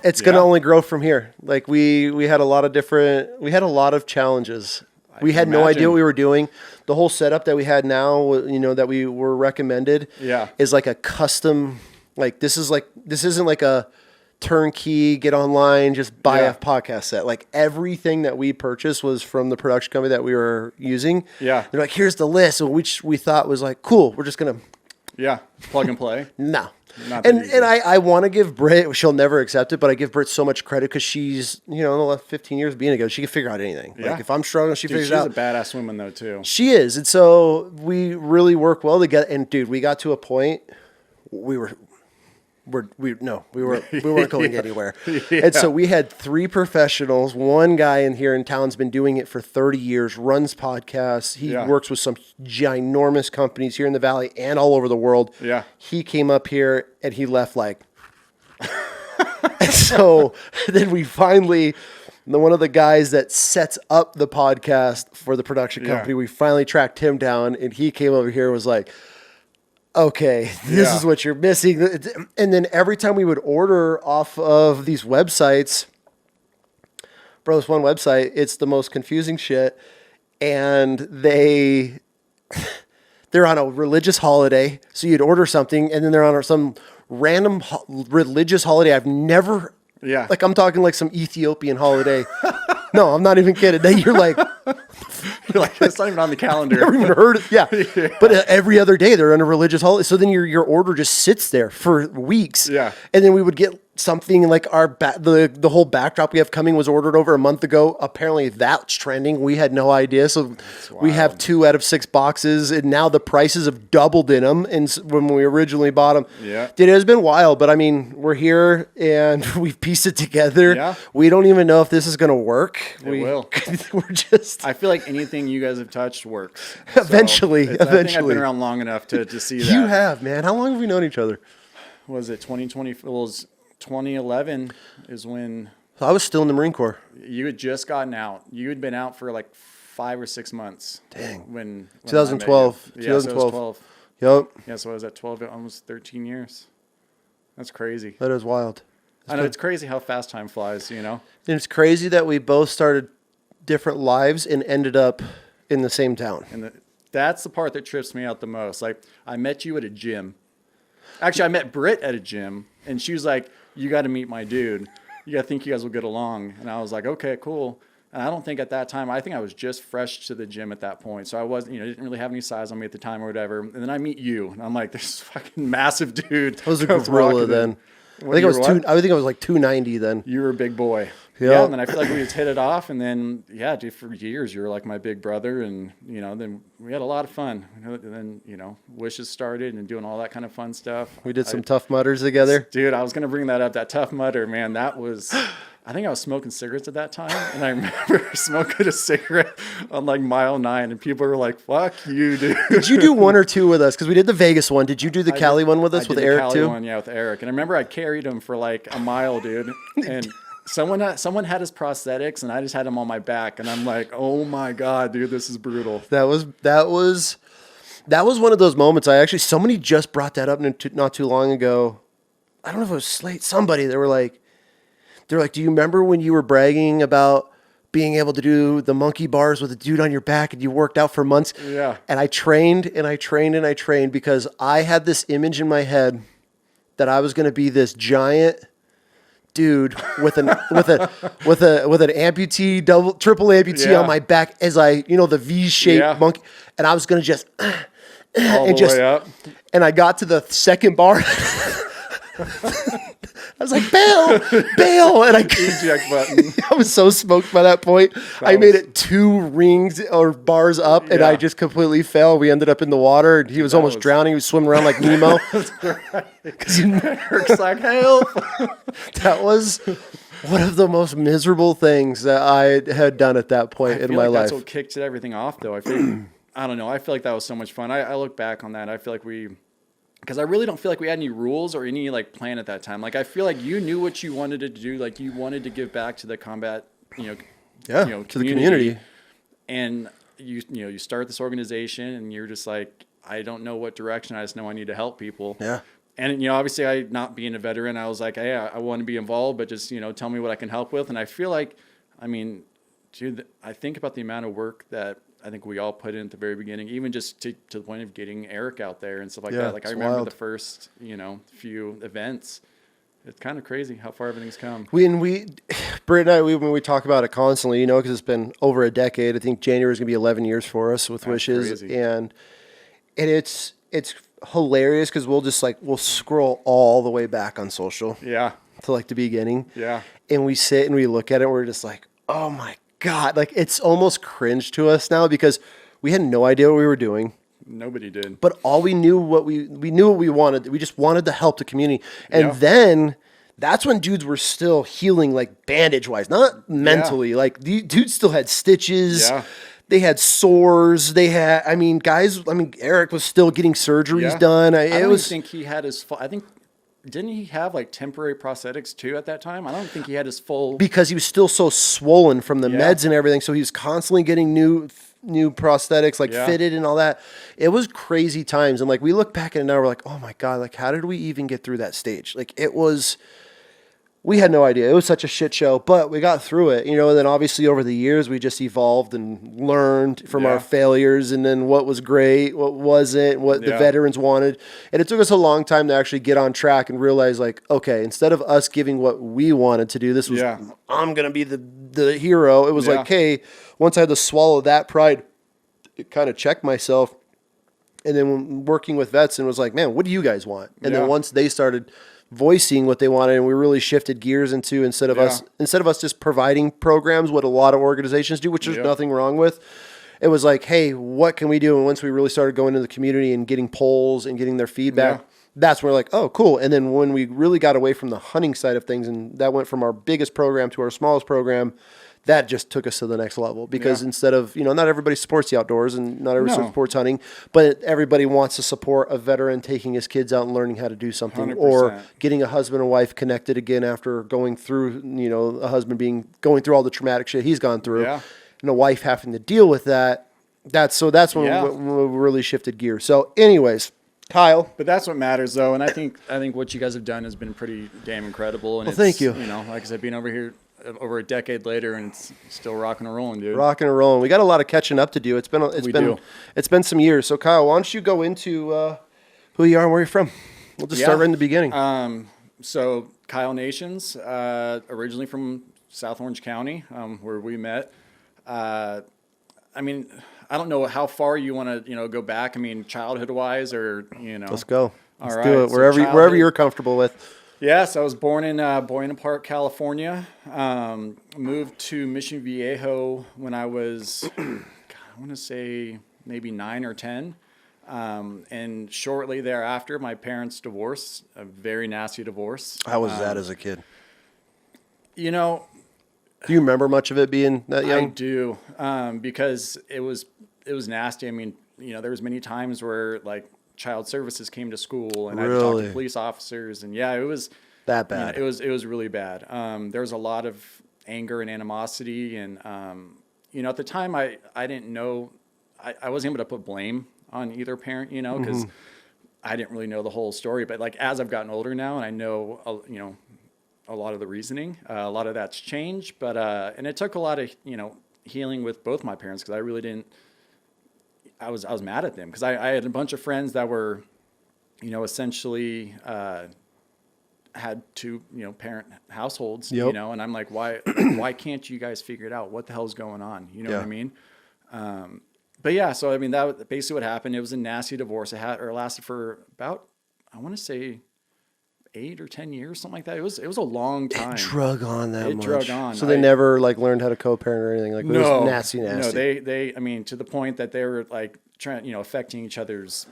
it's going to only grow from here. Like we had a lot of challenges. We had no idea what we were doing. The whole setup that we had now, that we were recommended is like a custom, like this isn't like a turnkey, get online, just buy a podcast set. Like everything that we purchased was from the production company that we were using. Yeah. They're like, here's the list, which we thought was like, cool, we're just going to. Plug and play. No. And I want to give Britt, she'll never accept it, but I give Britt so much credit because she's, in the last 15 years of being together, she can figure out anything. Yeah. Like if I'm struggling, she figures it out. She's a badass woman though too. She is. And so we really work well together. And dude, we got to a point we weren't going anywhere. And so we had 3 professionals. One guy in here in town's been doing it for 30 years, runs podcasts. He works with some ginormous companies here in the Valley and all over the world. Yeah. He came up here and he left like, and so then we finally, one of the guys that sets up the podcast for the production company, we finally tracked him down and he came over here and was like, okay, this is what you're missing. And then every time we would order off of these websites, bro, this one website, it's the most confusing shit. And they're on a religious holiday. So you'd order something and then they're on some random religious holiday. I've never, like I'm talking like some Ethiopian holiday. No, I'm not even kidding. Then you're like, it's not even on the calendar. Never even heard it. Yeah. But every other day they're on a religious holiday. So then your order just sits there for weeks. Yeah. And then we would get something like the whole backdrop we have coming was ordered over a month ago. Apparently that's trending. We had no idea. So we have 2 out of 6 boxes and now the prices have doubled in them. And when we originally bought them, it has been wild, but I mean, we're here and we've pieced it together. Yeah. We don't even know if this is going to work. It will. I feel like anything you guys have touched works. Eventually. I think I've been around long enough to see that. You have, man. How long have we known each other? Was it 2020? Well, it was 2011 is when... So I was still in the Marine Corps. You had just gotten out. You had been out for like 5 or 6 months. Dang. When 2012. 2012. So it was 12. Yep. Yeah, so I was at 12, almost 13 years. That's crazy. That is wild. I know, it's crazy how fast time flies, And it's crazy that we both started different lives and ended up in the same town. And that's the part that trips me out the most. Like, I met you at a gym. Actually, I met Britt at a gym, and she was like, you got to meet my dude. I think you guys will get along. And I was like, okay, cool. And I don't think at that time, I think I was just fresh to the gym at that point. So I wasn't, didn't really have any size on me at the time or whatever. And then I meet you, and I'm like, this fucking massive dude. I was a gorilla then. I think I was like 290 then. You were a big boy. Yeah, and then I feel like we just hit it off, and then dude, for years you were like my big brother, and then we had a lot of fun. And then Wishes started and doing all that kind of fun stuff. We did some Tough Mudders together. Dude, I was gonna bring that up. That Tough Mudder, man, that was. I think I was smoking cigarettes at that time, and I remember smoking a cigarette on like mile 9, and people were like, "Fuck you, dude." Did you do 1 or 2 with us? Because we did the Vegas one. Did you do the Cali one with us with Eric Cali too? One, yeah, with Eric. And I remember I carried him for like a mile, dude, and. Someone had his prosthetics, and I just had him on my back, and I'm like, "Oh my god, dude, this is brutal." That was one of those moments. Somebody just brought that up not too long ago. I don't know if it was Slate. Somebody they're like, "Do you remember when you were bragging about being able to do the monkey bars with a dude on your back, and you worked out for months?" Yeah. And I trained because I had this image in my head that I was going to be this giant dude with an amputee, triple amputee on my back as the V-shaped monkey, and I was gonna just way up. And I got to the second bar. I was like, bail, and eject button. I was so smoked by that point. I made it 2 rings or bars up, and I just completely fell. We ended up in the water, and he was almost drowning. He was swimming around like Nemo. Because Eric's like, help. That was one of the most miserable things that I had done at that point in my life. That's what kicked everything off, though. I don't know. I feel like that was so much fun. I look back on that. I feel like because I really don't feel like we had any rules or any like plan at that time. Like I feel like you knew what you wanted to do. Like you wanted to give back to the combat, to the community. And you start this organization, and you're just like, I don't know what direction. I just know I need to help people. Yeah. And, obviously I, not being a veteran, I was like, hey, I want to be involved, but just, tell me what I can help with. And I feel like, I mean, dude, I think about the amount of work that I think we all put in at the very beginning, even just to the point of getting Eric out there and stuff like that. Like I remember wild. The first, few events. It's kind of crazy how far everything's come. Britt and I, we talk about it constantly, because it's been over a decade. I think January is going to be 11 years for us with Wishes. Crazy. And it's hilarious because we'll scroll all the way back on social. Yeah. To the beginning. Yeah. And we sit and we look at it and we're just like, oh my God. It's almost cringe to us now because we had no idea what we were doing. Nobody did. But all we knew we knew what we wanted. We just wanted to help the community. And then that's when dudes were still healing bandage wise, not mentally. Yeah. The dudes still had stitches. Yeah. They had sores. They had, Eric was still getting surgeries done. I don't think he had his full, didn't he have temporary prosthetics too at that time? I don't think he had his full. Because he was still so swollen from the meds and everything. So he was constantly getting new prosthetics fitted and all that. It was crazy times. And we look back at it now, we're like, oh my God, how did we even get through that stage? We had no idea. It was such a shit show, but we got through it, and then obviously over the years, we just evolved and learned from our failures and then what was great, what wasn't, what the veterans wanted. And it took us a long time to actually get on track and realize okay, instead of us giving what we wanted to do, this was, I'm going to be the hero. It was hey, once I had to swallow that pride, it kind of checked myself. And then when working with vets, and was man, what do you guys want? And then once they started voicing what they wanted, and we really shifted gears into instead of us just providing programs, what a lot of organizations do, which there's nothing wrong with. It was hey, what can we do? And once we really started going into the community and getting polls and getting their feedback, that's when we're oh, cool. And then when we really got away from the hunting side of things, and that went from our biggest program to our smallest program, that just took us to the next level because instead of, not everybody supports the outdoors and not everybody supports hunting, but everybody wants to support a veteran taking his kids out and learning how to do something 100%. Or getting a husband and wife connected again after going through, a husband going through all the traumatic shit he's gone through and a wife having to deal with that. That's when we really shifted gears. So anyways, Kyle. But that's what matters though. And I think what you guys have done has been pretty damn incredible. And thank you. Like I said, being over here over a decade later, and it's still rocking and rolling, dude. Rocking and rolling. We got a lot of catching up to do. It's been some years. So Kyle, why don't you go into who you are and where you're from? We'll just start right in the beginning. So Kyle Nations, originally from South Orange County, where we met. I don't know how far you want to go back. Childhood wise, or Let's go. Let's do it. Wherever you're comfortable with. Yes, I was born in Buena Park, California. Moved to Mission Viejo when I was, I want to say maybe 9 or 10. And shortly thereafter, my parents divorced, a very nasty divorce. How was that as a kid? Do you remember much of it being that young? I do, because it was nasty. There was many times where child services came to school and really? I talked to police officers, and it was that bad. It was really bad. There was a lot of anger and animosity, and at the time I didn't know, I wasn't able to put blame on either parent, because I didn't really know the whole story. But as I've gotten older now, and I know a lot of the reasoning, a lot of that's changed. But and it took a lot of healing with both my parents, because I really didn't. I was mad at them because I had a bunch of friends that were, essentially had two, parent households, and I'm like, why can't you guys figure it out? What the hell's going on? You know what I mean? But yeah, so that was basically what happened. It was a nasty divorce. It lasted for about, I want to say, 8 or 10 years, something like that. It was a long time. It drug on that much. It drug on. So they never learned how to co-parent or anything no, it was nasty. No, they to the point that they were trying, affecting each other's,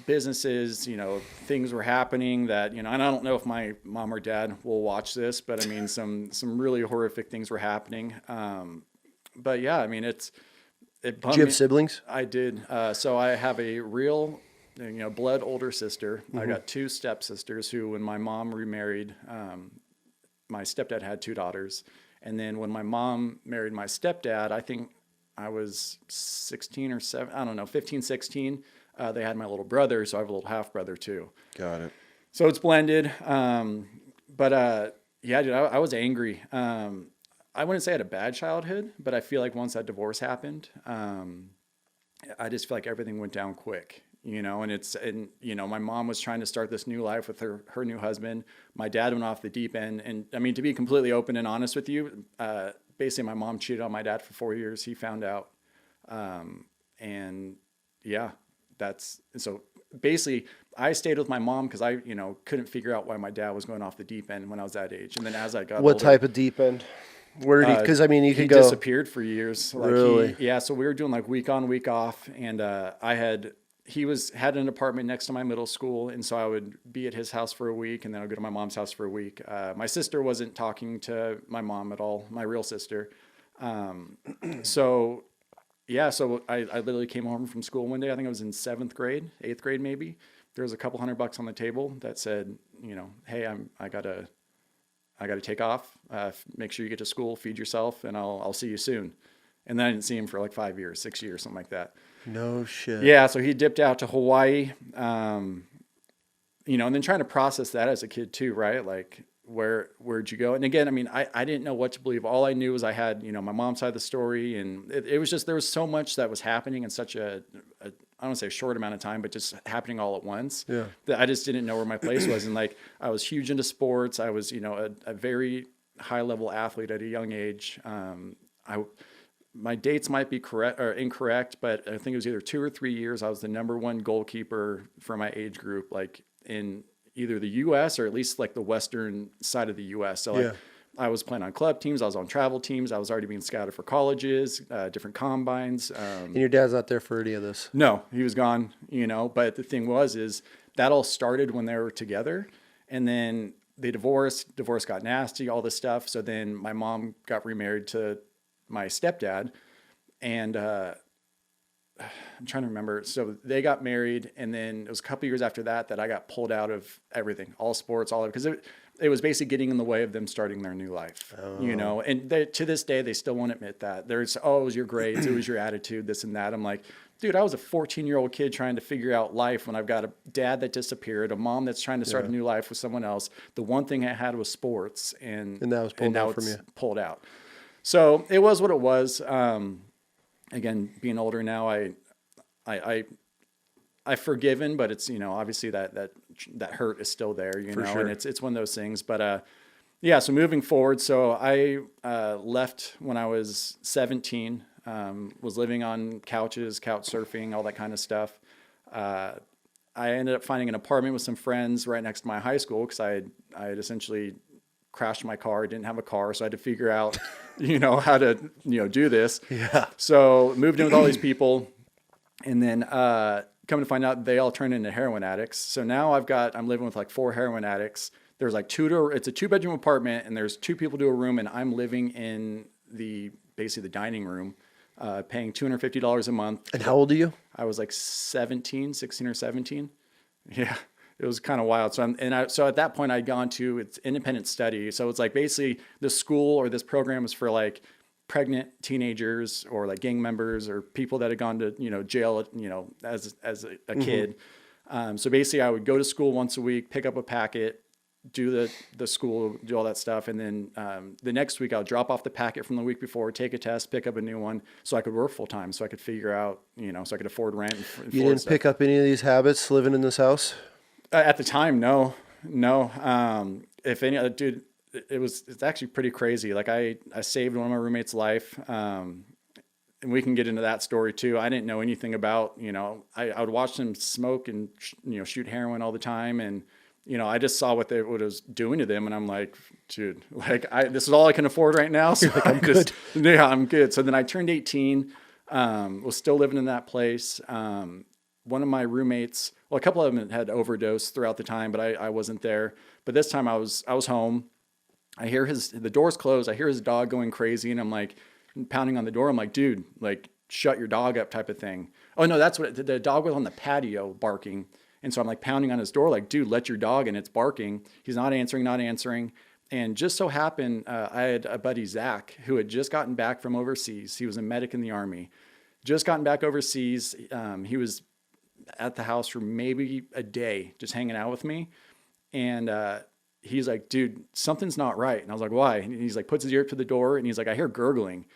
businesses, things were happening that, and I don't know if my mom or dad will watch this, but some really horrific things were happening. But yeah, did you have siblings? I did. So I have a real blood older sister. I got 2 stepsisters who, when my mom remarried, my stepdad had 2 daughters. And then when my mom married my stepdad, I think I was 16 or 7, I don't know, 15, 16. They had my little brother, so I have a little half brother too. Got it. So it's blended. Yeah, dude, I was angry. I wouldn't say I had a bad childhood, but I feel like once that divorce happened, I just feel like everything went down quick, my mom was trying to start this new life with her new husband. My dad went off the deep end. And I mean, to be completely open and honest with you, basically my mom cheated on my dad for 4 years. He found out. And yeah, so basically I stayed with my mom because I, couldn't figure out why my dad was going off the deep end when I was that age. And then as I got What older, type of deep end? Where did he? Because I mean, you he could go. disappeared for years. Like Really? so we were doing like week on, week off, and he had an apartment next to my middle school, and so I would be at his house for a week, and then I'd go to my mom's house for a week. My sister wasn't talking to my mom at all, my real sister. So I literally came home from school one day. I think I was in 7th grade, 8th grade maybe. There was a couple $100 on the table that said, hey, I gotta take off. Make sure you get to school, feed yourself, and I'll see you soon. And then I didn't see him for like 5 years, 6 years, something like that. No shit. Yeah, so he dipped out to Hawaii, and then trying to process that as a kid too, right? Like, where'd you go? And again, I mean, I didn't know what to believe. All I knew was I had, my mom's side of the story, and it was just, there was so much that was happening in such I don't want to say a short amount of time, but just happening all at once. Yeah. That I just didn't know where my place was. And like, I was huge into sports. I was, a very high level athlete at a young age. My dates might be correct or incorrect, but I think it was either 2 or 3 years. I was the #1 goalkeeper for my age group, like in either the U.S. or at least like the Western side of the U.S. So like, I was playing on club teams. I was on travel teams. I was already being scouted for colleges, different combines. And your dad's not there for any of this? No, he was gone, but the thing is that all started when they were together, and then they divorce got nasty, all this stuff. So then my mom got remarried to my stepdad, and I'm trying to remember. So they got married, and then it was a couple years after that I got pulled out of everything, all sports, all of it, because it was basically getting in the way of them starting their new life, and to this day, they still won't admit that. It was your grades, it was your attitude, this and that. I'm like, dude, I was a 14-year-old kid trying to figure out life when I've got a dad that disappeared, a mom that's trying to start a new life with someone else. The one thing I had was sports, and that was pulled out from you. Pulled out. So it was what it was. Again, being older now, I've forgiven, but it's, obviously that hurt is still there, For sure. and it's one of those things. But so moving forward, so I left when I was 17, was living on couches, couch surfing, all that kind of stuff. I ended up finding an apartment with some friends right next to my high school because I had essentially crashed my car. I didn't have a car, so I had to figure out, how to, do this. Yeah. So moved in with all these people, and then come to find out they all turned into heroin addicts. So now I'm living with like 4 heroin addicts. There's like it's a 2-bedroom apartment, and there's 2 people to a room, and I'm living in basically the dining room, paying $250 a month. And how old are you? I was like 16 or 17. Yeah. It was kind of wild. So at that point I'd gone to its independent study. So it's like basically the school or this program is for like pregnant teenagers or like gang members or people that had gone to, jail, as a kid. So basically I would go to school once a week, pick up a packet, do the school, do all that stuff. And then the next week I'll drop off the packet from the week before, take a test, pick up a new one so I could work full time. So I could figure out, so I could afford rent. You didn't pick up any of these habits living in this house? At the time, no. If any, dude, it's actually pretty crazy. Like I saved one of my roommates' life. And we can get into that story too. I didn't know anything about, I would watch them smoke and, shoot heroin all the time. And, I just saw what it was doing to them. And I'm like, dude, this is all I can afford right now. So like, I'm good. Yeah, I'm good. So then I turned 18, was still living in that place. One of my roommates, well, a couple of them had overdosed throughout the time, but I wasn't there. But this time I was home. I hear the door's closed. I hear his dog going crazy, and I'm like pounding on the door. I'm like, dude, like shut your dog up type of thing. Oh no, that's what the dog was on the patio barking. And so I'm like pounding on his door, like, dude, let your dog in. It's barking. He's not answering. And just so happened, I had a buddy, Zach, who had just gotten back from overseas. He was a medic in the Army, just gotten back overseas. He was at the house for maybe a day, just hanging out with me. And he's like, dude, something's not right. And I was like, why? And he's like, puts his ear up to the door, and he's like, I hear gurgling.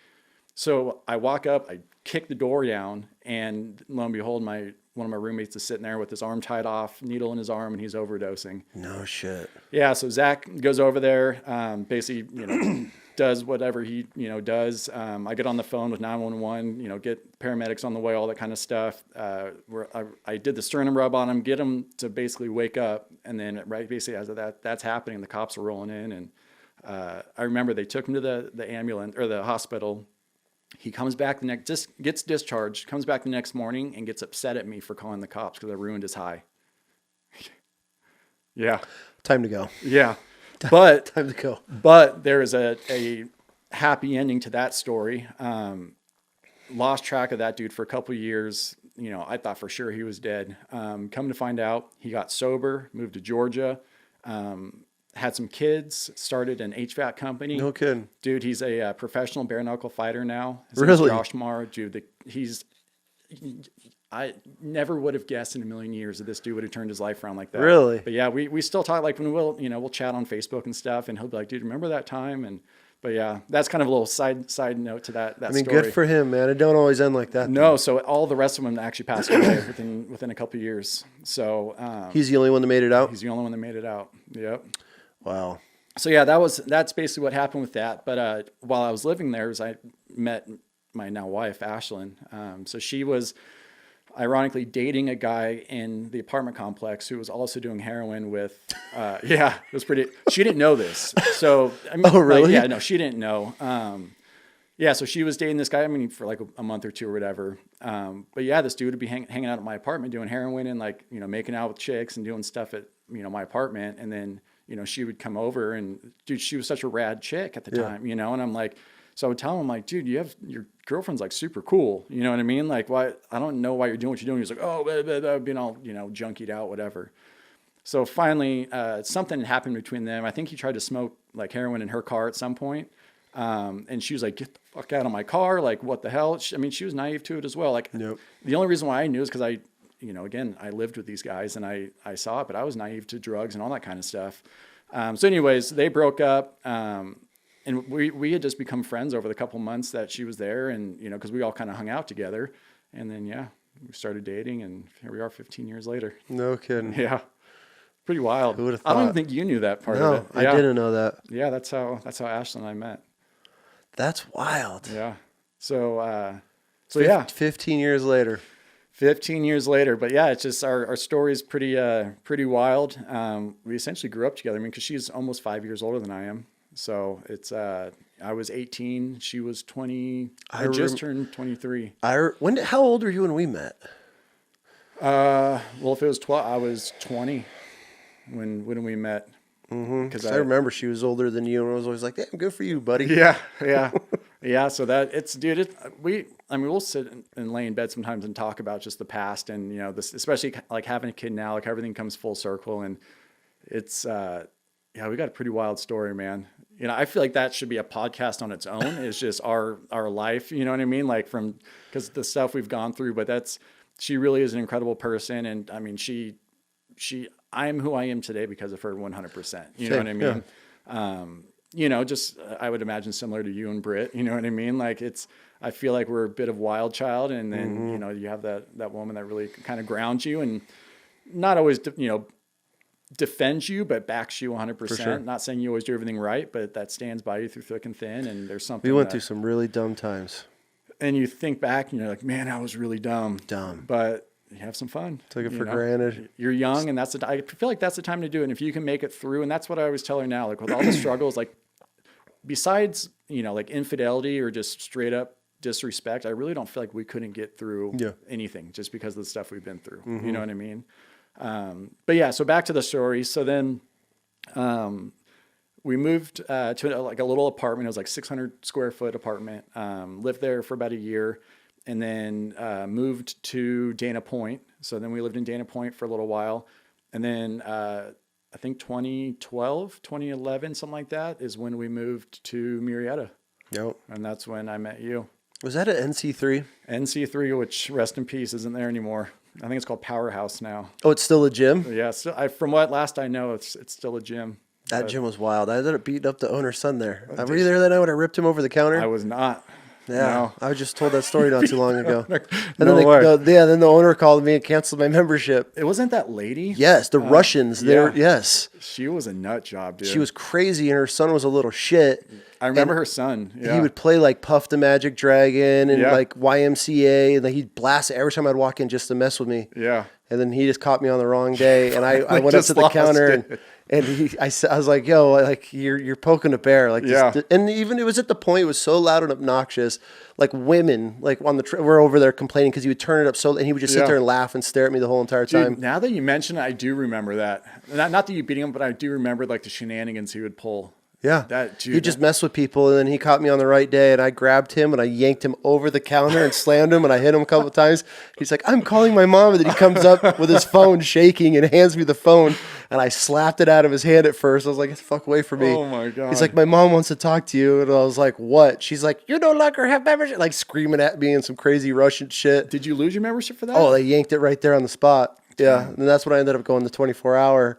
So I walk up, I kick the door down, and lo and behold, one of my roommates is sitting there with his arm tied off, needle in his arm, and he's overdosing. No shit. Yeah, so Zach goes over there, basically, does whatever he, does. I get on the phone with 911, get paramedics on the way, all that kind of stuff. I did the sternum rub on him, get him to basically wake up, and then right basically as that's happening, the cops are rolling in, and I remember they took him to the ambulance or the hospital. He comes back gets discharged, comes back the next morning and gets upset at me for calling the cops because I ruined his high. Yeah. Time to go. Yeah. But time to go. But there is a happy ending to that story. Lost track of that dude for a couple of years. I thought for sure he was dead. Come to find out, he got sober, moved to Georgia, had some kids, started an HVAC company. No kidding. Dude, he's a professional bare knuckle fighter now. His really? name's Josh Marr. Dude, I never would have guessed in a million years that this dude would have turned his life around like that. Really? But yeah, we still talk, like when we'll chat on Facebook and stuff, and he'll be like, dude, remember that time? But yeah, that's kind of a little side note to that story. Good for him, man. It don't always end like that. No, so all the rest of them actually passed away within a couple of years. So he's the only one that made it out? He's the only one that made it out. Yep. Wow. So yeah, that's basically what happened with that. But while I was living there, I met my now wife, Ashlyn. So she was ironically dating a guy in the apartment complex who was also doing heroin with, it was pretty, she didn't know this. So, I mean, oh, really? No, she didn't know. So she was dating this guy, for like a month or two or whatever. But yeah, this dude would be hanging out at my apartment doing heroin and making out with chicks and doing stuff at, my apartment. And then, she would come over and dude, she was such a rad chick at the time, and I'm like, so I would tell him, like, dude, your girlfriend's like super cool. You know what I mean? Like, why? I don't know why you're doing what you're doing. He's like, oh, blah, blah, being all, junkied out, whatever. So finally, something happened between them. I think he tried to smoke like heroin in her car at some point. And she was like, get the fuck out of my car. Like, what the hell? She was naive to it as well. Like, nope. The only reason why I knew is because again, I lived with these guys and I saw it, but I was naive to drugs and all that kind of stuff. So anyways, they broke up. And we had just become friends over the couple months that she was there, and because we all kind of hung out together, and then we started dating, and here we are 15 years later. No kidding. Yeah, pretty wild. Who would have thought? I don't even think you knew that part of it. No, I didn't know that. Yeah, that's how Ashlyn and I met. That's wild. Yeah. So 15 years later. 15 years later, but yeah, it's just our story is pretty wild. We essentially grew up together. Because she's almost 5 years older than I am. So it's I was 18, she was 20. I just turned 23. How old were you when we met? Well, if it was 12, I was 20 when we met. Because I remember she was older than you, and I was always like, "Damn, good for you, buddy." Yeah. Yeah. So we'll sit and lay in bed sometimes and talk about just the past, and this, especially like having a kid now, like everything comes full circle, and it's we got a pretty wild story, man. I feel like that should be a podcast on its own. It's just our life, you know what I mean? Like because the stuff we've gone through, but she really is an incredible person. And I'm who I am today because of her 100%. You know what I mean? Yeah. Just I would imagine similar to you and Britt, you know what I mean? Like I feel like we're a bit of wild child, and then, you have that woman that really kind of grounds you and not always, defends you, but backs you 100%. Sure. Not saying you always do everything right, but that stands by you through thick and thin. And there's something we went through some really dumb times. And you think back and you're like, man, I was really dumb. But you have some fun. Took it for granted. You're young, and I feel like that's the time to do it. And if you can make it through, and that's what I always tell her now, like with all the struggles, like besides, like infidelity or just straight up disrespect, I really don't feel like we couldn't get through anything just because of the stuff we've been through. You know what I mean? But yeah, so back to the story. So then, we moved, to like a little apartment. It was like 600 square foot apartment, lived there for about a year, and then, moved to Dana Point. So then we lived in Dana Point for a little while. And then, I think 2011, something like that is when we moved to Murrieta. Yep. And that's when I met you. Was that an NC3? NC3, which rest in peace, isn't there anymore. I think it's called Powerhouse now. Oh, it's still a gym? Yeah. So from what last I know, it's still a gym. That gym was wild. I ended up beating up the owner's son there. Were you there that night when I ripped him over the counter? I was not. Yeah, no. I just told that story not too long ago. And No then way. then the owner called me and canceled my membership. It wasn't that lady? Yes, the Russians. Yeah. Yes. She was a nut job, dude. She was crazy, and her son was a little shit. I remember her son. Yeah. He would play like Puff the Magic Dragon and Yeah. like YMCA, and he'd blast it every time I'd walk in just to mess with me. Yeah. And then he just caught me on the wrong day, and I went up just to the lost counter, it. and I was like, "Yo, like you're poking a bear." Like, Yeah. and even it was at the point it was so loud and obnoxious. Like women, like on the we're over there complaining because he would turn it up so, and he would just sit Yeah. there and laugh and stare at me the whole entire Dude, time. now that you mention it, I do remember that. Not that you beating him, but I do remember like the shenanigans he would pull. Yeah, Dude, he just messed with people, and then he caught me on the right day, and I grabbed him and I yanked him over the counter and slammed him, and I hit him a couple of times. He's like, "I'm calling my mom," and then he comes up with his phone shaking and hands me the phone, and I slapped it out of his hand at first. I was like, "Get the fuck away from me!" Oh my god. He's like, "My mom wants to talk to you," and I was like, "What?" She's like, "You no longer have membership," like screaming at me and some crazy Russian shit. Did you lose your membership for that? Oh, they yanked it right there on the spot. Yeah, and that's when I ended up going to 24-hour.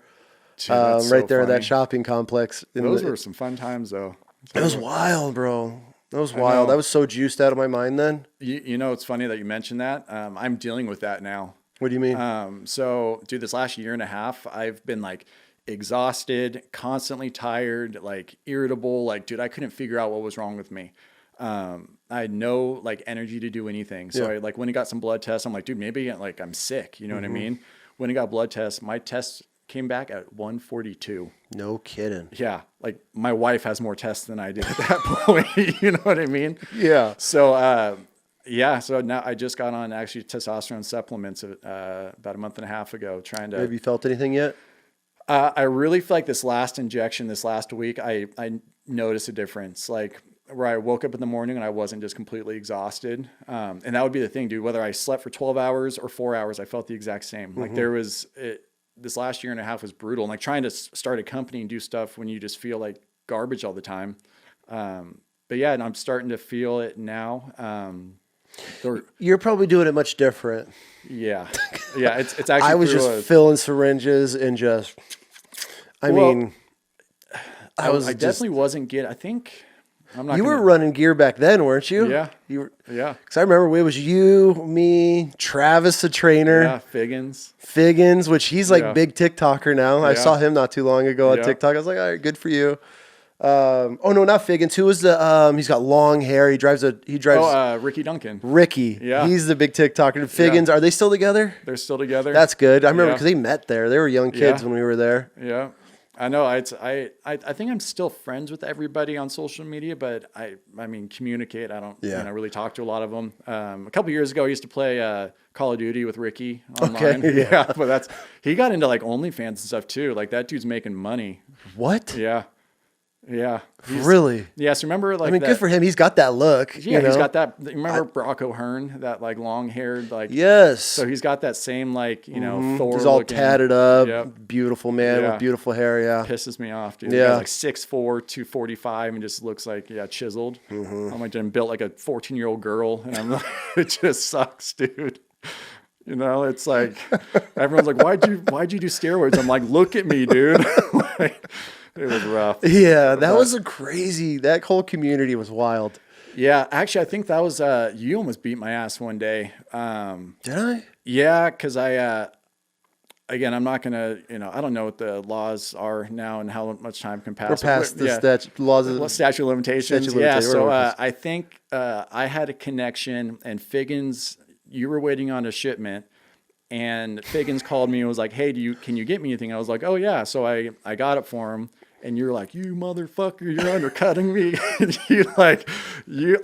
Dude, that's so Right there in funny. that shopping complex. Those were some fun times, though. It was wild, bro. That was wild. I was so juiced out of my mind then. You know, it's funny that you mentioned that. I'm dealing with that now. What do you mean? So, dude, this last year and a half, I've been like exhausted, constantly tired, like irritable. Like, dude, I couldn't figure out what was wrong with me. I had no like energy to do anything. So I like when he got some blood tests, I'm like, dude, maybe like I'm sick. You know what I mean? When he got blood tests, my tests came back at 142. No kidding. Yeah. Like my wife has more tests than I did at that point. You know what I mean? Yeah. So, yeah. So now I just got on actually testosterone supplements about a month and a half ago trying to. Have you felt anything yet? I really feel like this last injection, this last week, I noticed a difference. Like where I woke up in the morning and I wasn't just completely exhausted. And that would be the thing, dude. Whether I slept for 12 hours or 4 hours, I felt the exact same. Like there was this last year and a half was brutal. And like trying to start a company and do stuff when you just feel like garbage all the time. But yeah, and I'm starting to feel it now. You're probably doing it much different. Yeah. Yeah. It's actually, I was just filling syringes and just, I mean, I definitely wasn't getting, I think I'm not. You were running gear back then, weren't you? Yeah. You were. Yeah. Because I remember it was you, me, Travis, the trainer. Yeah. Figgins, which he's like big TikToker now. I saw him not too long ago on TikTok. I was like, all right, good for you. Oh no, not Figgins. Who was the? He's got long hair. He drives. Ricky Duncan. Ricky. Yeah. He's the big TikToker. Figgins. Are they still together? They're still together. That's good. I remember because they met there. They were young kids when we were there. Yeah. I know. I think I'm still friends with everybody on social media, but I mean, communicate. I don't really talk to a lot of them. A couple years ago, I used to play Call of Duty with Ricky online. Okay. Yeah, but he got into like OnlyFans and stuff too. Like that dude's making money. What? Yeah. Yeah. Really? Yeah. So remember, like, I mean, good for him. He's got that look. Yeah, he's got that. Remember Brock O'Hearn, that like long haired, like. Yes. So he's got that same like Thor. He's all looking, tatted up. Yep. Beautiful man with beautiful hair. Yeah. Pisses me off, dude. Yeah. He's like 6'4", 245, and just looks like chiseled. I'm like built like a 14-year-old girl, and I'm like, it just sucks, dude. You know, it's like everyone's like, why'd you do steroids? I'm like, look at me, dude. Like, it was rough. Yeah, that was that whole community was wild. Yeah, actually, I think that was, you almost beat my ass one day. Did I? Yeah, because again, I'm not going to, I don't know what the laws are now and how much time can pass. We're past the statute of limitations. Yeah, so I think I had a connection, and Figgins, you were waiting on a shipment. And Figgins called me and was like, hey, can you get me anything? I was like, oh yeah. So I got it for him, and you're like, you motherfucker, you're undercutting me.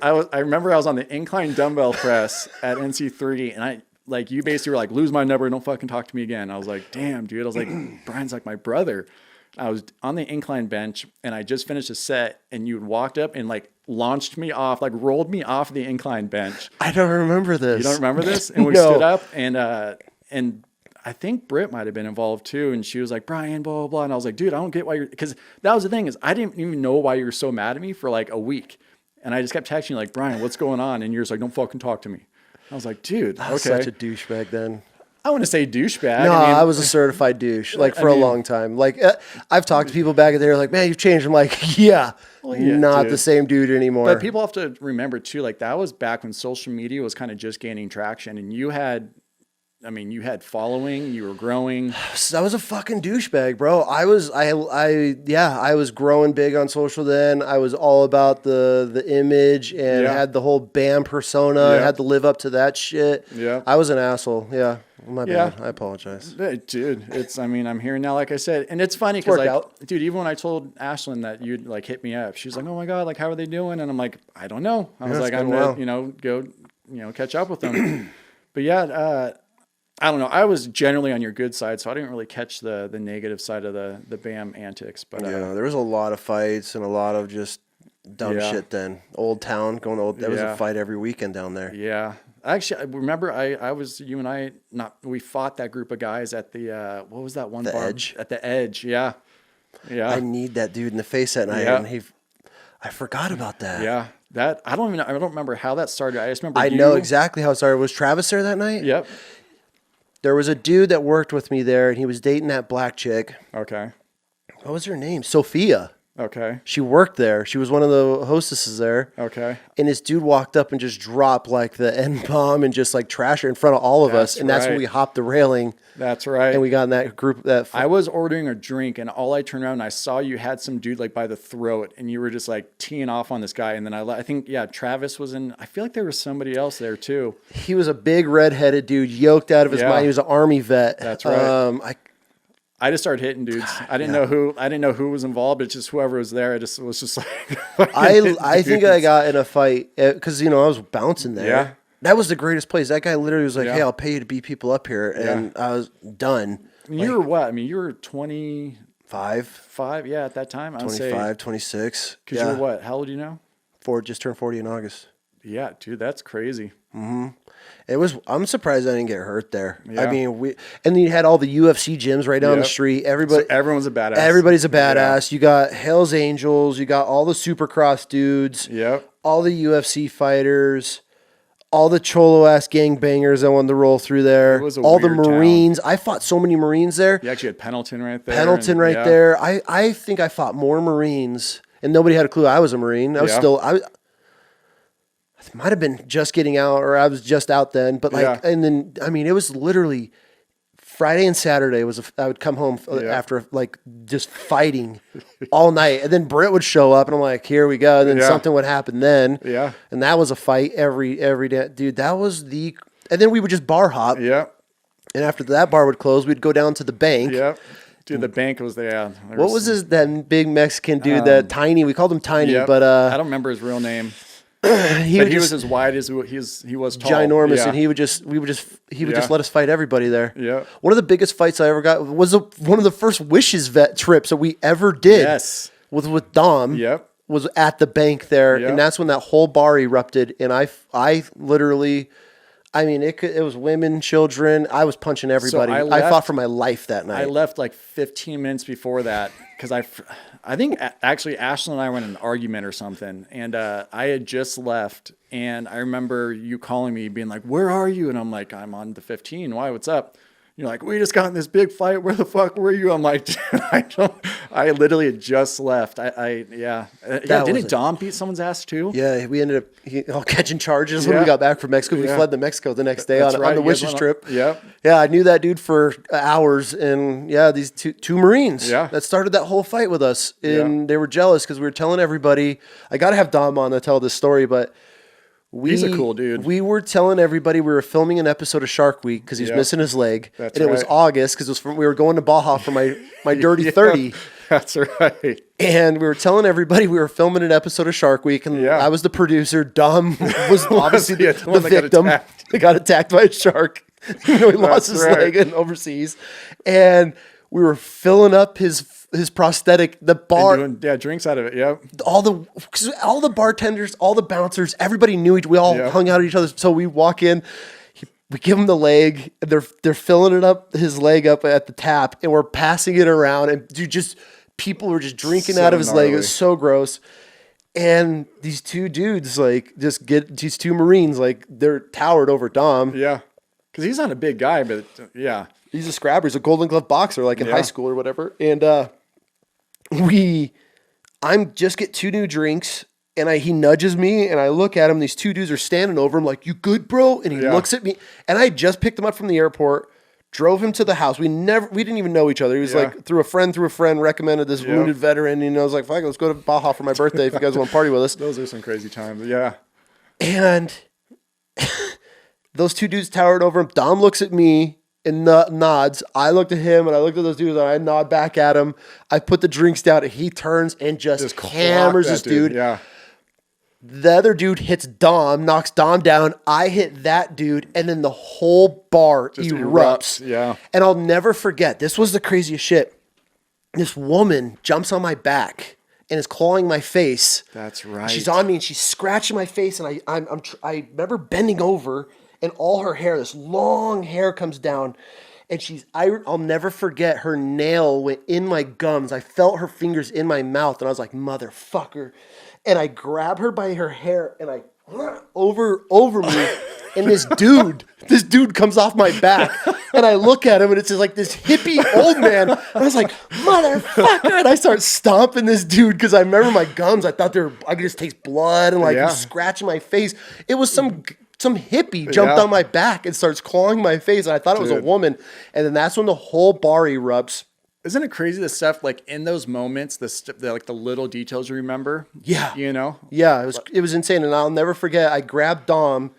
I remember I was on the incline dumbbell press at NC3, and you basically were like, lose my number, don't fucking talk to me again. I was like, damn, dude. I was like, Brian's like my brother. I was on the incline bench, and I just finished a set, and you walked up and like launched me off, like rolled me off the incline bench. I don't remember this. You don't remember this? And we stood up, and I think Britt might have been involved too. And she was like, Brian, blah, blah, blah. And I was like, dude, I don't get why because that was the thing, is I didn't even know why you were so mad at me for like a week. And I just kept texting you like, Brian, what's going on? And you're just like, don't fucking talk to me. I was like, dude, I was such a douche back then. I want to say douchebag. No, I mean, I was a certified douche, like for a long time. Like I've talked to people back there, like, man, you've changed. I'm like, yeah, not dude. the same dude anymore. But people have to remember too, like that was back when social media was kind of just gaining traction, and you had following, you were growing. I was a fucking douchebag, bro. I was growing big on social then. I was all about the image and had the whole BAM persona. I had to live up to that shit. Yeah. I was an asshole. Yeah. My bad. I apologize. Dude, I'm here now, like I said. And it's funny because, like, dude, even when I told Ashlyn that you'd, like, hit me up, she's like, oh, my God, like, how are they doing? And I'm like, I don't know. I was like, I'm going to, go, catch up with them. But, yeah, I don't know. I was generally on your good side, so I didn't really catch the negative side of the BAM antics. But there was a lot of fights and a lot of just dumb shit then. Old Town, there was a fight every weekend down there. Yeah. Actually, I remember you and I, we fought that group of guys at the, what was that one bar? Edge. At the Edge, yeah. Yeah. I need that dude in the face that night, and I forgot about that. Yeah. I don't remember how that started. I just remember I know exactly how it started. Was Travis there that night? Yep. There was a dude that worked with me there, and he was dating that black chick. Okay. What was her name? Sophia. Okay. She worked there. She was one of the hostesses there. Okay. And this dude walked up and just dropped like the N-bomb and just like trash her in front of all of us. And that's when we hopped the railing. That's right. And we got in that group. I was ordering a drink, and all I turned around and I saw you had some dude like by the throat, and you were just like teeing off on this guy. And then I think, Travis was in. I feel like there was somebody else there too. He was a big redheaded dude, yoked out of his mind. He was an Army vet. That's right. I just started hitting dudes. I didn't know who was involved. It's just whoever was there. I just was just like. I think I got in a fight because I was bouncing there. Yeah. That was the greatest place. That guy literally was like, "Hey, I'll pay you to beat people up here," and I was done. You were what? I mean, you were 25. 5, yeah, at that time. I would 25, say, 26. Because you're what? How old are you now? Just turned 40 in August. Yeah, dude, that's crazy. Mm-hmm. I'm surprised I didn't get hurt there. Yeah. I mean, and then you had all the UFC gyms right down the street. Everyone's a badass. Everybody's a badass. Yeah. You got Hell's Angels. You got all the Supercross dudes. Yep. All the UFC fighters. All the cholo ass gangbangers that wanted to roll through there. All the Marines. Town. I fought so many Marines there. You actually had Pendleton right there. There. I think I fought more Marines, and nobody had a clue I was a Marine. I might have been just getting out, or I was just out then. But and then it was literally Friday and Saturday I would come home after like just fighting all night, and then Britt would show up, and I'm like, here we go, and then something would happen then, and that was a fight every day, dude. That was and then we would just bar hop, and after that bar would close, we'd go down to the bank, Dude, the bank was there. What was that big Mexican dude, that Tiny? We called him Tiny, but I don't remember his real name. he was as wide as he was tall. Ginormous, and he would just let us fight everybody there. Yeah. One of the biggest fights I ever got was one of the first Wishes vet trips that we ever did. Yes. With Dom. Yep. Was at the bank there, and that's when that whole bar erupted, and I literally. It was women, children. I was punching everybody. So I fought for my life that night. I left like 15 minutes before that because I think actually Ashlyn and I were in an argument or something, and I had just left, and I remember you calling me, being like, "Where are you?" And I'm like, "I'm on the 15. Why? What's up?" You're like, "We just got in this big fight. Where the fuck were you?" I'm like, I literally had just left. Didn't Dom beat someone's ass too? Yeah, we ended up catching charges when we got back from Mexico. We fled to Mexico the next day on the Wishes trip. Yeah. Yeah, I knew that dude for hours, and these two Marines that started that whole fight with us, and they were jealous because we were telling everybody. I got to have Dom on to tell this story, but. He's a cool dude. We were telling everybody we were filming an episode of Shark Week because he's missing his leg. It was August because we were going to Baja for my dirty 30. That's right. And we were telling everybody we were filming an episode of Shark Week, and I was the producer. Dom was obviously the victim. That got attacked by a shark. He lost his leg overseas. And we were filling up his prosthetic, the bar. Drinks out of it, all the bartenders, all the bouncers, everybody knew we all hung out at each other. So we walk in, we give him the leg, and they're filling his leg up at the tap, and we're passing it around, and people were just drinking out of his leg. It was so gross. And these two dudes, these two Marines, they're towered over Dom. Yeah. Because he's not a big guy, but yeah. He's a scrapper. He's a Golden Glove boxer, like in high school or whatever. And I'm just get 2 new drinks, and he nudges me, and I look at him. These 2 dudes are standing over him, like, "You good, bro?" And he looks at me, and I just picked him up from the airport, drove him to the house. We didn't even know each other. He was like through a friend, recommended this wounded veteran, and I was like, "Fuck, let's go to Baja for my birthday if you guys want to party with us." Those are some crazy times. Yeah. And those 2 dudes towered over him. Dom looks at me and nods. I looked at him, and I looked at those dudes, and I nod back at him. I put the drinks down, and he turns and just hammers this dude. Yeah. The other dude hits Dom, knocks Dom down. I hit that dude, and then the whole bar just erupts. Yeah. And I'll never forget, this was the craziest shit. This woman jumps on my back and is clawing my face. That's right. She's on me, and she's scratching my face, and I remember bending over, and all her hair, this long hair comes down, and I'll never forget, her nail went in my gums. I felt her fingers in my mouth, and I was like, "Motherfucker." And I grab her by her hair, and I over me, and this dude comes off my back, and I look at him, and it's just like this hippie old man. And I was like, "Motherfucker!" And I start stomping this dude because I remember my gums. I thought I could just taste blood, and like he was scratching my face. It was some hippie jumped on my back and starts clawing my face, and I thought it was a woman. And then that's when the whole bar erupts. Isn't it crazy, the stuff, like, in those moments, the little details you remember? Yeah. You know? Yeah, it was insane. And I'll never forget, I grabbed Dom,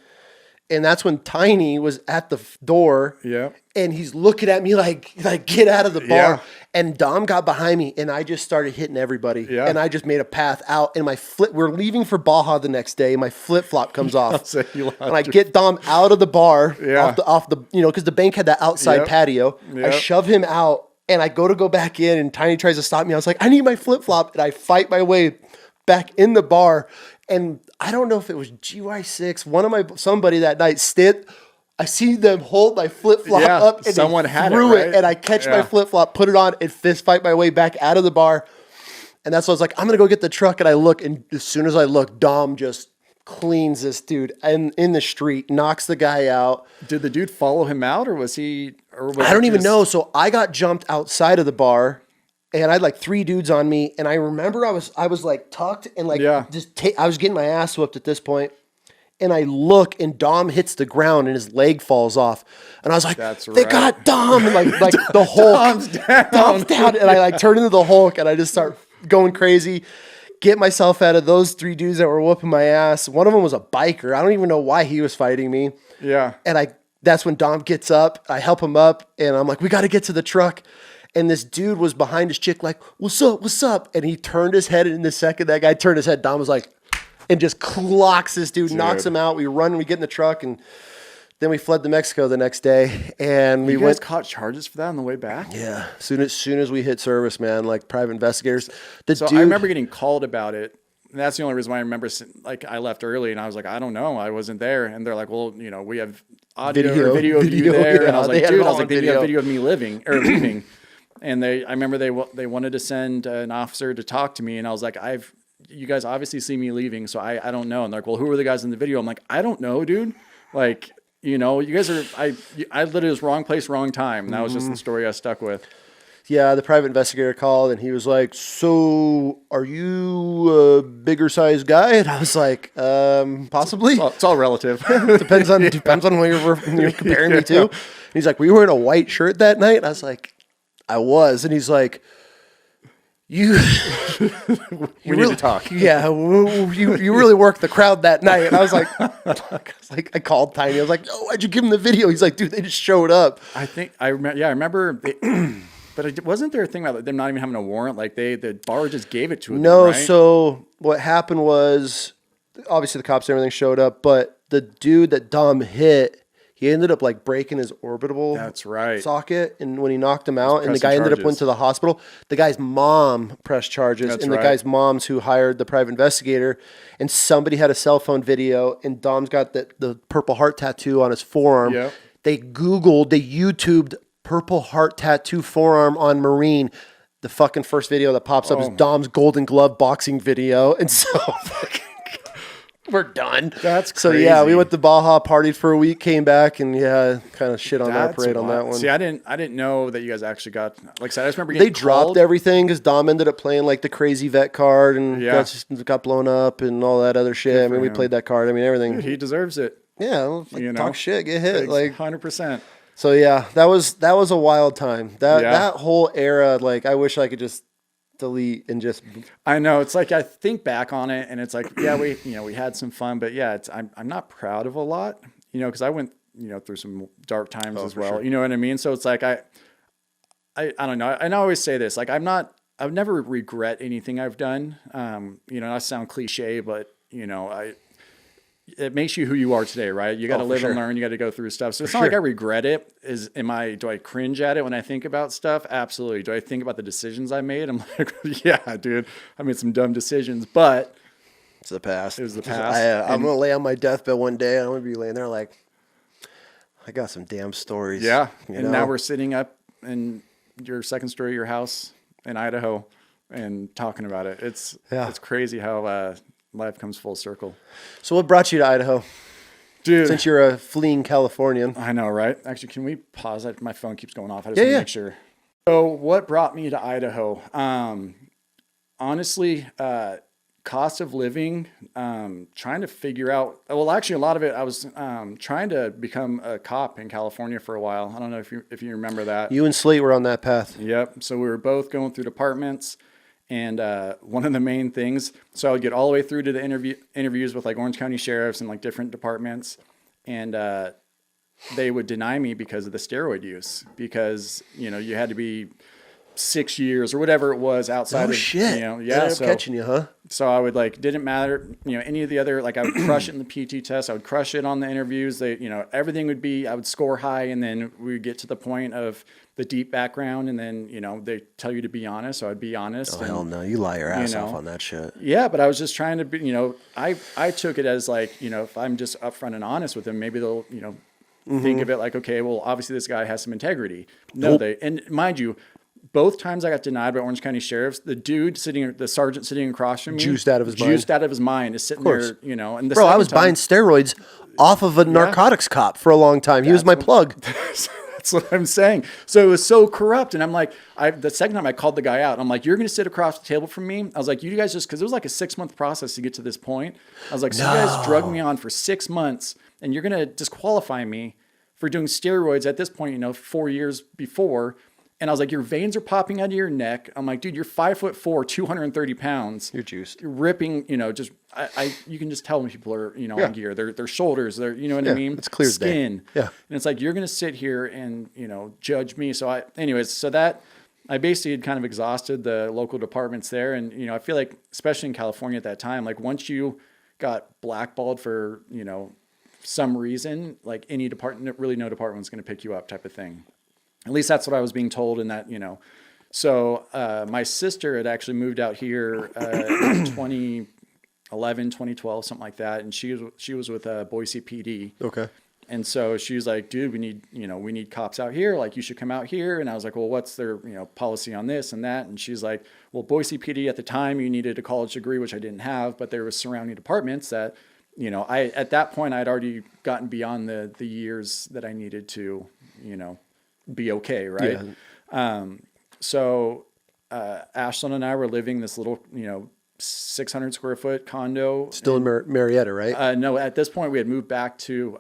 and that's when Tiny was at the door. Yeah. And he's looking at me like get out of the bar. Yeah. And Dom got behind me, and I just started hitting everybody. Yeah. And I just made a path out. And we're leaving for Baja the next day. My flip-flop comes off. And I get Dom out of the bar, off the because the bank had that outside patio. Yep. I shove him out. And I go back in, and Tiny tries to stop me. I was like, "I need my flip-flop." And I fight my way back in the bar. And I don't know if it was GY6, somebody that night, I see them hold my flip-flop up, and someone had it, right? And I catch my flip-flop, put it on, and fist fight my way back out of the bar. And that's what I was like, "I'm going to go get the truck." And I look, and as soon as I look, Dom just cleans this dude in the street, knocks the guy out. Did the dude follow him out, or was he? I don't even know. So I got jumped outside of the bar, and I had like 3 dudes on me. And I remember I was like tucked and like I was getting my ass whooped at this point. And I look, and Dom hits the ground, and his leg falls off. And I was like, "They got Dom!" And like the Hulk, Dom's down. And I like turn into the Hulk, and I just start going crazy. Get myself out of those 3 dudes that were whooping my ass. One of them was a biker. I don't even know why he was fighting me. Yeah. And that's when Dom gets up. I help him up, and I'm like, "We got to get to the truck." And this dude was behind his chick like, "What's up? What's up?" And he turned his head, and in the second that guy turned his head, Dom was like, and just clocks this dude, knocks him out. We run, we get in the truck, and then we fled to Mexico the next day. And you guys caught charges for that on the way back? Yeah. Soon as we hit service, man, like private investigators. I remember getting called about it. And that's the only reason why I remember, like, I left early, and I was like, "I don't know. I wasn't there." And they're like, "Well, we have video of you there." And I was like, "Dude," they have video of me leaving. And I remember they wanted to send an officer to talk to me. And I was like, you guys obviously see me leaving, so I don't know. And they're like, "Well, who were the guys in the video?" I'm like, "I don't know, dude. Like, you guys are, I literally was wrong place, wrong time." And that was just the story I stuck with. Yeah, the private investigator called, and he was like, "So, are you a bigger size guy?" And I was like, "Possibly." Well, it's all relative. depends on who you're comparing me to. And he's like, "Were you wearing a white shirt that night?" And I was like, "I was." And he's like, we need to talk. Yeah, you really worked the crowd that night." And I was like, I called Tiny. I was like, "Oh, why'd you give him the video?" He's like, "Dude, they just showed up." I remember. But wasn't there a thing about them not even having a warrant? Like the bar just gave it to them. No, right? So what happened was, obviously the cops and everything showed up, but the dude that Dom hit, he ended up like breaking his orbital socket, and when he knocked him out, and the guy ended up went to the hospital. The guy's mom pressed charges, the guy's mom's who hired the private investigator, and somebody had a cell phone video, and Dom's got the Purple Heart tattoo on his forearm. Yep. They YouTubed Purple Heart tattoo forearm on Marine. The fucking first video that pops up is Dom's Golden Glove boxing video, and so We're done. That's so crazy. yeah, we went to Baja, partied for a week, came back, and kind of shit on our parade on that one. See, I didn't know that you guys actually got, like I said, I just remember They getting dropped called. everything because Dom ended up playing like the crazy vet card and got blown up and all that other shit. I mean, we played that card. I mean, everything. Dude, he deserves it. Yeah, like, talk shit, get hit, like 100%. So yeah, that was a wild time. That whole era, like I wish I could just delete and just. I know, it's like I think back on it and it's like, yeah, we had some fun, but yeah, I'm not proud of a lot, because I went through some dark times as well. Sure. You know what I mean? So it's like I don't know. And I always say this, like I've never regret anything I've done. I sound cliche, but it makes you who you are today, right? You got to live and learn. You got to go through stuff. So it's not like I regret it. Do I cringe at it when I think about stuff? Absolutely. Do I think about the decisions I made? I'm like, yeah, dude, I made some dumb decisions, but it's the past. It was the past. I'm going to lay on my deathbed one day and I'm going to be laying there like, I got some damn stories. Yeah. Now we're sitting up in your second story of your house in Idaho and talking about it. It's crazy how, life comes full circle. So what brought you to Idaho? Dude. Since you're a fleeing Californian. I know, right? Actually, can we pause that? My phone keeps going off. I just want to make sure. So what brought me to Idaho? Honestly, cost of living, trying to figure out, well, actually a lot of it, I was trying to become a cop in California for a while. I don't know if you remember that. You and Slate were on that path. Yep. So we were both going through departments. And one of the main things, so I would get all the way through to the interviews with like Orange County sheriffs and like different departments, and they would deny me because of the steroid use, because you had to be 6 years or whatever it was outside of shit. So catching you, huh? So I would didn't matter, any of the other, I would crush it in the PT test. I would crush it on the interviews. Everything would be, I would score high, and then we would get to the point of the deep background, and then, they tell you to be honest. So I'd be honest. Oh, hell no. You lie your ass off on that shit. Yeah. But I was just trying to be, I took it as if I'm just upfront and honest with them, maybe they'll, think of it like, okay, well, obviously this guy has some integrity. No, and mind you, both times I got denied by Orange County sheriffs, the sergeant sitting across from me, juiced out of his mind, is sitting there, and I was buying steroids off of a narcotics cop for a long time. He was my plug. That's what I'm saying. So it was so corrupt. And I'm like, the second time I called the guy out, I'm like, you're going to sit across the table from me? I was like, you guys because it was like a 6-month process to get to this point. I was like, so you guys drug me on for 6 months and you're going to disqualify me for doing steroids at this point, 4 years before. And I was like, your veins are popping out of your neck. I'm like, dude, you're 5'4", 230 pounds. You're juiced. You're ripping, you can just tell when people are, on gear. Their shoulders, what I mean? It's clear skin. Yeah. And it's like, you're going to sit here and, judge me. So I basically had kind of exhausted the local departments there. And, I feel like, especially in California at that time, like once you got blackballed for, some reason, like any department, really no department's going to pick you up type of thing. At least that's what I was being told, and that, So my sister had actually moved out here in 2011, 2012, something like that, and she was with Boise PD. Okay. And so she was like, dude, we need cops out here. Like, you should come out here. And I was like, well, what's their, policy on this and that? And she's like, well, Boise PD at the time, you needed a college degree, which I didn't have, but there was surrounding departments that, at that point I'd already gotten beyond the years that I needed to, be okay. Right. Yeah. So Ashlyn and I were living this little, 600 square foot condo. Still in Marietta, right? No, at this point we had moved back to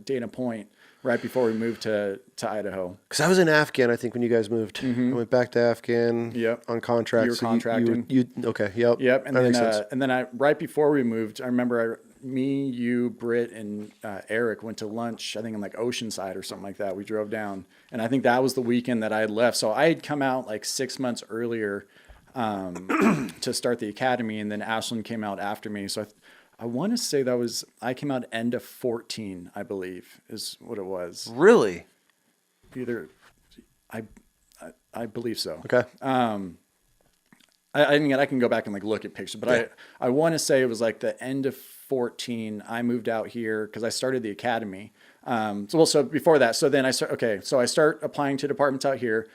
Dana Point right before we moved to Idaho. Because I was in Afghan, I think, when you guys moved. Mm-hmm. I went back to Afghan. Yep. On contract. You were contracting. Okay. Yep. Yep. And then right before we moved, I remember me, you, Britt, and Eric went to lunch, I think in like Oceanside or something like that. We drove down, and I think that was the weekend that I had left. So I had come out like 6 months earlier to start the academy, and then Ashlyn came out after me. So I want to say I came out end of 14, I believe, is what it was. Really? Either I believe so. Okay. I can go back and like look at pictures, but I want to say it was like the end of 14. I moved out here because I started the academy. So before that, so then I start applying to departments out here.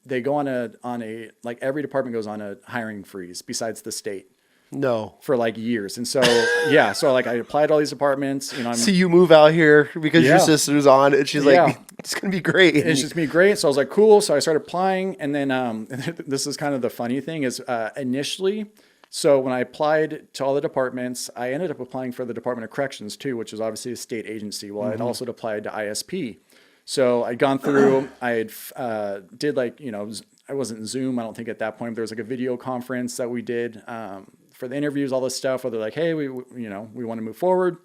They go on a like every department goes on a hiring freeze besides the state. No. for like years. And so, yeah, so like I applied to all these departments, you know, So you move out here because your Yeah. sister's on it. She's Yeah. like, it's going to be great. it's just gonna be great. So I was like, cool. So I started applying. And then this is kind of the funny thing is initially, so when I applied to all the departments, I ended up applying for the Department of Corrections too, which is obviously a state agency. Well, I'd also applied to ISP. So I'd gone through, I had did like, you know, I wasn't Zoom, I don't think at that point, but there was like a video conference that we did for the interviews, all this stuff, where they're like, hey, we want to move forward.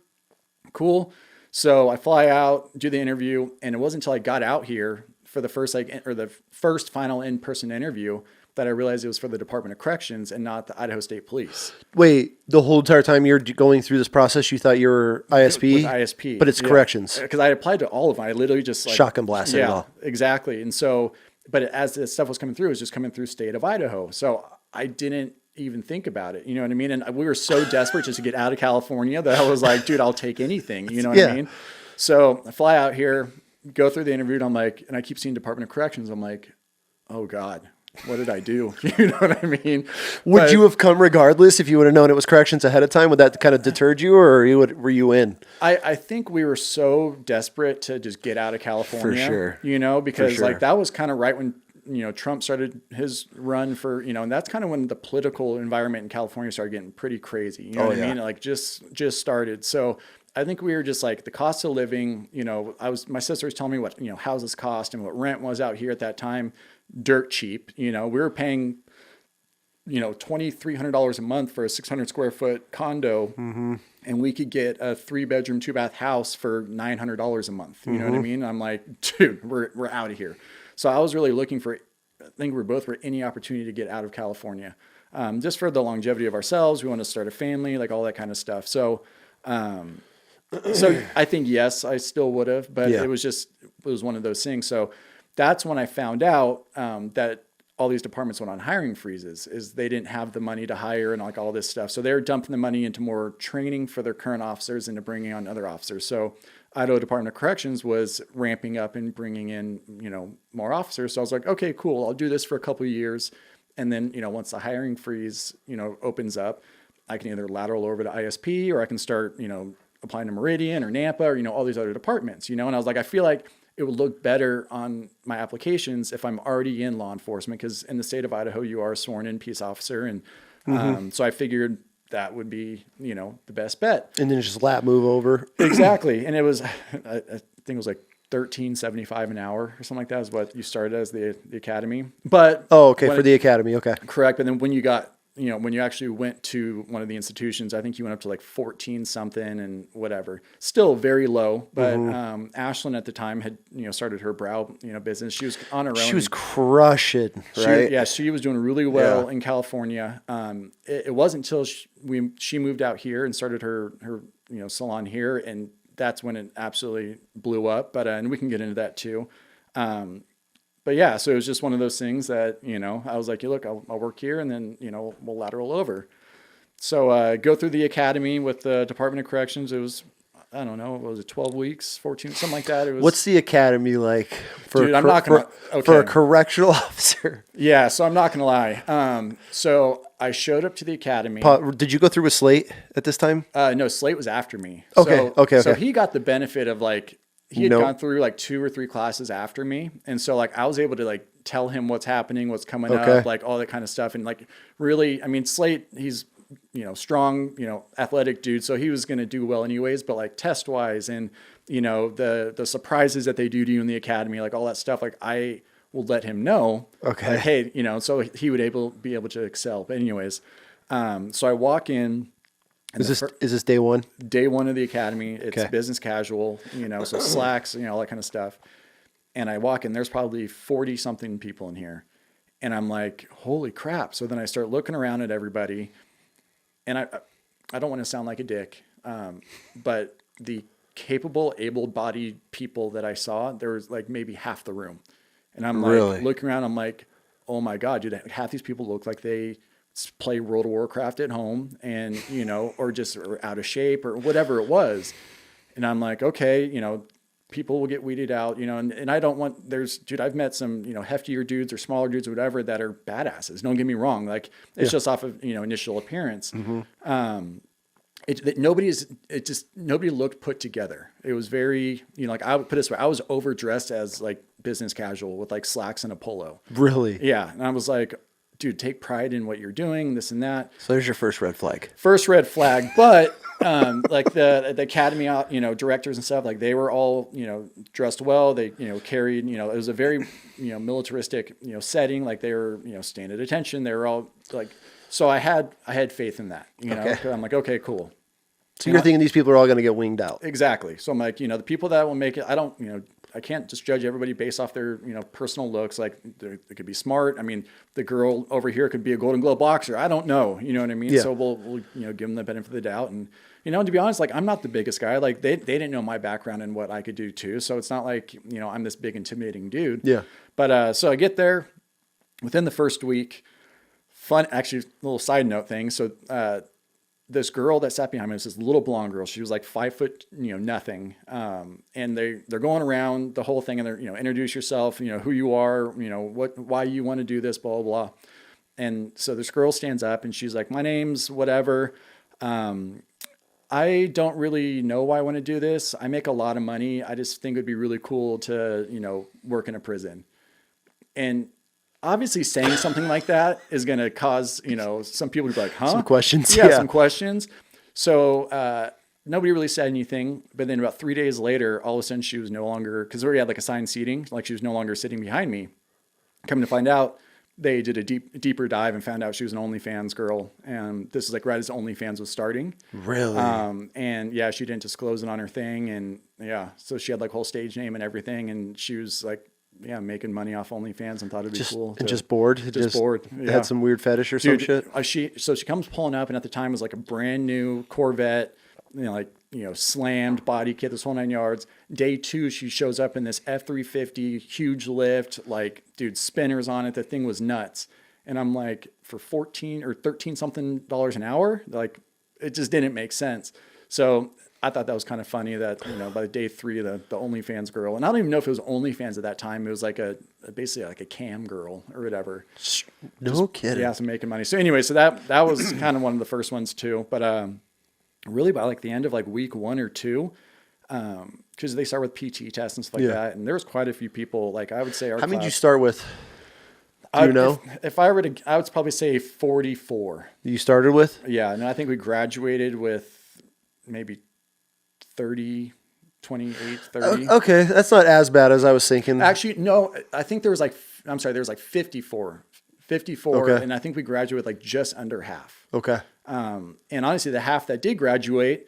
Cool. So I fly out, do the interview, and it wasn't until I got out here for the first final in-person interview that I realized it was for the Department of Corrections and not the Idaho State Police. Wait, the whole entire time you're going through this process, you thought you were ISP? With ISP. But it's corrections. Because I applied to all of them. I literally just like... Shotgun blasted it all. Exactly. And so, but as the stuff was coming through, it was just coming through state of Idaho. So I didn't even think about it. You know what I mean? And we were so desperate just to get out of California that I was like, dude, I'll take anything. You know what I mean? So I fly out here, go through the interview, and I'm like, and I keep seeing Department of Corrections. I'm like, oh God, what did I do? You know what I mean? Would you have come regardless if you would have known it was corrections ahead of time? Would that kind of deterred you, or were you in? I think we were so desperate to just get out of California. For sure. You know, because sure. like that was kind of right when, you know, Trump started his run for, you know, and that's kind of when the political environment in California started getting pretty crazy. You know what I mean? Like just started. So I think we were just like the cost of living, you know, my sister was telling me what, you know, houses cost and what rent was out here at that time. Dirt cheap. You know, we were paying, you know, $2,300 a month for a 600 square foot condo. And we could get a 3-bedroom, 2-bath house for $900 a month. You know what I mean? I'm like, dude, we're out of here. So I was really looking for, I think we're both for any opportunity to get out of California, just for the longevity of ourselves. We want to start a family, like all that kind of stuff. So, so I think, yes, I still would have, but it was one of those things. So that's when I found out that all these departments went on hiring freezes, is they didn't have the money to hire and like all this stuff. So they were dumping the money into more training for their current officers and to bringing on other officers. So Idaho Department of Corrections was ramping up and bringing in, you know, more officers. So I was like, okay, cool. I'll do this for a couple of years. And then, you know, once the hiring freeze, you know, opens up, I can either lateral over to ISP or I can start, you know, applying to Meridian or Nampa or, you know, all these other departments, you know? And I was like, I feel like it would look better on my applications if I'm already in law enforcement, because in the state of Idaho, you are a sworn in peace officer. And so I figured that would be, you know, the best bet. And then just move over. Exactly. And it was, I think it was like $13.75 an hour or something like that is what you started as the academy. But for the academy. Okay. Correct. But then when you got, you know, when you actually went to one of the institutions, I think you went up to like 14 something and whatever. Still very low. But Ashlyn at the time had, you know, started her brow, you know, business. She was on her own. She was crushing, right? She was doing really well in California. It wasn't until she moved out here and started her you know, salon here, and that's when it absolutely blew up. But and we can get into that too. But yeah, so it was just one of those things that, you know, I was like, look, I'll work here and then, you know, we'll lateral over. So go through the academy with the Department of Corrections. It was, I don't know, what was it, 12 weeks, 14, something like that. It was. What's the academy like for, dude, I'm not gonna, for a correctional officer? Yeah, so I'm not going to lie. So I showed up to the academy. Did you go through with Slate at this time? No, Slate was after me. Okay. So he got the benefit of like, he had gone through like 2 or 3 classes after me. And so like I was able to like tell him what's happening, what's coming up, like all that kind of stuff. And like really, I mean, Slate, he's, you know, strong, you know, athletic dude. So he was going to do well anyways, but like test wise and, you know, the surprises that they do to you in the academy, like all that stuff, like I will let him know. Okay. Like, hey, you know, so he would be able to excel. But anyways, so I walk in. Is this day one? Day one of the academy. It's business casual, you know, so slacks, you know, all that kind of stuff. And I walk in, there's probably 40 something people in here. And I'm like, holy crap. So then I start looking around at everybody, and I don't want to sound like a dick. But the capable, able-bodied people that I saw, there was like maybe half the room. And I'm like looking around, I'm like, oh my God, dude, half these people look like they play World of Warcraft at home and, you know, or just are out of shape or whatever it was. And I'm like, okay, you know, people will get weeded out, you know, and I don't want, dude, I've met some, you know, heftier dudes or smaller dudes or whatever that are badasses. Don't get me wrong. Like it's just off of, you know, initial appearance. Nobody looked put together. It was very, you know, like I would put it this way, I was overdressed as like business casual with like slacks and a polo. Really? Yeah. And I was like, dude, take pride in what you're doing, this and that. So there's your first red flag. First red flag. But like the academy, you know, directors and stuff, like they were all, you know, dressed well. They, you know, carried, you know, it was a very, you know, militaristic, you know, setting. Like they were, you know, staying at attention. They were all like, so I had faith in that, you know, I'm like, okay, cool. So you're thinking these people are all going to get winged out. Exactly. So I'm like, you know, the people that will make it, I don't, you know, I can't just judge everybody based off their, you know, personal looks. Like they could be smart. I mean, the girl over here could be a Golden Glove boxer. I don't know. You know what I mean? Yeah. So we'll, you know, give them the benefit of the doubt. And, you know, to be honest, like I'm not the biggest guy. Like they didn't know my background and what I could do too. So it's not like, you know, I'm this big intimidating dude. Yeah. But, so I get there within the first week. Fun, actually, little side note thing. So, this girl that sat behind me was this little blonde girl. She was like 5 foot, you know, nothing. And they're going around the whole thing and they're, you know, introduce yourself, you know, who you are, you know, why you want to do this, blah, blah, blah. And so this girl stands up and she's like, my name's whatever. I don't really know why I want to do this. I make a lot of money. I just think it'd be really cool to, you know, work in a prison. And obviously saying something like that is going to cause, you know, some people to be like, huh? Some questions. Yeah, some questions. So nobody really said anything. But then about 3 days later, all of a sudden she was no longer, because we already had like assigned seating, like she was no longer sitting behind me. Coming to find out, they did a deeper dive and found out she was an OnlyFans girl. And this is like right as OnlyFans was starting. Really? And yeah, she didn't disclose it on her thing. And yeah, so she had like whole stage name and everything. And she was like, yeah, making money off OnlyFans and thought it'd be cool. And just bored? Just bored. Yeah. Had some weird fetish or some shit? So she comes pulling up, and at the time it was like a brand new Corvette, you know, like, you know, slammed body kit, this whole 9 yards. Day 2, she shows up in this F-350, huge lift, like, dude, spinners on it. The thing was nuts. And I'm like, for 14 or 13 something dollars an hour, like, it just didn't make sense. So I thought that was kind of funny that, you know, by day 3 of the OnlyFans girl, and I don't even know if it was OnlyFans at that time. It was like basically like a cam girl or whatever. No kidding. Yeah, so making money. So anyway, so that was kind of one of the first ones too. But really by like the end of like week 1 or 2, because they start with PT tests and stuff like that, and there was quite a few people. Like I would say, how many did you start with? Do you know? If I were to, I would probably say 44. You started with? Yeah, and I think we graduated with maybe 30, 28, 30. Okay, that's not as bad as I was thinking. Actually, no, I think there was like, I'm sorry, there was like 54. 54, okay. And I think we graduated like just under half. Okay. And honestly, the half that did graduate,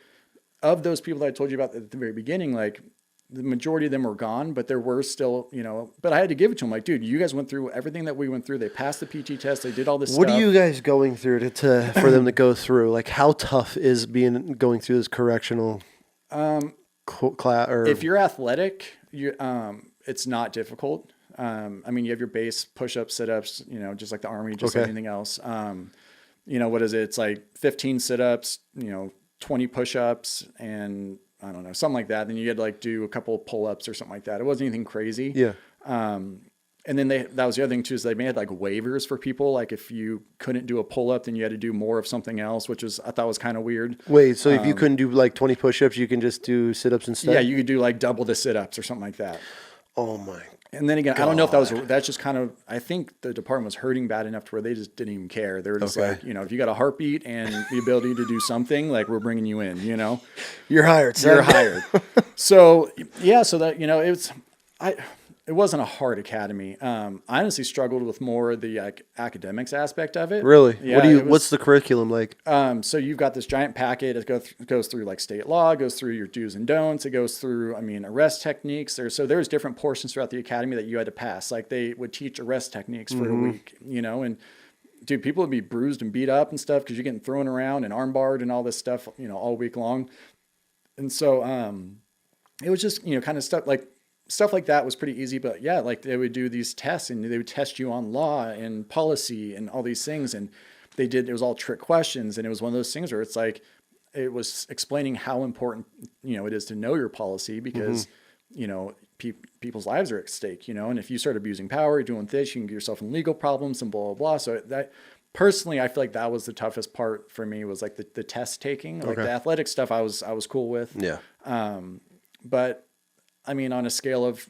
of those people that I told you about at the very beginning, like the majority of them were gone, but there were still, you know, but I had to give it to them. Like, dude, you guys went through everything that we went through. They passed the PT test. They did all this stuff. What are you guys going through for them to go through? Like, how tough is going through this correctional class? Or if you're athletic, it's not difficult. I mean, you have your base push-ups, sit-ups, you know, just like the Army, just like anything else. You know, what is it? It's like 15 sit-ups, you know, 20 push-ups, and I don't know, something like that. Then you had to like do a couple of pull-ups or something like that. It wasn't anything crazy. Yeah. And then that was the other thing too, is they made like waivers for people. Like if you couldn't do a pull-up, then you had to do more of something else, which I thought was kind of weird. Wait, so if you couldn't do like 20 push-ups, you can just do sit-ups instead? Yeah, you could do like double the sit-ups or something like that. Oh my. And then again, I don't know if that's just kind of, I think the department was hurting bad enough to where they just didn't even care. They were just like, you know, if you got a heartbeat and the ability to do something, like we're bringing you in, you know, you're hired. Son. You're hired. So yeah, so that, you know, it wasn't a hard academy. I honestly struggled with more the like academics aspect of it. Really? Yeah, what's the curriculum like? So you've got this giant packet. It goes through like state law, it goes through your do's and don'ts. It goes through, I mean, arrest techniques. There's different portions throughout the academy that you had to pass. Like they would teach arrest techniques for a week, you know, and dude, people would be bruised and beat up and stuff because you're getting thrown around and armbarred and all this stuff, you know, all week long. And so it was just, you know, kind of stuff like that was pretty easy, but yeah, like they would do these tests and they would test you on law and policy and all these things. And it was all trick questions. And it was one of those things where it's like, it was explaining how important, you know, it is to know your policy because people's lives are at stake, and if you start abusing power, doing this, you can get yourself in legal problems and blah, blah, blah. So that personally, I feel like that was the toughest part for me, was like the test taking, like the athletic stuff I was cool with. Yeah. But I mean, on a scale of,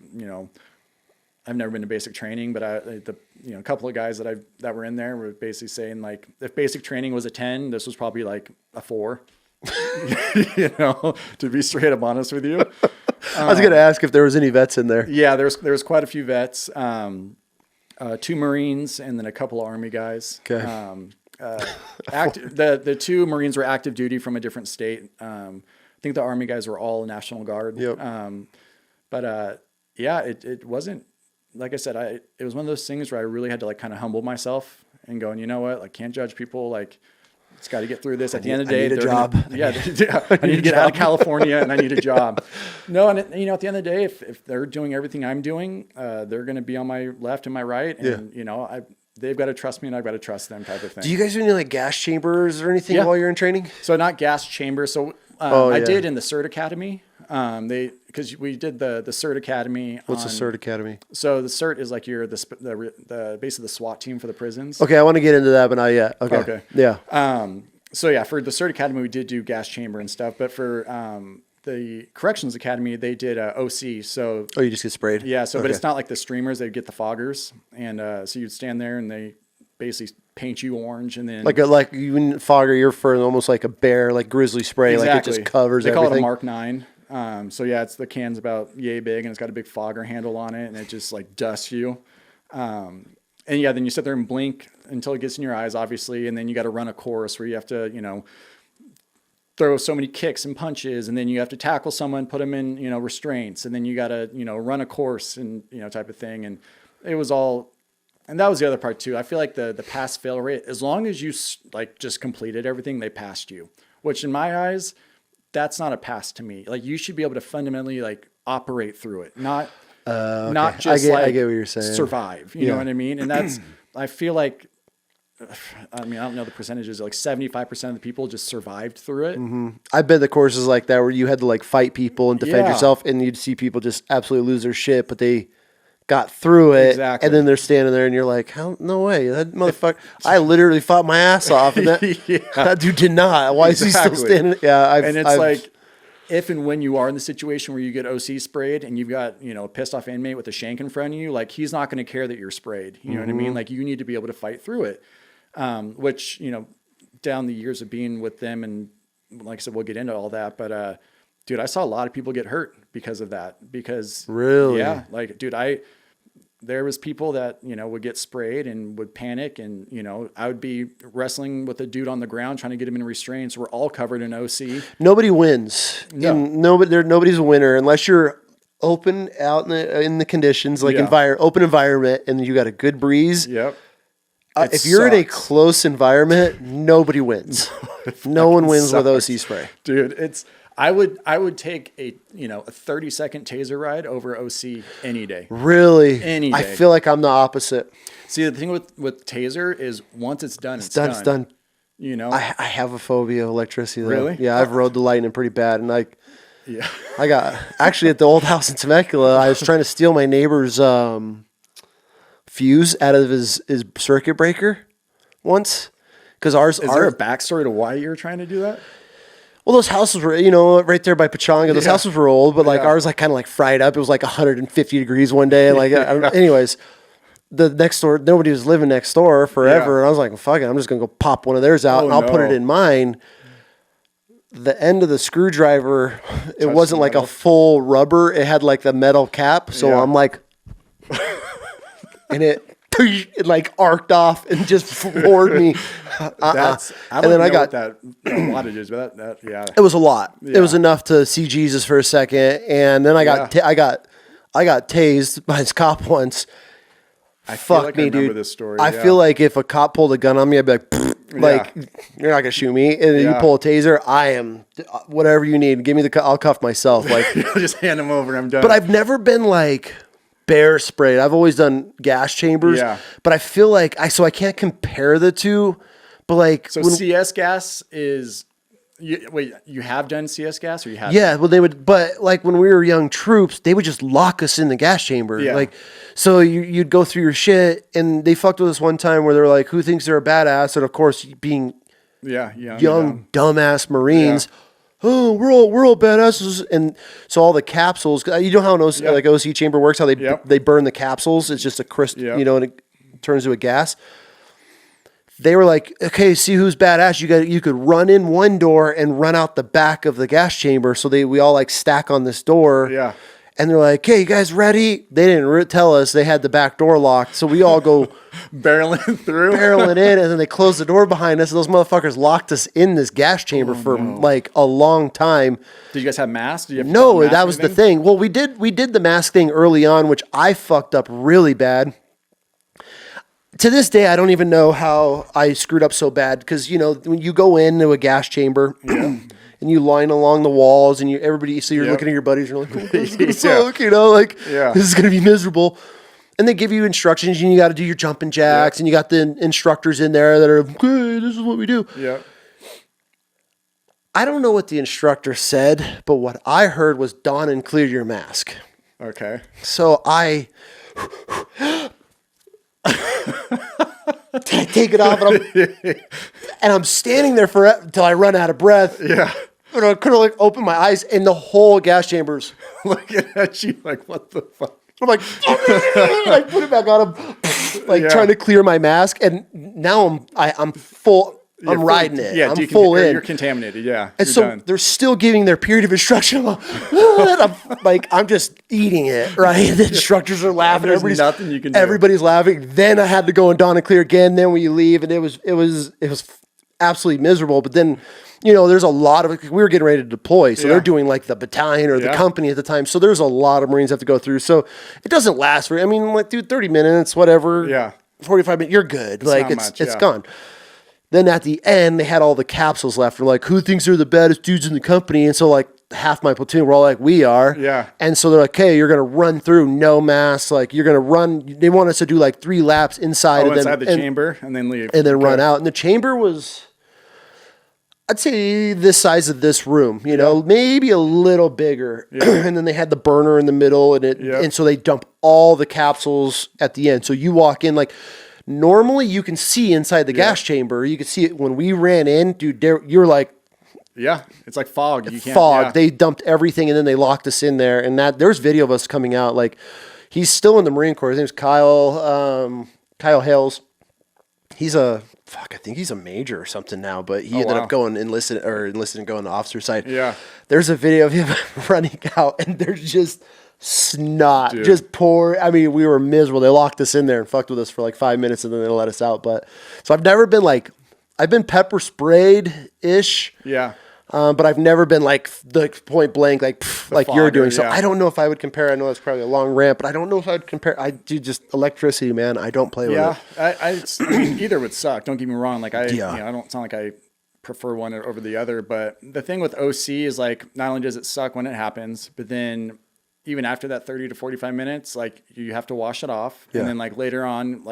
I've never been to basic training, but a couple of guys that were in there were basically saying, like, if basic training was a 10, this was probably like a 4, to be straight up honest with you. I was going to ask if there was any vets in there. Yeah, there was quite a few vets, 2 Marines and then a couple of Army guys. Okay. The 2 Marines were active duty from a different state. I think the Army guys were all National Guard. Yep. It wasn't, like I said, it was one of those things where I really had to like kind of humble myself and go, you know what, like, can't judge people. Like, it's got to get through this. At the end of the day, I need a job. I need to get out of California and I need a job. No, and at the end of the day, if they're doing everything I'm doing, they're going to be on my left and my right, and they've got to trust me and I've got to trust them, type of thing. Do you guys do any like gas chambers or anything while you're in training? So not gas chambers. So I did in the CERT Academy. Because we did the CERT Academy. What's the CERT Academy? So the CERT is like you're the basically the SWAT team for the prisons. Okay, I want to get into that, but not yet. Okay. Yeah. So yeah, for the CERT Academy, we did do gas chamber and stuff, but for the Corrections Academy, they did OC. So you just get sprayed. Yeah. So, but it's not like the streamers; they get the foggers, and so you'd stand there and they basically paint you orange, and then like you wouldn't fogger your fur, almost like a bear, like grizzly spray, exactly. Like it just covers everything. They call it a Mark 9. So yeah, the can's about yay big and it's got a big fogger handle on it and it just like dusts you. And yeah, then you sit there and blink until it gets in your eyes, obviously. And then you got to run a course where you have to, throw so many kicks and punches, and then you have to tackle someone, put them in, restraints. And then you got to, run a course and, type of thing. And it was all, and that was the other part too. I feel like the pass fail rate, as long as you like just completed everything, they passed you, which in my eyes, that's not a pass to me. Like, you should be able to fundamentally like operate through it, not just I get what you're saying. Survive. You know what I mean? And that's, I feel like, I don't know the percentages, like 75% of the people just survived through it. Mm-hmm. I've been to courses like that where you had to like fight people and defend yourself, and you'd see people just absolutely lose their shit, but they got through it. Exactly. And then they're standing there and you're like, how? No way. That motherfucker, I literally fought my ass off, and that dude did not. Why is he still standing? Yeah. Like, if and when you are in the situation where you get OC sprayed and you've got, a pissed off inmate with a shank in front of you, like, he's not going to care that you're sprayed. You know what I mean? Like, you need to be able to fight through it. Which, down the years of being with them, and like I said, we'll get into all that, but, dude, I saw a lot of people get hurt because of that. Because really, yeah, like, dude, there was people that, would get sprayed and would panic, and, I would be wrestling with a dude on the ground trying to get him in restraints. We're all covered in OC. Nobody wins. No. Nobody's a winner unless you're open out in the conditions, like open environment, and you got a good breeze. Yep. If you're in a close environment, nobody wins. No one wins with OC spray. Dude, I would take a 30-second taser ride over OC any day. Really? Any day. I feel like I'm the opposite. See, the thing with taser is once it's done, it's done. It's done. I have a phobia of electricity, though. Really? Yeah, I've rode the lightning pretty bad, and I got actually at the old house in Temecula, I was trying to steal my neighbor's fuse out of his circuit breaker once, because ours. Is there a backstory to why you're trying to do that? Well, those houses were, right there by Pachanga. Those houses were old, but ours kind of fried up. It was 150 degrees one day. Anyways, the next door, nobody was living next door forever. And I was like, well, fuck it. I'm just going to go pop one of theirs out and I'll put it in mine. The end of the screwdriver, it wasn't like a full rubber. It had the metal cap. So I'm like, and it arced off and just floored me. I don't know what that wattage is, but that it was a lot. Yeah. It was enough to see Jesus for a second, and then I got tased by this cop once. Fuck me, dude. This story. I feel like if a cop pulled a gun on me, I'd be like, you're not gonna shoot me. And you pull a taser, I am whatever you need. Give me I'll cuff myself. Just hand them over. I'm done. But I've never been bear sprayed. I've always done gas chambers. Yeah. But I feel like I can't compare the two. But CS gas is, wait, you have done CS gas or you have? Yeah, well, they would, but like when we were young troops, they would just lock us in the gas chamber. Yeah. Like, so you'd go through your shit, and they fucked with us one time where they were like, "Who thinks they're a badass?" And of course, being young dumbass Marines. Yeah. Oh, we're all badasses, and so all the capsules. You know how an OC chamber works? How they burn the capsules? It's just a crystal, and it turns to a gas. They were like, okay, see who's badass. You could run in one door and run out the back of the gas chamber. So we all like stack on this door. Yeah. And they're like, hey, you guys ready? They didn't tell us they had the back door locked. So we all go barreling in, and then they closed the door behind us. And those motherfuckers locked us in this gas chamber for like a long time. Did you guys have masks? No, that was the thing. Well, we did the mask thing early on, which I fucked up really bad. To this day, I don't even know how I screwed up so bad because, when you go into a gas chamber and you line along the walls and you're looking at your buddies and you're like, this is going to suck, this is going to be miserable. And they give you instructions and you got to do your jumping jacks and you got the instructors in there that are, okay, this is what we do. Yeah. I don't know what the instructor said, but what I heard was don and clear your mask. Okay. So I take it off, and I'm standing there until I run out of breath. Yeah. And I could have opened my eyes, and the whole gas chamber's looking at you like, what the fuck? I'm like, I put it back on, trying to clear my mask, and now I'm full. I'm riding it. Yeah, I'm full in. You're contaminated. Yeah. And so done. They're still giving their period of instruction. I'm just eating it, right? The instructors are laughing. There's nothing you can do. Everybody's laughing. Then I had to go and don and clear again. Then we leave, and it was absolutely miserable. But then, there's a lot of, we were getting ready to deploy, so they're doing like the battalion or the company at the time. So there's a lot of Marines have to go through. So it doesn't last for. 30 minutes, whatever. Yeah. 45 minutes. You're good. It's gone. Then at the end, they had all the capsules left. They're like, who thinks they're the baddest dudes in the company? And so half my platoon were all like, we are. Yeah. And so they're like, hey, you're going to run through, no mask. You're going to run. They want us to do 3 laps inside. Inside the chamber and then leave. And then run out. And the chamber was, I'd say this size of this room, maybe a little bigger. Yeah. And then they had the burner in the middle. And so they dump all the capsules at the end. So you walk in normally, you can see inside the gas chamber. You can see it when we ran in, dude. You're like, it's like fog. You can't, fog. Yeah. They dumped everything and then they locked us in there. And there's video of us coming out. He's still in the Marine Corps. His name's Kyle Hales. He's I think he's a major or something now. But he ended up going enlisted and going to officer side. Yeah. There's a video of him running out, and there's just snot, dude. Just pour. We were miserable. They locked us in there and fucked with us for 5 minutes, and then they let us out. But so I've never been I've been pepper sprayed ish. Yeah. But I've never been the point blank like you're doing. So yeah. I don't know if I would compare. I know that's probably a long rant, but I don't know if I would compare. I do just electricity, man. I don't play with it. Yeah, either would suck. Don't get me wrong. I don't sound like I prefer one over the other. But the thing with OC is not only does it suck when it happens, but then even after that 30 to 45 minutes, you have to wash it off. Yeah. And then later on,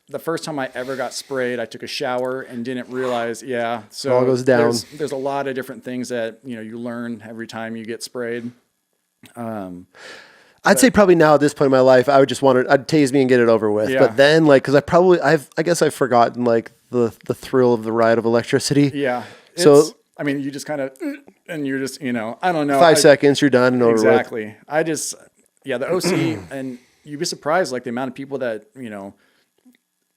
the first time I ever got sprayed, I took a shower and didn't realize, so it all goes down. There's a lot of different things that, you learn every time you get sprayed. I'd say probably now at this point in my life, I would just I'd tase me and get it over with. Yeah. But then cause I guess I've forgotten the thrill of the ride of electricity. Yeah. So, you just kind of, and you're just, I don't know. 5 seconds, you're done and over with. Exactly. The OC, and you'd be surprised, the amount of people that,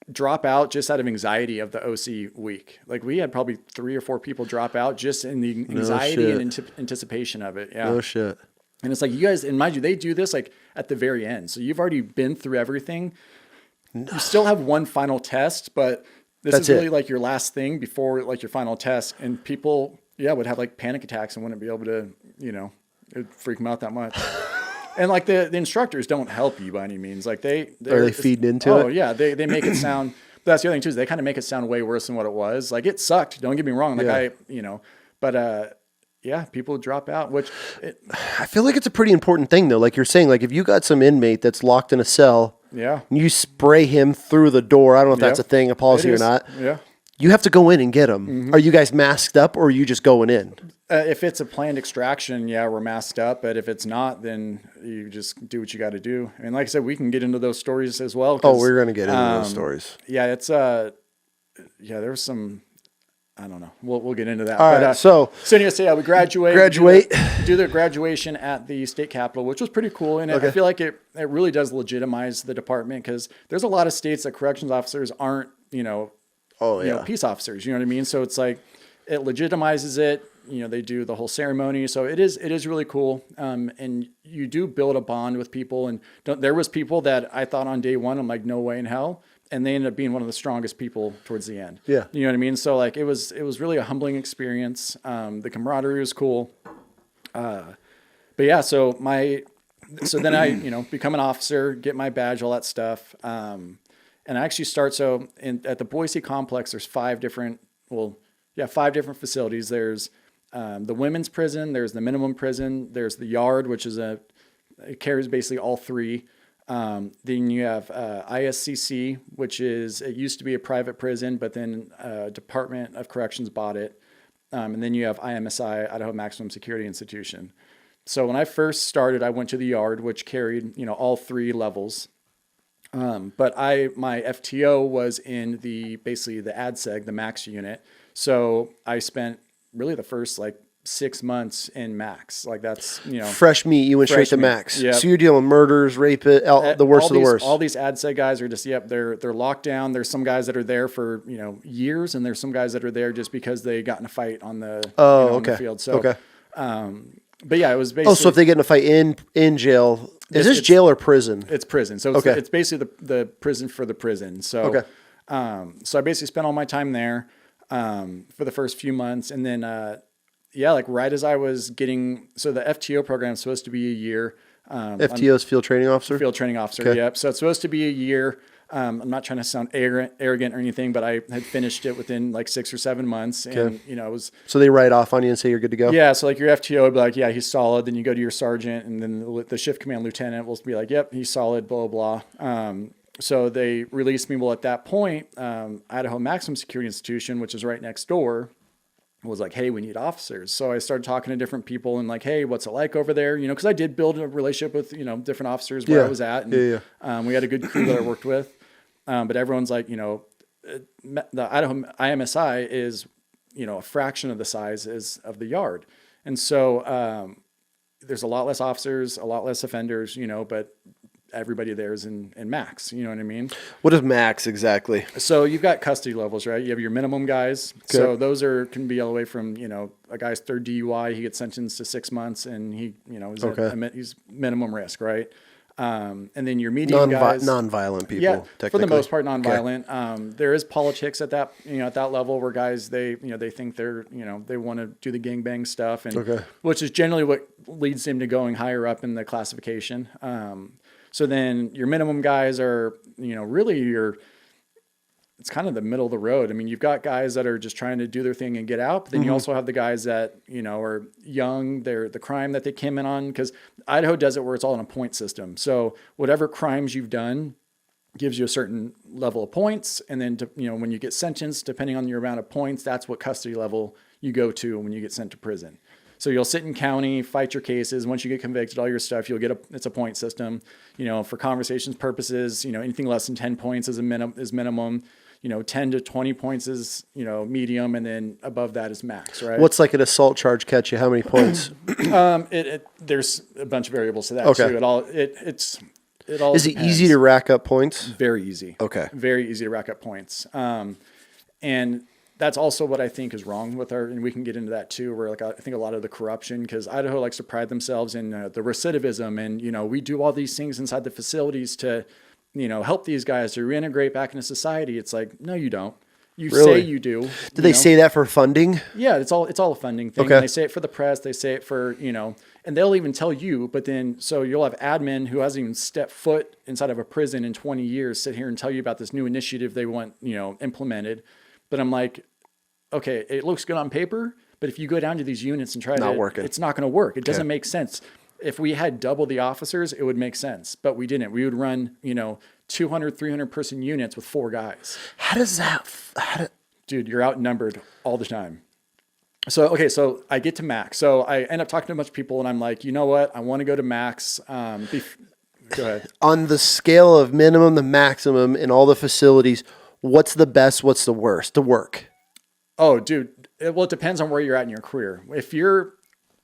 drop out just out of anxiety of the OC week. We had probably 3 or 4 people drop out just in the anxiety and anticipation of it. Yeah. No shit. And it's you guys, and mind you, they do this at the very end. So you've already been through everything. No. You still have one final test, but That's is really your last thing before your final test. And people, would have panic attacks and wouldn't be able to, it'd freak them out that much. And the instructors don't help you by any means. Are they feeding into it? Oh yeah, they make it sound. But that's the other thing too, is they kind of make it sound way worse than what it was. It sucked. Don't get me wrong. People drop out. I feel like it's a pretty important thing though. You're saying, if you got some inmate that's locked in a cell, and you spray him through the door. I don't know if that's a thing, a policy or not. Yeah. You have to go in and get them. Mm-hmm. Are you guys masked up, or are you just going in? If it's a planned extraction, yeah, we're masked up. But if it's not, then you just do what you got to do. And like I said, we can get into those stories as well. Oh, we're going to get into those stories. Yeah, it's there was some. I don't know. We'll get into that. All right. So anyway, yeah, we graduate. Do the graduation at the state capitol, which was pretty cool. And I feel like it really does legitimize the department, because there's a lot of states that corrections officers aren't, peace officers. You know what I mean? So it's like it legitimizes it. They do the whole ceremony. So it is really cool. And you do build a bond with people. And there was people that I thought on day one, I'm like, no way in hell. And they ended up being one of the strongest people towards the end. Yeah. You know what I mean? So like, it was really a humbling experience. The camaraderie was cool. But yeah, so then I, become an officer, get my badge, all that stuff. And I actually start, at the Boise complex, there's 5 different facilities. There's the women's prison, there's the minimum prison, there's the yard, which it carries basically all 3. Then you have ISCC, which it used to be a private prison, but then Department of Corrections bought it. And then you have IMSI, Idaho Maximum Security Institution. So when I first started, I went to the yard, which carried, all 3 levels. But my FTO was in basically the ADSEG, the max unit. So I spent really the first 6 months in max. That's, fresh meat. You went straight to max. Yep. So you're dealing with murders, rape, the worst of the worst. All these ADSEG guys are just, they're locked down. There's some guys that are there for, years, and there's some guys that are there just because they got in a fight on the, on the field. So, but yeah, it was basically. Oh, so if they get in a fight in jail, is this jail or prison? It's prison. So it's basically the prison for the prison. So, so I basically spent all my time there, for the first few months. And then, right as I was getting, so the FTO program is supposed to be a year. FTO is field training officer? Field training officer, yep. So it's supposed to be a year. I'm not trying to sound arrogant or anything, but I had finished it within 6 or 7 months. And, it was. So they write off on you and say you're good to go? Yeah. So your FTO would be like, yeah, he's solid. Then you go to your sergeant, and then the shift command lieutenant will be like, yep, he's solid, blah, blah, blah. So they released me. Well, at that point, Idaho Maximum Security Institution, which is right next door, was like, hey, we need officers. So I started talking to different people and hey, what's it like over there? Because I did build a relationship with, different officers where I was at. And we had a good crew that I worked with. But everyone's like, the Idaho IMSI is, a fraction of the size of the yard. And so there's a lot less officers, a lot less offenders, but everybody there is in max. You know what I mean? What is max exactly? So you've got custody levels, right? You have your minimum guys. Okay. So those can be all the way from, a guy's 3rd DUI, he gets sentenced to 6 months, and he, he's minimum risk, right? And then your medium guys, non-violent people. Yeah, for the most part, non-violent. Okay. There is politics at that, at that level where guys, they think they're, they want to do the gangbang stuff, and which is generally what leads them to going higher up in the classification. So then your minimum guys are, really it's kind of the middle of the road. I mean, you've got guys that are just trying to do their thing and get out, but then you also have the guys that, are young, they're the crime that they came in on, because Idaho does it where it's all in a point system. So whatever crimes you've done gives you a certain level of points. And then, when you get sentenced, depending on your amount of points, that's what custody level you go to when you get sent to prison. So you'll sit in county, fight your cases. Once you get convicted, all your stuff, you'll get it's a point system. For conversations purposes, anything less than 10 points is minimum. 10 to 20 points is, medium, and then above that is max, right? What's an assault charge catch you? How many points? There's a bunch of variables to that too. It all Is depends. it easy to rack up points? Very easy. Okay. Very easy to rack up points. And that's also what I think is wrong with and we can get into that too, where I think a lot of the corruption, because Idaho likes to pride themselves in the recidivism, and, we do all these things inside the facilities to, help these guys to reintegrate back into society. It's like, no, you don't. You say you do. Did they say that for funding? Yeah, it's all a funding thing. Okay. And they say it for the press. They say it for, and they'll even tell you, but then, so you'll have admin who hasn't even stepped foot inside of a prison in 20 years sit here and tell you about this new initiative they want, implemented. But I'm like, okay, it looks good on paper, but if you go down to these units and try it's not going to work. It doesn't make sense. If we had double the officers, it would make sense, but we didn't. We would run, 200, 300 person units with 4 guys. dude, you're outnumbered all the time. So, okay, so I get to max. So I end up talking to a bunch of people and I'm like, you know what? I want to go to max. Go ahead. On the scale of minimum to maximum in all the facilities, what's the best? What's the worst to work? Oh, dude. Well, it depends on where you're at in your career. If you're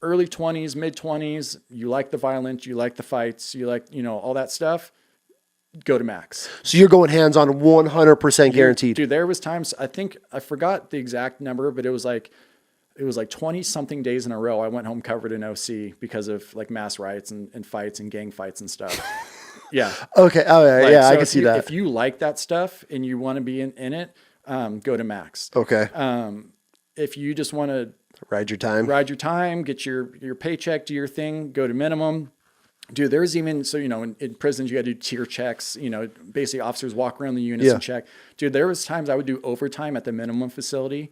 early 20s, mid 20s, you like the violence, you like the fights, you like, all that stuff, go to max. So you're going hands on 100% guaranteed. Dude, there was times, I forgot the exact number, but it was like 20 something days in a row. I went home covered in OC because of like mass riots and fights and gang fights and stuff. Yeah. Okay. Oh yeah. Like, yeah. so I can see that. If you like that stuff and you want to be in it, go to max. Okay. If you just want to ride your time, get your paycheck, do your thing, go to minimum. Dude, there's even, so, in prisons, you got to do tier checks, basically officers walk around the units and check. Dude, there was times I would do overtime at the minimum facility.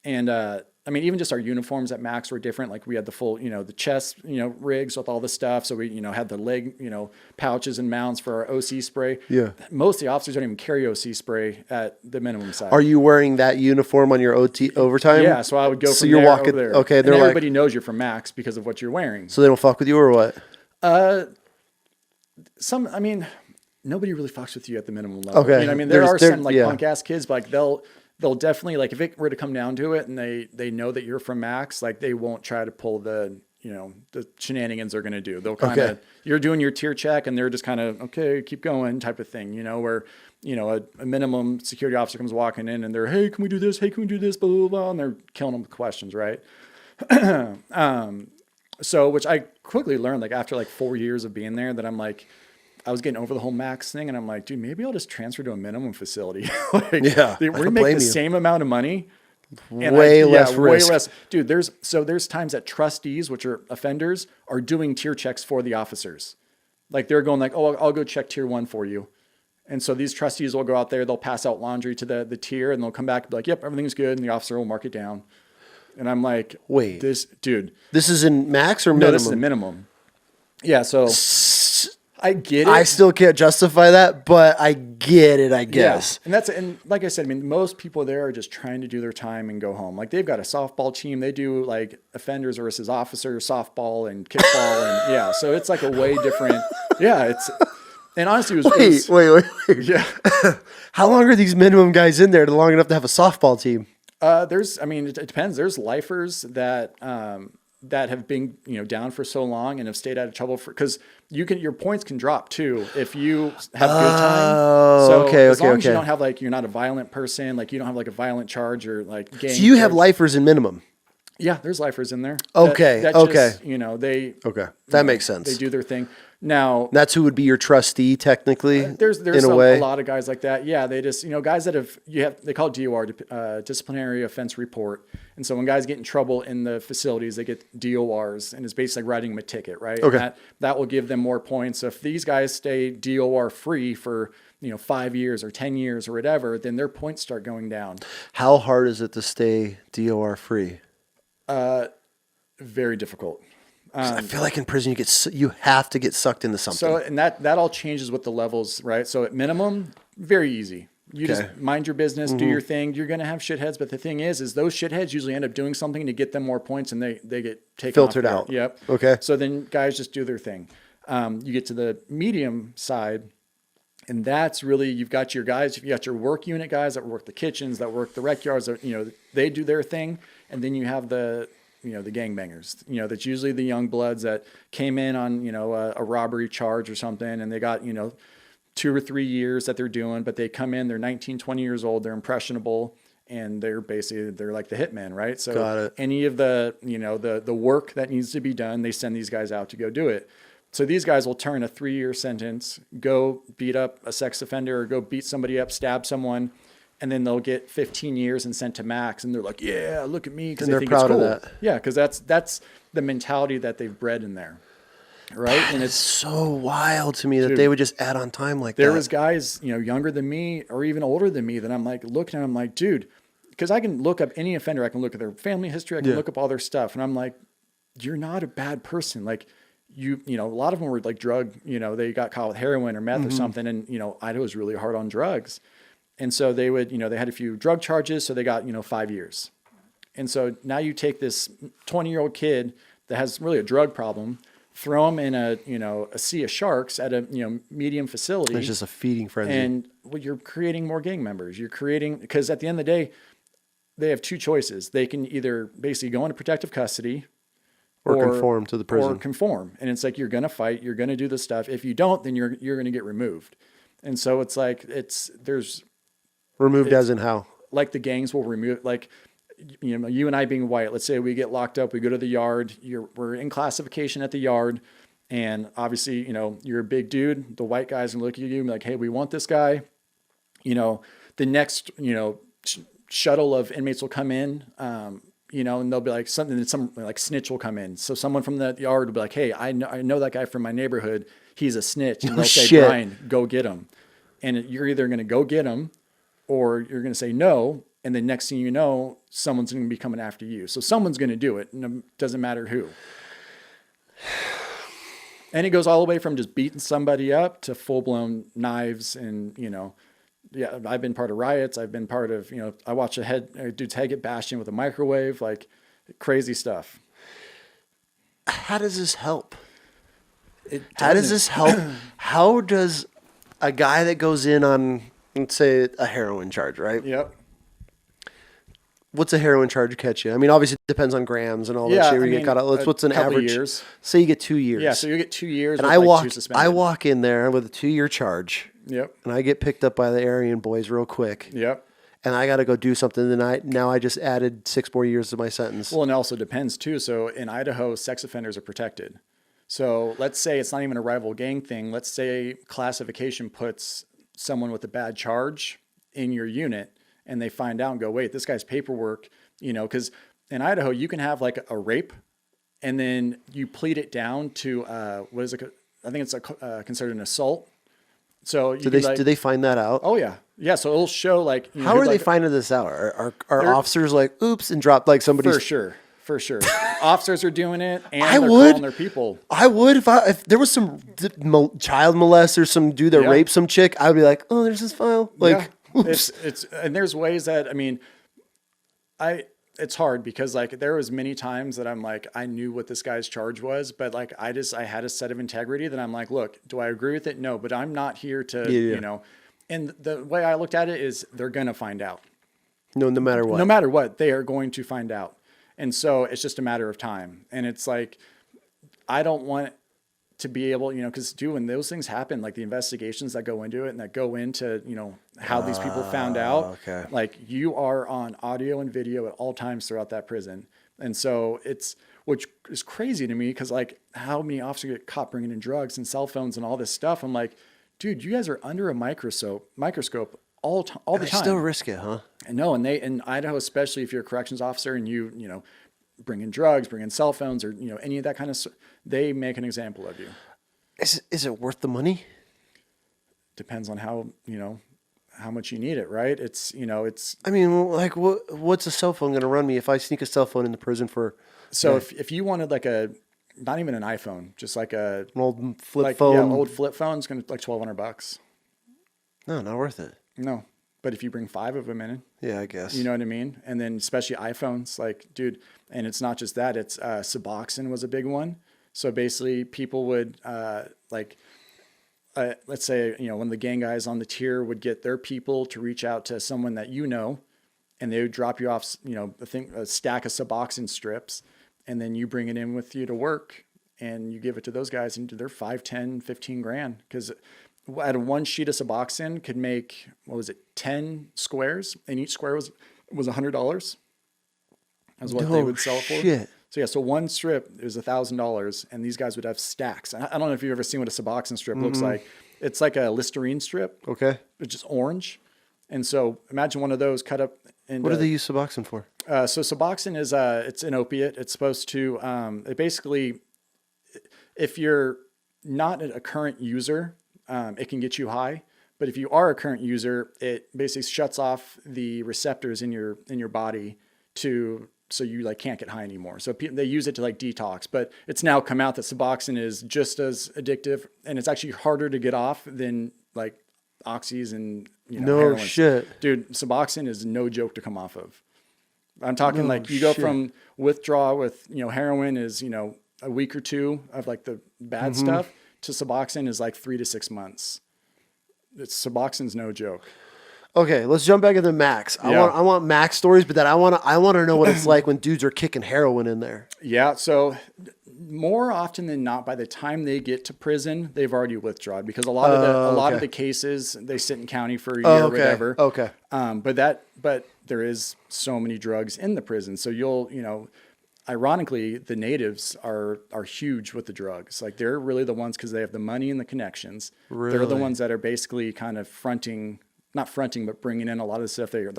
And, I mean, even just our uniforms at max were different. Like we had the full, the chest, rigs with all the stuff. So we, had the leg, pouches and mounts for our OC spray. Yeah. Most of the officers don't even carry OC spray at the minimum side. Are you wearing that uniform on your OT overtime? Yeah. So I would go so from you're there walking, over there. Okay. They're and like, everybody knows you're from max because of what you're wearing. So they don't fuck with you or what? Nobody really fucks with you at the minimum level. Okay. There are some punk ass kids, but like they'll definitely, like, if it were to come down to it and they know that you're from max, like they won't try to pull the shenanigans they're going to do. They'll kind of, you're doing your tier check and they're just kind of, okay, keep going type of thing, where, a minimum security officer comes walking in and they're, hey, can we do this? Hey, can we do this? Blah, blah, blah. And they're killing them with questions. Right. So, which I quickly learned, like after like 4 years of being there, that I'm like, I was getting over the whole max thing, and I'm like, dude, maybe I'll just transfer to a minimum facility. We make the same amount of money, and way less risk. Way less. Dude, there's times that trustees, which are offenders, are doing tier checks for the officers. Like they're going like, oh, I'll go check tier 1 for you. And so these trustees will go out there, they'll pass out laundry to the tier, and they'll come back and be like, yep, everything's good, and the officer will mark it down. And I'm like, wait, this is in max or minimum? No, this is a minimum. Yeah, so I get it. I still can't justify that, but I get it, I guess. Yeah. And like I said, most people there are just trying to do their time and go home. Like they've got a softball team. They do like offenders versus officers, softball and kickball. And so it's like a way different. Yeah. And honestly, it was. Wait. Yeah. How long are these minimum guys in there long enough to have a softball team? It depends. There's lifers that have been, down for so long and have stayed out of trouble because your points can drop too if you have good time. So as long as you don't have you're not a violent person, like you don't have like a violent charge or like gang. So you have lifers in minimum. Yeah, there's lifers in there. Okay. That makes sense. They do their thing. Now that's who would be your trustee technically. There's in a way. A lot of guys like that. Yeah, they just guys that they call it DOR, disciplinary offense report. And so when guys get in trouble in the facilities, they get DORs, and it's basically like writing them a ticket, right? Okay. And that will give them more points. So if these guys stay DOR free for 5 years or 10 years or whatever, then their points start going down. How hard is it to stay DOR free? Very difficult. I feel like in prison you have to get sucked into something. So and that all changes with the levels, right? So at minimum, very easy. You just mind your business, do your thing. You're gonna have shitheads, but the thing is those shitheads usually end up doing something to get them more points, and they get taken filtered off out. Yep. Okay. So then guys just do their thing. You get to the medium side, and that's really you've got your guys, you've got your work unit guys that work the kitchens, that work the rec yards. That, they do their thing, and then you have the gangbangers, that's usually the young bloods that came in on, a robbery charge or something. And they got, 2 or 3 years that they're doing, but they come in, they're 19, 20 years old, they're impressionable, and they're like the hitman, right? So any of the, the work that needs to be done, they send these guys out to go do it. So these guys will turn a 3-year sentence, go beat up a sex offender or go beat somebody up, stab someone, and then they'll get 15 years and sent to max, and they're like, "Yeah, look at me," because they think it's cool. Of that. Yeah, because that's the mentality that they've bred in there, right? And it's so wild to me that they would just add on time like that. There was guys, younger than me or even older than me that I'm like looking at. I'm like, dude, because I can look up any offender, I can look at their family history, I can look up all their stuff, and I'm like, you're not a bad person, like. A lot of them were like drug, they got caught with heroin or meth or something, and Idaho is really hard on drugs. And so they would, they had a few drug charges. So they got, 5 years. And so now you take this 20-year-old kid that has really a drug problem, throw him in a sea of sharks at a, medium facility. It's just a feeding frenzy. And you're creating more gang members. You're creating, because at the end of the day, they have two choices. They can either basically go into protective custody or conform to the prison. Or conform. And it's like, you're going to fight, you're going to do this stuff. If you don't, then you're going to get removed. And so it's like, removed as in how? Like the gangs will remove, like, you and I being white, let's say we get locked up, we go to the yard, we're in classification at the yard. And obviously, you're a big dude. The white guys will look at you and be like, hey, we want this guy. The next, shuttle of inmates will come in, and they'll be like some like snitch will come in. So someone from the yard will be like, hey, I know that guy from my neighborhood. He's a snitch. And they'll say, Brian, go get him. And you're either going to go get him or you're going to say no. And the next thing you know, someone's going to be coming after you. So someone's going to do it. And it doesn't matter who. And it goes all the way from just beating somebody up to full blown knives and, yeah, I've been part of riots. I've been part of, I watched a dude's head get bashed in with a microwave, like crazy stuff. How does this help? How does this help? How does a guy that goes in on, let's say, a heroin charge, right? Yep. What's a heroin charge catch you? I mean, obviously it depends on grams and all that shit. You get caught out. What's an average? Years. Say you get 2 years. Yeah, so you get 2 years. And I walk in there with a 2-year charge. Yep. And I get picked up by the Aryan boys real quick. Yep. And I got to go do something tonight. Now I just added 6 more years to my sentence. Well, and it also depends too. So in Idaho, sex offenders are protected. So let's say it's not even a rival gang thing. Let's say classification puts someone with a bad charge in your unit and they find out and go, wait, this guy's paperwork, because in Idaho, you can have like a rape and then you plead it down to, what is it? I think it's considered an assault. So do they find that out? Oh yeah. Yeah. So it'll show like, how are they finding this out? Are officers like, oops, and drop like somebody's For sure. Officers are doing it and they're calling their people. I would if there was some child molest or some dude that raped some chick, I would be like, oh, there's this file. Like, oops. It's and there's ways that, it's hard because like there was many times that I'm like, I knew what this guy's charge was, but like I had a set of integrity that I'm like, look, do I agree with it? No, but I'm not here to, and the way I looked at it is they're going to find out. No matter what. No matter what, they are going to find out. And so it's just a matter of time. And it's like, I don't want to be able, because when those things happen, like the investigations that go into it and that go into, how these people found out, like you are on audio and video at all times throughout that prison. And so which is crazy to me because like how many officers get caught bringing in drugs and cell phones and all this stuff. I'm like, dude, you guys are under a microscope all the time. Still risk it, huh? I know. And in Idaho, especially if you're a corrections officer and you bring in drugs, bring in cell phones or, any of that kind of stuff, they make an example of you. Is it worth the money? Depends on how much you need it, right? It's. I mean, like what's a cell phone going to run me if I sneak a cell phone in the prison for? So if you wanted like not even an iPhone, just like an old flip phone. Yeah, old flip phone is going to like $1,200. No, not worth it. No. But if you bring 5 of them in, yeah, I guess. You know what I mean? And then especially iPhones, like, dude, and it's not just that, it's Suboxone was a big one. So basically people would let's say, when the gang guys on the tier would get their people to reach out to someone that and they would drop you off, a stack of Suboxone strips, and then you bring it in with you to work and you give it to those guys and they're 5, 10, 15 grand. Because at one sheet of Suboxone could make, 10 squares, and each square was $100. That's what they would sell it for. Shit. So yeah, so one strip is $1,000, and these guys would have stacks. And I don't know if you've ever seen what a Suboxone strip looks like. It's like a Listerine strip. Okay. It's just orange. And so imagine one of those cut up. What do they use Suboxone for? So Suboxone is it's an opiate. It's supposed to it basically, if you're not a current user, it can get you high. But if you are a current user, it basically shuts off the receptors in your body so you like can't get high anymore. So they use it to like detox, but it's now come out that Suboxone is just as addictive, and it's actually harder to get off than like oxys and No shit. Dude, Suboxone is no joke to come off of. I'm talking like you go shit. from withdrawal with, heroin is, a week or two of like the bad stuff to Suboxone is like 3 to 6 months. Suboxone's no joke. Okay, let's jump back into Max. I Yeah. want Max stories, but then I want to know what it's like when dudes are kicking heroin in there. Yeah. So more often than not, by the time they get to prison, they've already withdrawn because a lot of the cases they sit in county for a year or whatever. Okay. But there is so many drugs in the prison. So ironically, the natives are huge with the drugs. Like they're really the ones because they have the money and the connections. Really? They're the ones that are basically kind of not fronting, but bringing in a lot of the stuff. They're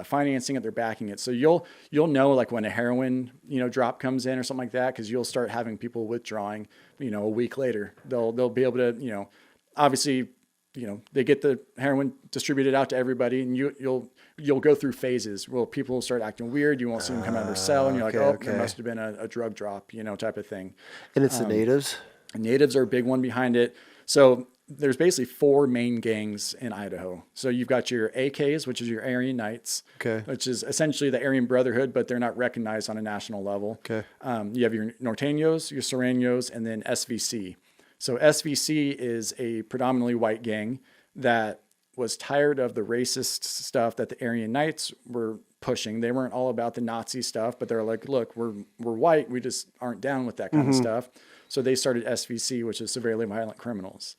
financing it, they're backing it. So you'll know like when a heroin drop comes in or something like that because you'll start having people withdrawing. A week later, they'll be able to obviously they get the heroin distributed out to everybody, and you'll go through phases where people will start acting weird. You won't see them come out of their cell, and you're there must have been a drug drop, type of thing. And it's the natives? Natives are a big one behind it. So there's basically 4 main gangs in Idaho. So you've got your AKs, which is your Aryan Knights, which is essentially the Aryan Brotherhood, but they're not recognized on a national level. Okay. You have your Norteños, your Sureños, and then SVC. So SVC is a predominantly white gang that was tired of the racist stuff that the Aryan Knights were pushing. They weren't all about the Nazi stuff, but they're like, look, we're white. We just aren't down with that kind of stuff. So they started SVC, which is severely violent criminals.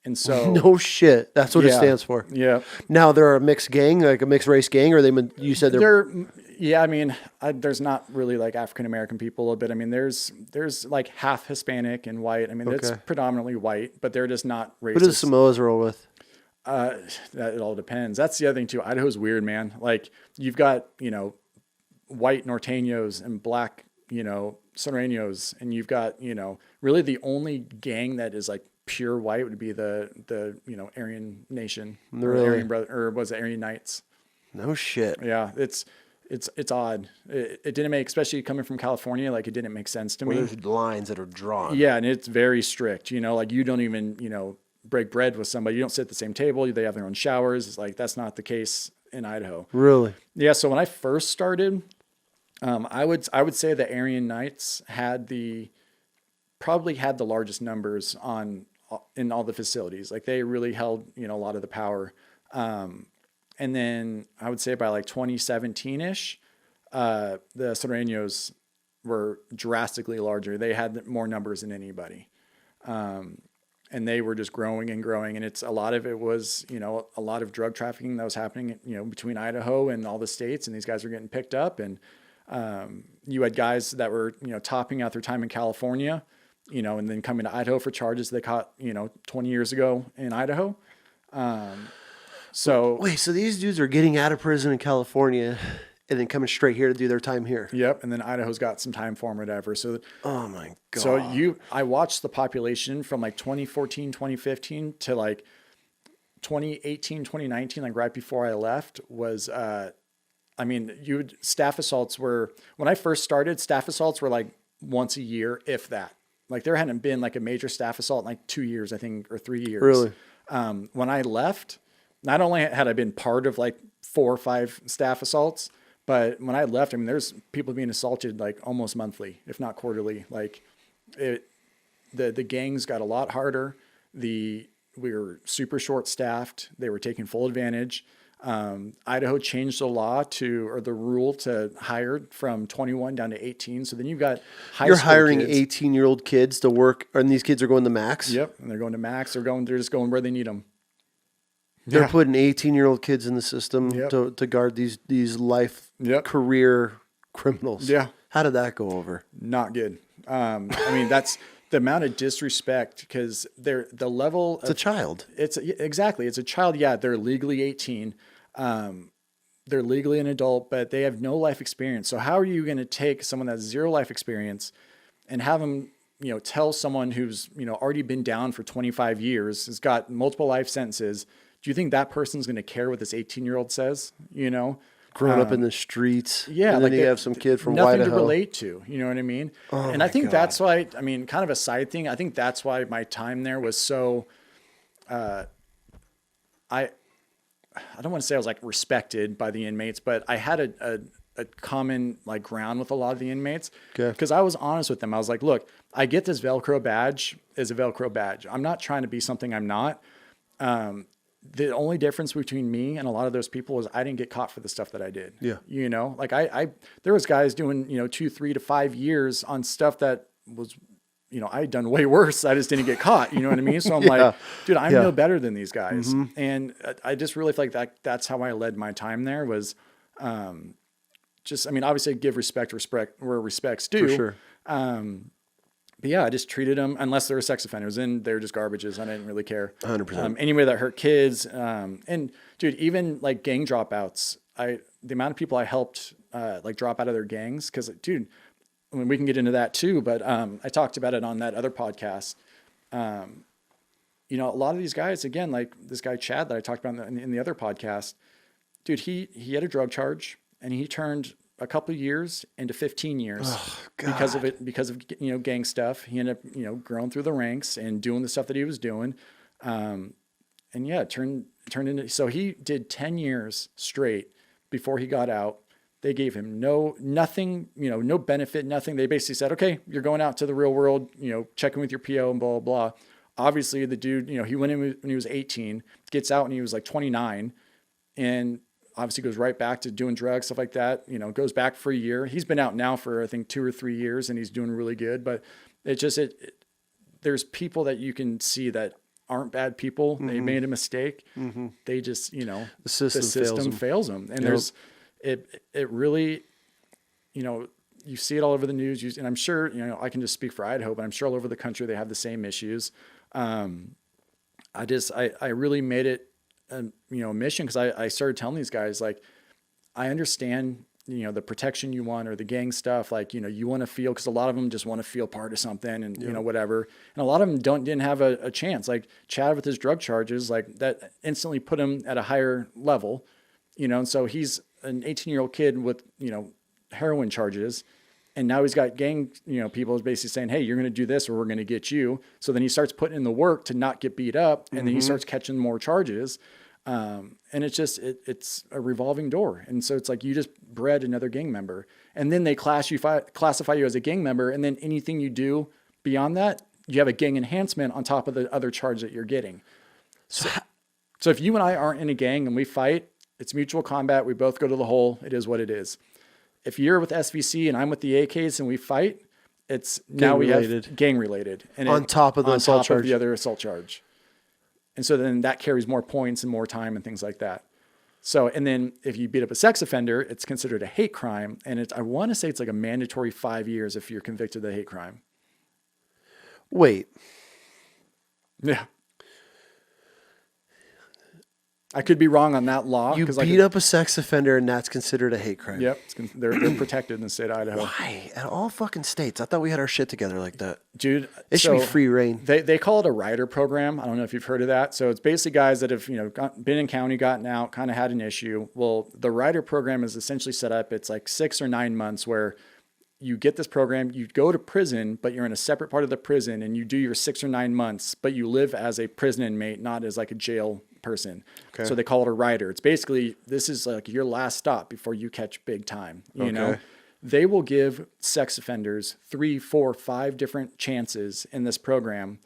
And so no shit. That's what it stands for. Yeah. Now they're a mixed gang, like a mixed race gang, or you said yeah. I mean, there's not really like African-American people, but I mean, there's like half Hispanic and white. I mean, it's predominantly white, but they're just not racist. Who does Samoas roll with? That it all depends. That's the other thing too. Idaho's weird, man. Like you've got, white Norteños and black, Sureños, and you've got, really the only gang that is like pure white would be the Aryan Nation, really? Aryan brother, or was it Aryan Knights? No shit. Yeah, it's odd. It didn't make, especially coming from California, like it didn't make sense to me. There's lines that are drawn. Yeah, and it's very strict. Like you don't even break bread with somebody. You don't sit at the same table. They have their own showers. It's like that's not the case in Idaho. Really? Yeah. So when I first started, I would say the Aryan Knights probably had the largest numbers in all the facilities. Like they really held, a lot of the power. And then I would say by like 2017-ish, the Sureños were drastically larger. They had more numbers than anybody. And they were just growing and growing. And a lot of it was, a lot of drug trafficking that was happening, between Idaho and all the states. And these guys were getting picked up. And you had guys that were, topping out their time in California, and then coming to Idaho for charges they caught, 20 years ago in Idaho. So these dudes are getting out of prison in California and then coming straight here to do their time here. Yep. And then Idaho's got some time for them or whatever. So, oh my God. So I watched the population from like 2014, 2015 to like 2018, 2019, like right before I left was, staff assaults were, when I first started, staff assaults were like once a year, if that. Like there hadn't been like a major staff assault in like 2 years, I think, or 3 years. Really? When I left, not only had I been part of like 4 or 5 staff assaults, but when I left, there's people being assaulted like almost monthly, if not quarterly. Like the gangs got a lot harder. We were super short staffed. They were taking full advantage. Idaho changed the rule to hire from 21 down to 18. So then you've got You're hiring 18-year-old kids to work, and these kids are going to Max? Yep. And they're going to Max. They're just going where they need them. They're putting 18-year-old kids in the system to guard these life career criminals. Yeah. How did that go over? Not good. That's the amount of disrespect because the level. It's a child. It's a child. Yeah. They're legally 18. They're legally an adult, but they have no life experience. So how are you going to take someone that's 0 life experience and have them, tell someone who's, already been down for 25 years, has got multiple life sentences. Do you think that person's going to care what this 18-year-old says? Grown up in the streets. Yeah. And then you have some kid from nothing Idaho. to relate to. You know what I mean? Oh, and I think God. that's why, kind of a side thing. I think that's why my time there was so, I don't want to say I was like respected by the inmates, but I had a common like ground with a lot of the inmates. Okay. Because I was honest with them. I was like, look, I get this Velcro badge is a Velcro badge. I'm not trying to be something I'm not. The only difference between me and a lot of those people is I didn't get caught for the stuff that I did. Yeah. You know, like there was guys doing, 2, 3 to 5 years on stuff that was, I'd done way worse. I just didn't get caught. You know what I mean? So I'm like, dude, I'm no better than these guys. Mm-hmm. And I just really feel like that's how I led my time there was, obviously give respect where respect's due. For sure. But yeah, I just treated them, unless they were sex offenders, and they're just garbages. I didn't really care. 100%. Anyway, that hurt kids. And dude, even like gang dropouts, the amount of people I helped, like drop out of their gangs. Cause dude, I mean, we can get into that too, but, I talked about it on that other podcast. A lot of these guys, again, like this guy, Chad, that I talked about in the other podcast, dude, he had a drug charge and he turned a couple of years into 15 years because of gang stuff. He ended up, growing through the ranks and doing the stuff that he was doing. And yeah, turned into, so he did 10 years straight before he got out. They gave him nothing, no benefit, nothing. They basically said, okay, you're going out to the real world, checking with your PO and blah, blah, blah. Obviously the dude, he went in when he was 18, gets out when he was like 29, and obviously goes right back to doing drugs, stuff like that, goes back for a year. He's been out now for, I think, 2 or 3 years, and he's doing really good. But there's people that you can see that aren't bad people. Mm-hmm. They made a mistake. Mm-hmm. They just, the system fails them. And it really, you see it all over the news. And I'm sure, I can just speak for Idaho, but I'm sure all over the country, they have the same issues. I really made it a mission, because I started telling these guys, like, I understand, the protection you want, or the gang stuff, like, you want to feel, because a lot of them just want to feel part of something, and whatever. And a lot of them didn't have a chance. Like Chad with his drug charges, like that instantly put him at a higher level, and so he's an 18-year-old kid with, heroin charges. And now he's got gang, people basically saying, hey, you're going to do this or we're going to get you. So then he starts putting in the work to not get beat up. And then he starts catching more charges. And it's just, it's a revolving door. And so it's like, you just bred another gang member, and then they classify you as a gang member. And then anything you do beyond that, you have a gang enhancement on top of the other charge that you're getting. So if you and I aren't in a gang and we fight, it's mutual combat. We both go to the hole. It is what it is. If you're with SVC and I'm with the AKs and we fight, it's now we have gang related, and on top of the assault charge, of the other assault charge. And so then that carries more points and more time and things like that. So, and then if you beat up a sex offender, it's considered a hate crime. And I want to say it's like a mandatory 5 years if you're convicted of the hate crime. Wait. Yeah. I could be wrong on that law. You beat up a sex offender and that's considered a hate crime. Yep. They're protected in the state of Idaho. Why? At all fucking states. I thought we had our shit together like that. Dude. It should be free reign. They call it a rider program. I don't know if you've heard of that. So it's basically guys that have, been in county, gotten out, kind of had an issue. Well, the rider program is essentially set up. It's like 6 or 9 months where you get this program, you go to prison, but you're in a separate part of the prison, and you do your 6 or 9 months, but you live as a prison inmate, not as like a jail person. Okay. So they call it a rider. It's basically, this is like your last stop before you catch big time. You know, they will give sex offenders 3, 4, 5 different chances in this program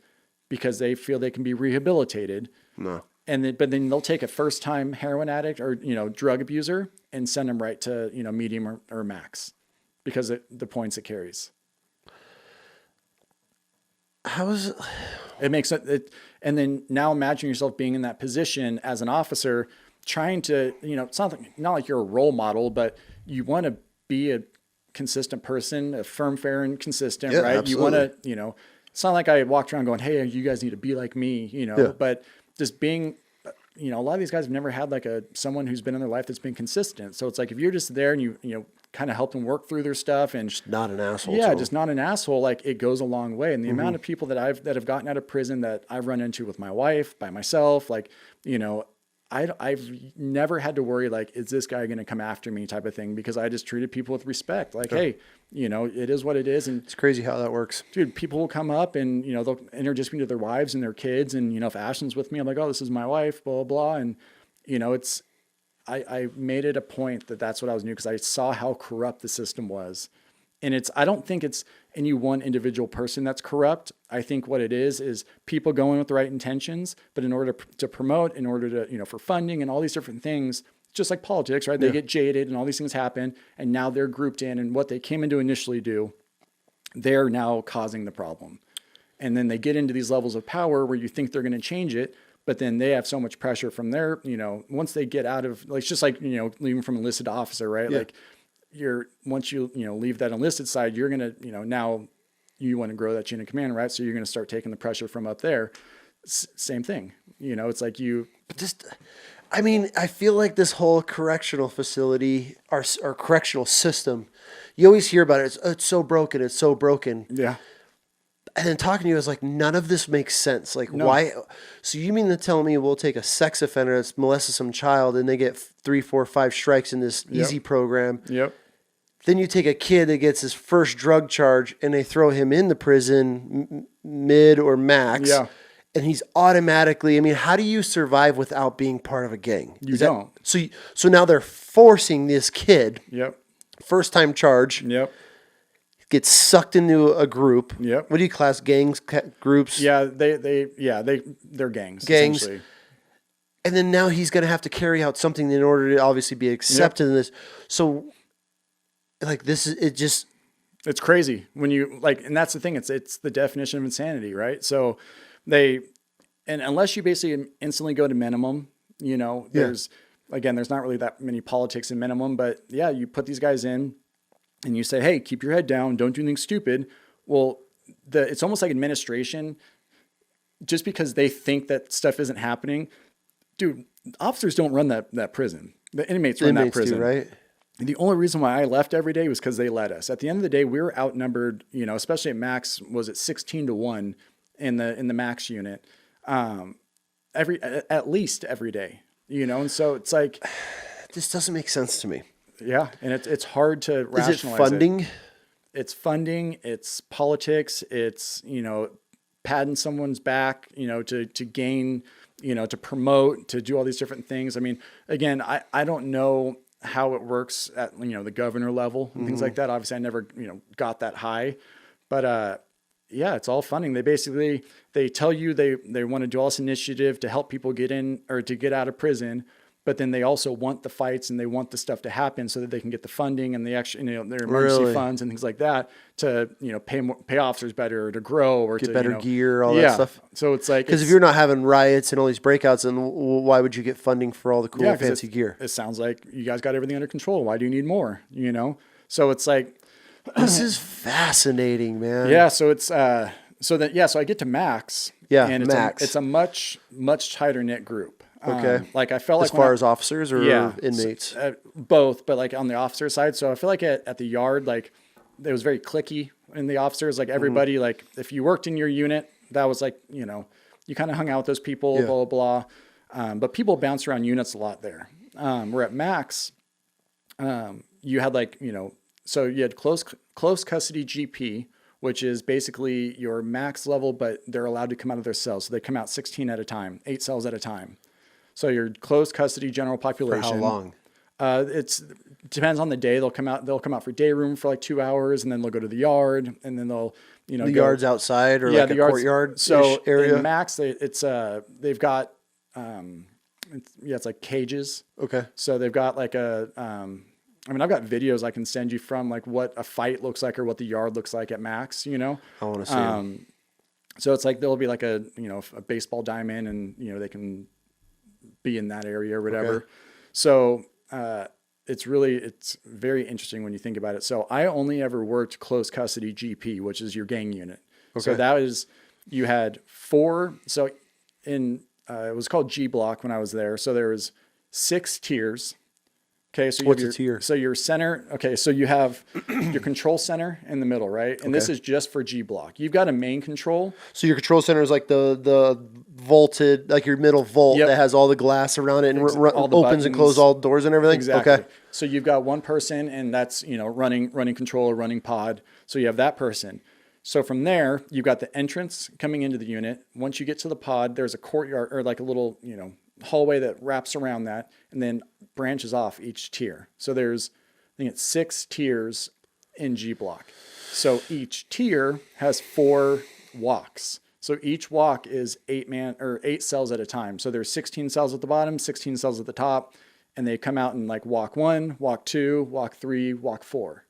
because they feel they can be rehabilitated. No. But then they'll take a first time heroin addict or, drug abuser and send them right to, medium or max because of the points it carries. How is it? It makes it, and then now imagine yourself being in that position as an officer, trying to, it's not like you're a role model, but you want to be a consistent person, a firm, fair, and consistent, right? Absolutely. You want to, it's not like I walked around going, hey, you guys need to be like me, but just being, a lot of these guys have never had like someone who's been in their life that's been consistent. So it's like, if you're just there and you kind of help them work through their stuff and just not an asshole. Yeah. Just not an asshole. Like it goes a long way. And the amount of people that have gotten out of prison that I've run into with my wife, by myself, like, I've never had to worry, like, is this guy going to come after me type of thing? Because I just treated people with respect. Like, hey, it is what it is. And it's crazy how that works. Dude, people will come up and, they'll introduce me to their wives and their kids. And, if Ashton's with me, I'm like, oh, this is my wife, blah, blah, blah. And, I made it a point that that's what I was doing because I saw how corrupt the system was. And I don't think it's any one individual person that's corrupt. I think what it is people going with the right intentions, but in order to promote, in order to, for funding and all these different things, just like politics, right? They get jaded and all these things happen. And now they're grouped in, and what they came in to initially do, they're now causing the problem. And then they get into these levels of power where you think they're going to change it, but then they have so much pressure from their, once they get out of, like, it's just like, leaving from enlisted officer, right? Yeah. Like once you leave that enlisted side, you're going to, now you want to grow that chain of command, right? So you're going to start taking the pressure from up there. Same thing. It's like I feel like this whole correctional facility, our correctional system, you always hear about it. It's so broken. It's so broken. Yeah. And then talking to you, I was like, none of this makes sense. Like, No. why? So you mean to tell me we'll take a sex offender that's molested some child and they get 3, 4, 5 strikes in this easy program? Yep. Then you take a kid that gets his first drug charge and they throw him in the prison, mid or max. Yeah. And he's automatically, how do you survive without being part of a gang? You don't. So now they're forcing this kid, Yep. first time charge, Yep. gets sucked into a group. Yep. What do you class gangs, groups? Yeah. They're gangs. Gangs. Essentially. And then now he's going to have to carry out something in order to obviously be accepted in this. So like it's crazy when you and that's the thing. It's the definition of insanity, right? So and unless you basically instantly go to minimum, there's not really that many politics in minimum, but yeah, you put these guys in and you say, hey, keep your head down. Don't do anything stupid. Well, it's almost like administration, just because they think that stuff isn't happening. Dude, officers don't run that prison. The inmates run that prison. Do, right? And the only reason why I left every day was because they let us. At the end of the day, we were outnumbered, especially at max, was it 16-1 in the max unit, at least every day, and so it's like, this doesn't make sense to me. Yeah. And it's hard to rationalize. Is it funding? It's funding, it's politics, it's, patting someone's back, to gain, to promote, to do all these different things. Again, I don't know how it works at, the governor level and things like that. Obviously I never, got that high, but, yeah, it's all funding. They tell you they want to do all this initiative to help people get in or to get out of prison, but then they also want the fights and they want the stuff to happen so that they can get the funding and the extra, their emergency funds and things like that to, pay officers better or to grow or get to better gear, all that stuff. So it's like, because if you're not having riots and all these breakouts, then why would you get funding for all the cool fancy gear? It sounds like you guys got everything under control. Why do you need more? So it's like, this is fascinating, man. Yeah. So it's, so I get to max. Yeah. And it's a much, much tighter knit group. Okay. I felt like as far as officers or inmates, both, but on the officer side. So I feel like at the yard, it was very cliquey in the officers, everybody, if you worked in your unit, that was you kind of hung out with those people, blah, blah, blah. But people bounce around units a lot there. We're at max. You had so you had close custody GP, which is basically your max level, but they're allowed to come out of their cells. So they come out 16 at a time, 8 cells at a time. So your close custody general population. For how long? It depends on the day. They'll come out for day room for 2 hours, and then they'll go to the yard, and then they'll the yard's outside or the courtyard. So area. In max, they've got it's like cages. Okay. So they've got I've got videos I can send you from what a fight looks like or what the yard looks like at max. I want to see them. So it's there'll be a baseball diamond, and they can be in that area or whatever. Okay. So it's very interesting when you think about it. So I only ever worked close custody GP, which is your gang unit. Okay. So that was, you had 4. So it was called G block when I was there. So there was 6 tiers. Okay, so what's a tier? So your center. Okay, so you have your control center in the middle, right? And this is just for G block. You've got a main control. So your control center is the vaulted, your middle vault that has all the glass around it and opens buttons and closes all doors and everything. Exactly. Okay. So you've got one person, and that's running control or running pod. So you have that person. So from there, you've got the entrance coming into the unit. Once you get to the pod, there's a courtyard or a little hallway that wraps around that and then branches off each tier. So there's, I think it's 6 tiers in G block. So each tier has 4 walks. So each walk is 8 cells at a time. So there's 16 cells at the bottom, 16 cells at the top, and they come out in like walk 1, walk 2, walk 3, walk 4.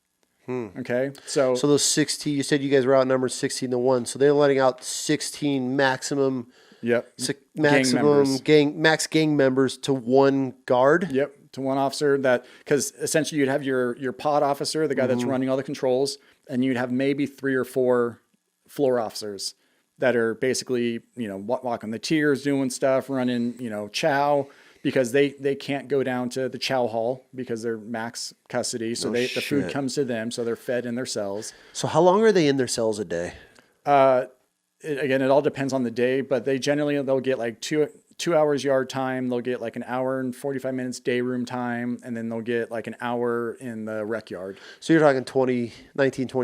Okay. So those 16, you said you guys were outnumbered 16 to 1. So they're letting out 16 maximum. Yep. Maximum max gang members to 1 guard. Yep. To 1 officer, that, because essentially you'd have your pod officer, the guy that's running all the controls, and you'd have maybe 3 or 4 floor officers that are basically, walking the tiers, doing stuff, running, chow, because they can't go down to the chow hall because they're max custody. So the food comes to them. So they're fed in their cells. So how long are they in their cells a day? Again, it all depends on the day, but they'll get like 2 hours yard time. They'll get like an hour and 45 minutes day room time. And then they'll get like an hour in the rec yard. So you're talking 20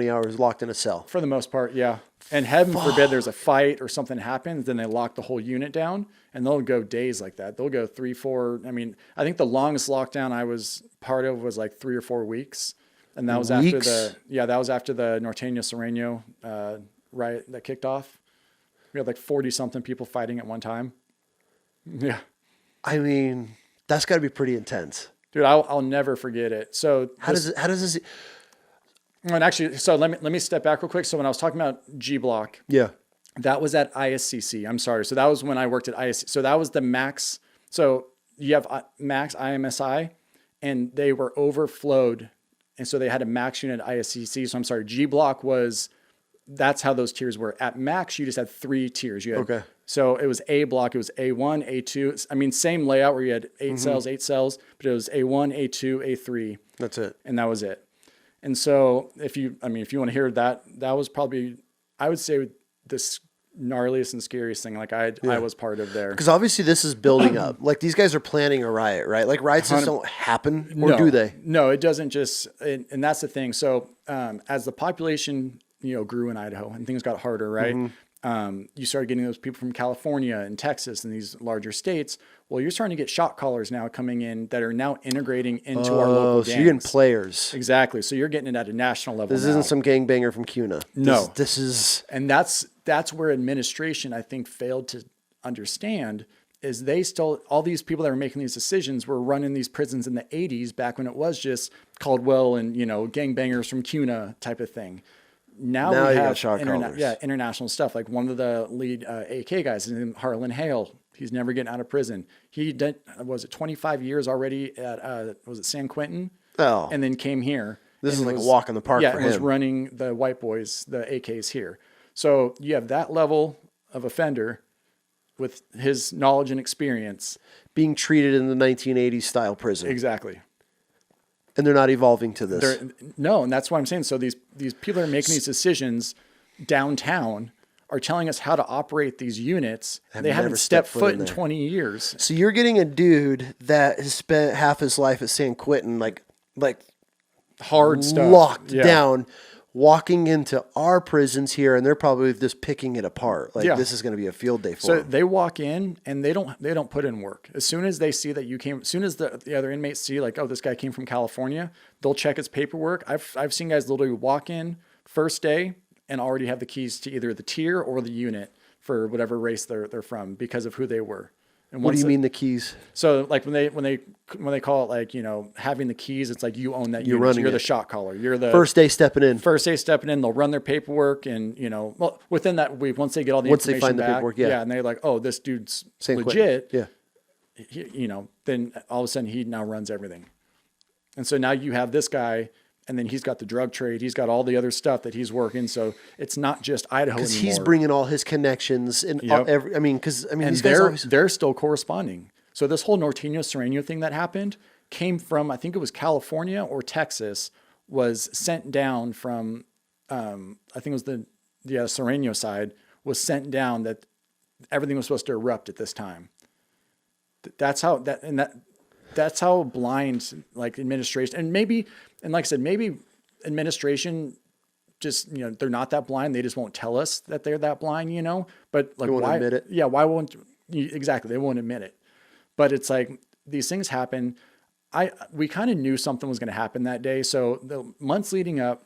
hours locked in a cell. For the most part. Yeah. And heaven forbid there's a fight or something happens, then they lock the whole unit down, and they'll go days like that. They'll go 3, 4. I mean, I think the longest lockdown I was part of was like 3 or 4 weeks. And that was after the Norteño Sereno riot that kicked off. We had like 40 something people fighting at one time. Yeah. I mean, that's got to be pretty intense. Dude, I'll never forget it. So how does this? And actually, so let me step back real quick. So when I was talking about G block, that was at ISCC. I'm sorry. So that was when I worked at ISCC. So that was the max. So you have max IMSI, and they were overflowed, and so they had a max unit at ISCC. So I'm sorry, G block that's how those tiers were. At max, you just had 3 tiers. You had, so it was A block. It was A1, A2. I mean, same layout where you had 8 cells, but it was A1, A2, A3. That's it. And that was it. And so if you want to hear that was probably, I would say, the gnarliest and scariest thing I was part of there. Because obviously this is building up. Like these guys are planning a riot, right? Like riots just don't happen, or do they? No, it doesn't just, and that's the thing. So as the population, grew in Idaho and things got harder, right? You started getting those people from California and Texas and these larger states. Well, you're starting to get shot callers now coming in that are now integrating into our local gangs. So you're getting players. Exactly. So you're getting it at a national level. This isn't some gangbanger from CUNA. No. This is... And that's where administration, I think, failed to understand, is all these people that were making these decisions were running these prisons in the 80s, back when it was just Caldwell and, gangbangers from CUNA type of thing. Now we have international stuff. Like one of the lead AK guys is named Harlan Hale. He's never getting out of prison. He did, 25 years already at, was it San Quentin? Oh. And then came here. This is like a walk in the park for him. Yeah, was running the white boys, the AKs here. So you have that level of offender with his knowledge and experience. Being treated in the 1980s style prison. Exactly. And they're not evolving to this. No, and that's what I'm saying. So these people are making these decisions downtown, are telling us how to operate these units. They haven't stepped foot in 20 years. So you're getting a dude that has spent half his life at San Quentin, like hard stuff, locked down, walking into our prisons here, and they're probably just picking it apart. This is going to be a field day for them. So they walk in and they don't put in work. As soon as they see that as soon as the other inmates see like, oh, this guy came from California, they'll check his paperwork. I've seen guys literally walk in first day and already have the keys to either the tier or the unit for whatever race they're from because of who they were. And what do you mean the keys? So like when they call it like, having the keys, it's like you own that unit. You're the shot caller. You're the first day stepping in. They'll run their paperwork and, within that week, once they get all the information they find back, the paperwork, and they're like, oh, this dude's legit. Yeah. Then all of a sudden he now runs everything. And so now you have this guy, and then he's got the drug trade. He's got all the other stuff that he's working. So it's not just Idaho anymore. Because he's bringing all his connections and they're still corresponding. So this whole Norteño Sereno thing that happened came from, I think it was California or Texas, was sent down from, I think it was the Sereno side, was sent down that everything was supposed to erupt at this time. That's how blind like administration, and like I said, maybe administration just, they're not that blind. They just won't tell us that they're that blind, but like, why admit it? Yeah. Why won't exactly. They won't admit it. But it's like these things happen. We kind of knew something was going to happen that day. So the months leading up,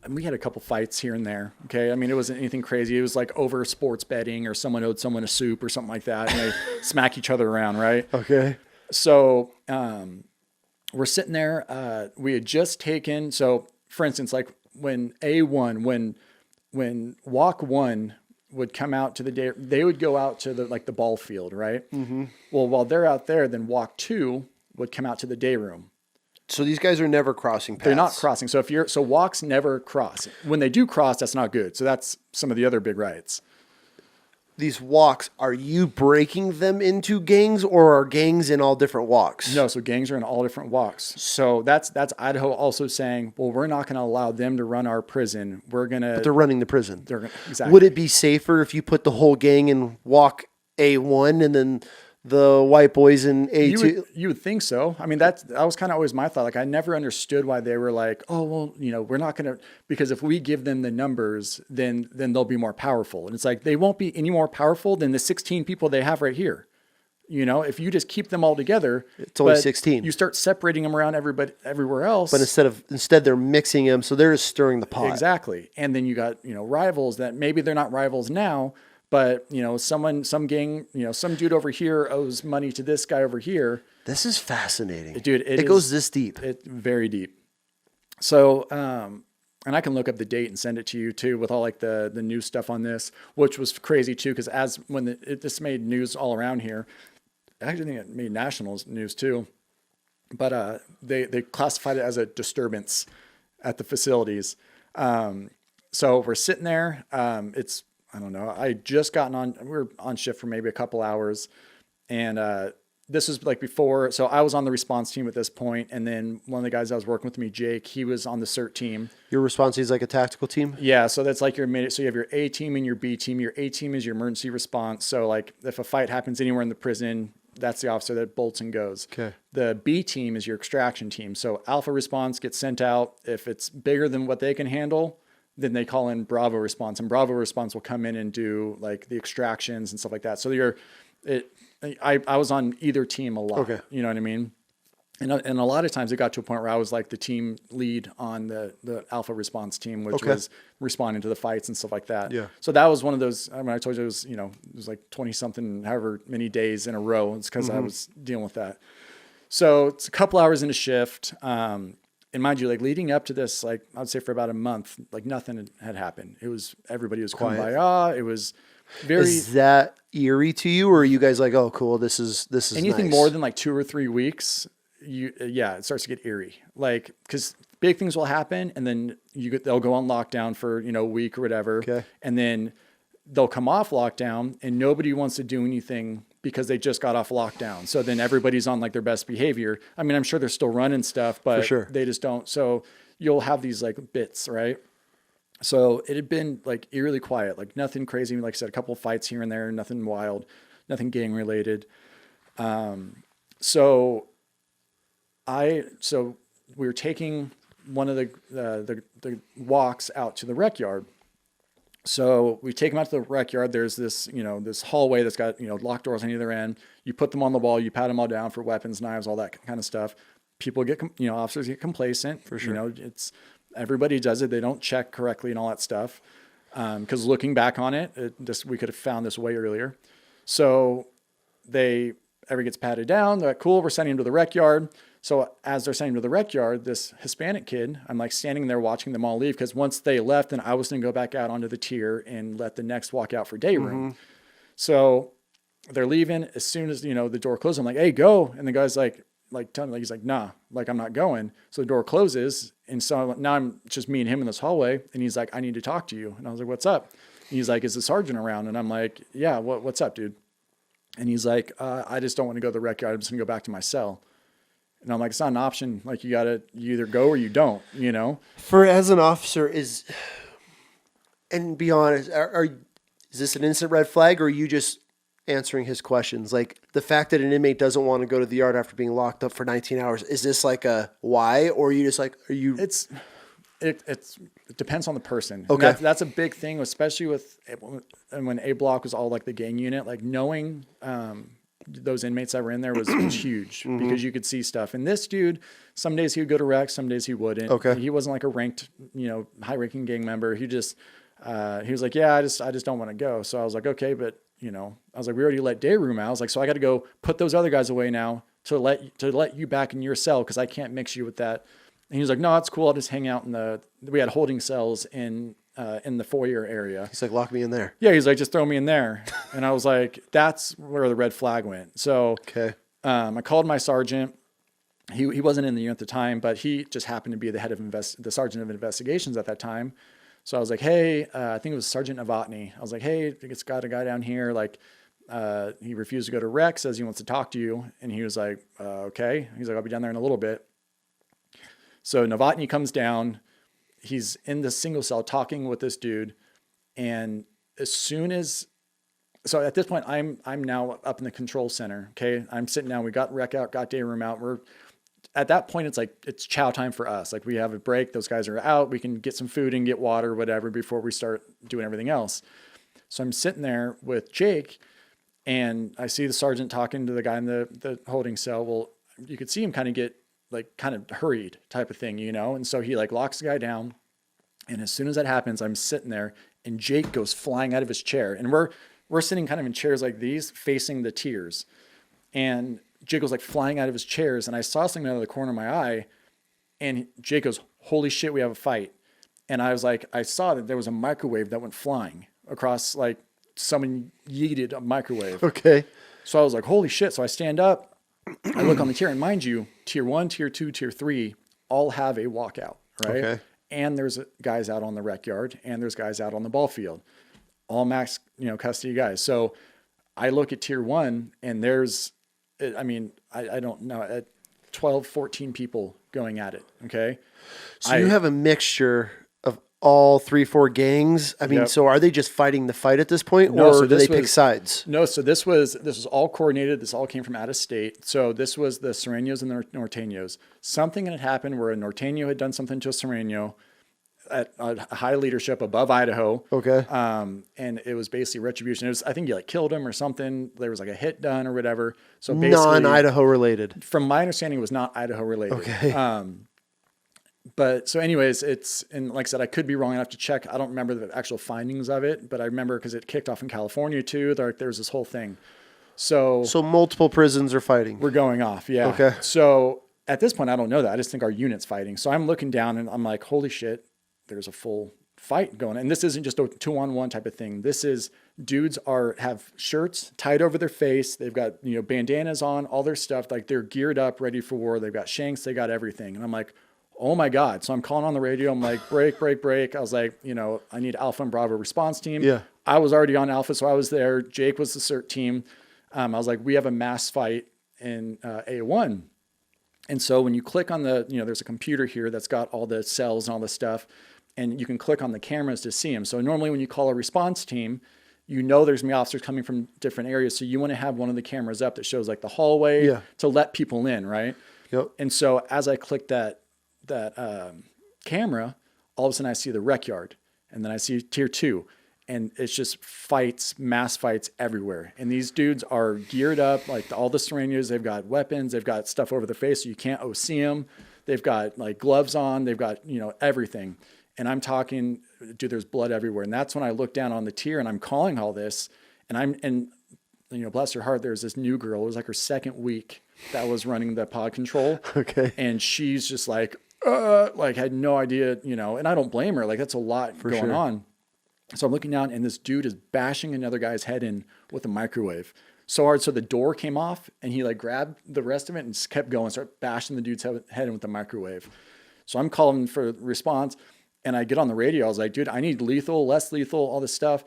and we had a couple fights here and there. Okay. I mean, it wasn't anything crazy. It was like over sports betting or someone owed someone a soup or something like that. And they smack each other around. Right. Okay. So, we're sitting there, we had just taken, so for instance, like when when walk one would come out to the day, they would go out to the ball field. Right. Mm-hmm. Well, while they're out there, then walk two would come out to the day room. So these guys are never crossing paths. They're not crossing. So walks never cross. When they do cross, that's not good. So that's some of the other big riots. These walks, are you breaking them into gangs, or are gangs in all different walks? No, so gangs are in all different walks. So that's Idaho also saying, well, we're not going to allow them to run our prison. We're going to... But they're running the prison. Exactly. Would it be safer if you put the whole gang in walk A1 and then the white boys in A2? You would think so. I mean, that was kind of always my thought. Like, I never understood why they were like, oh, well, we're not going to, because if we give them the numbers, then they'll be more powerful. And it's like, they won't be any more powerful than the 16 people they have right here. If you just keep them all together, it's only 16. You start separating them around everywhere else. But instead they're mixing them. So they're just stirring the pot. Exactly. And then you got, rivals that maybe they're not rivals now, but some gang, some dude over here owes money to this guy over here. This is fascinating, dude. It goes this deep. It's very deep. So, and I can look up the date and send it to you too, with all like the new stuff on this, which was crazy too, because this made news all around here. I actually think it made national news too, but they classified it as a disturbance at the facilities. So we're sitting there. I don't know. I just gotten on. We were on shift for maybe a couple hours, and this was like before. So I was on the response team at this point, and then one of the guys that was working with me, Jake, he was on the CERT team. Your response is like a tactical team? Yeah. So that's like so you have your A team and your B team. Your A team is your emergency response. So like if a fight happens anywhere in the prison, that's the officer that bolts and goes. Okay. The B team is your extraction team. So Alpha response gets sent out. If it's bigger than what they can handle, then they call in Bravo response, and Bravo response will come in and do like the extractions and stuff like that. So I was on either team a lot. Okay. You know what I mean? And a lot of times it got to a point where I was like the team lead on the Alpha response team, which was responding to the fights and stuff like that. Yeah. So that was one of those, I mean, I told you it was like 20 something, however many days in a row. It's because I was dealing with that. So it's a couple hours into shift. And mind you, like leading up to this, like I'd say for about a month, like nothing had happened. Everybody was quiet. Kumbaya. It was very. Is that eerie to you, or are you guys like, oh, cool, this is anything nice? more than like 2 or 3 weeks? It starts to get eerie. Like, because big things will happen, and then they'll go on lockdown for a week or whatever, okay, and then they'll come off lockdown, and nobody wants to do anything because they just got off lockdown. So then everybody's on like their best behavior. I mean, I'm sure they're still running stuff, but they just don't. So you'll have these like bits, right? So it had been like eerily quiet, like nothing crazy. Like I said, a couple of fights here and there, nothing wild, nothing gang related. So we were taking one of the walks out to the rec yard. So we take them out to the rec yard. There's this, this hallway that's got, locked doors on either end. You put them on the wall, you pat them all down for weapons, knives, all that kind of stuff. People get, officers get complacent. For sure. Everybody does it. They don't check correctly and all that stuff. Because looking back on it, we could have found this way earlier. So everybody gets patted down. They're like, cool, we're sending him to the rec yard. So as they're sending him to the rec yard, this Hispanic kid, I'm like standing there watching them all leave, because once they left, then I was going to go back out onto the tier and let the next walk out for day room. Mm-hmm. So they're leaving. As soon as, the door closes, I'm like, hey, go. And the guy's like telling me, he's like, nah, like I'm not going. So the door closes. And so now I'm just me and him in this hallway. And he's like, I need to talk to you. And I was like, what's up? And he's like, is the sergeant around? And I'm like, yeah, what's up, dude? And he's like, I just don't want to go to the rec yard. I'm just going to go back to my cell. And I'm like, it's not an option. Like you either go or you don't, For as an officer and be honest, is this an instant red flag, or are you just answering his questions? Like the fact that an inmate doesn't want to go to the yard after being locked up for 19 hours, is this like a why, or are you just like, it depends on the person. Okay. That's a big thing, especially when A Block was all like the gang unit, like knowing, those inmates that were in there was huge because you could see stuff. And this dude, some days he would go to rec, some days he wouldn't. Okay. He wasn't like a ranked, high ranking gang member. He just, he was like, yeah, I just don't want to go. So I was like, okay, but I was like, we already let day room out. I was like, so I got to go put those other guys away now to let you back in your cell. Cause I can't mix you with that. And he was like, no, it's cool. I'll just hang out we had holding cells in the foyer area. He's like, lock me in there. Yeah. He's like, just throw me in there. And I was like, that's where the red flag went. So, okay. I called my sergeant. He wasn't in the unit at the time, but he just happened to be the head of the sergeant of investigations at that time. So I was like, hey, I think it was Sergeant Novotny. I was like, hey, it's got a guy down here. Like, he refused to go to rec, says he wants to talk to you. And he was like, okay. He's like, I'll be down there in a little bit. So Novotny comes down. He's in the single cell talking with this dude. And so at this point, I'm now up in the control center. Okay. I'm sitting down. We got rec out, got day room out. At that point, it's like, it's chow time for us. Like we have a break. Those guys are out. We can get some food and get water, whatever, before we start doing everything else. So I'm sitting there with Jake and I see the sergeant talking to the guy in the holding cell. Well, you could see him kind of get like kind of hurried type of thing, And so he like locks the guy down. And as soon as that happens, I'm sitting there and Jake goes flying out of his chair. And we're sitting kind of in chairs like these facing the tiers. And Jake was like flying out of his chairs. And I saw something out of the corner of my eye. And Jake goes, holy shit, we have a fight. And I was like, I saw that there was a microwave that went flying across, like someone yeeted a microwave. Okay. So I was like, holy shit. So I stand up. I look on the tier, and mind you, tier 1, tier 2, tier 3 all have a walkout, right? Okay. And there's guys out on the rec yard, and there's guys out on the ball field, all max, custody guys. So I look at tier 1, and there's, I don't know, 12, 14 people going at it. Okay. So you have a mixture of all 3-4 gangs. Yep. So are they just fighting the fight at this point, or do they pick sides? No. So this was all coordinated. This all came from out of state. So this was the Sureños and the Norteños. Something had happened where a Norteño had done something to a Sureño at a high leadership above Idaho. Okay. And it was basically retribution. It was, I think you like killed him or something. There was like a hit done or whatever. So basically non-Idaho related. From my understanding, it was not Idaho related. Okay. But so anyways, and like I said, I could be wrong. I have to check. I don't remember the actual findings of it, but I remember because it kicked off in California too. There was this whole thing. So multiple prisons are fighting. We're going off. Yeah. Okay. So at this point, I don't know that. I just think our unit's fighting. So I'm looking down and I'm like, holy shit, there's a full fight going on. And this isn't just a 2-on-1 type of thing. This is dudes have shirts tied over their face. They've got, bandanas on, all their stuff. Like they're geared up, ready for war. They've got shanks. They got everything. And I'm like, oh my God. So I'm calling on the radio. I'm like, break. I was like, I need Alpha and Bravo response team. Yeah. I was already on Alpha, so I was there. Jake was the CERT team. I was like, we have a mass fight in A1. And so when you click on there's a computer here that's got all the cells and all the stuff, and you can click on the cameras to see them. So normally when you call a response team, there's going to be officers coming from different areas. So you want to have one of the cameras up that shows like the hallway to let people in, right? Yep. And so as I click that camera, all of a sudden I see the rec yard, and then I see tier 2, and it's just mass fights everywhere. And these dudes are geared up, like all the Sureños, they've got weapons, they've got stuff over their face so you can't OC them. They've got like gloves on, they've got, everything. And I'm talking, dude, there's blood everywhere. And that's when I look down on the tier and I'm calling all this, and bless her heart, there's this new girl. It was like her second week that was running the pod control. Okay. And she's just like had no idea, and I don't blame her. Like that's a lot going on. So I'm looking down and this dude is bashing another guy's head in with a microwave so hard. So the door came off and he like grabbed the rest of it and just kept going, started bashing the dude's head in with the microwave. So I'm calling for response and I get on the radio. I was like, dude, I need lethal, less lethal, all this stuff.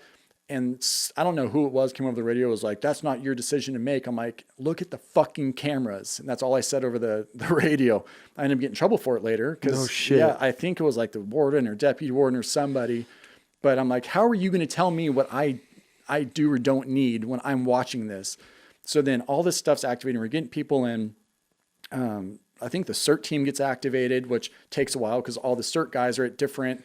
And I don't know who it was, came over the radio, was like, that's not your decision to make. I'm like, look at the fucking cameras. And that's all I said over the radio. I ended up getting in trouble for it later. No shit. Yeah, I think it was like the warden or deputy warden or somebody. But I'm like, how are you going to tell me what I do or don't need when I'm watching this? So then all this stuff's activating. We're getting people in. I think the CERT team gets activated, which takes a while because all the CERT guys are at different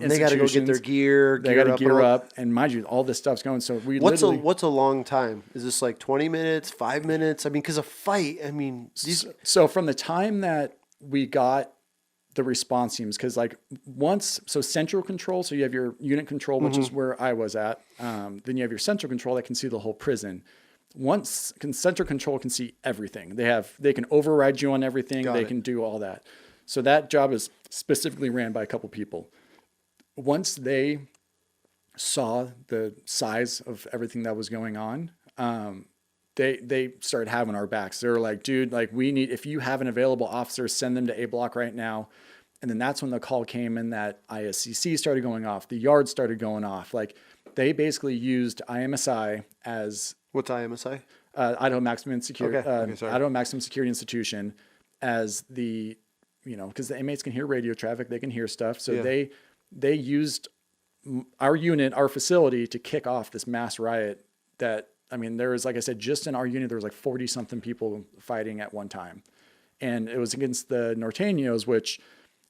And they got to go get their gear. They got to gear up, and mind you, all this stuff's going. So what's a long time? Is this like 20 minutes, 5 minutes? I mean, because a fight. I mean, so from the time that we got the response teams, because like so central control. So you have your unit control, which is where I was at. Then you have your central control that can see the whole prison. Once central control can see everything. They can override you on everything. They can do all that. So that job is specifically ran by a couple people. Once they saw the size of everything that was going on, they started having our backs. They were like, dude, like if you have an available officer, send them to A block right now. And then that's when the call came in that ISCC started going off. The yard started going off. Like they basically used IMSI as... What's IMSI? Idaho Maximum Security, sorry. Idaho Maximum Security Institution as the, because the inmates can hear radio traffic, they can hear stuff. So they used our unit, our facility to kick off this mass riot that, there was, like I said, just in our unit, there was like 40 something people fighting at one time. And it was against the Norteños, which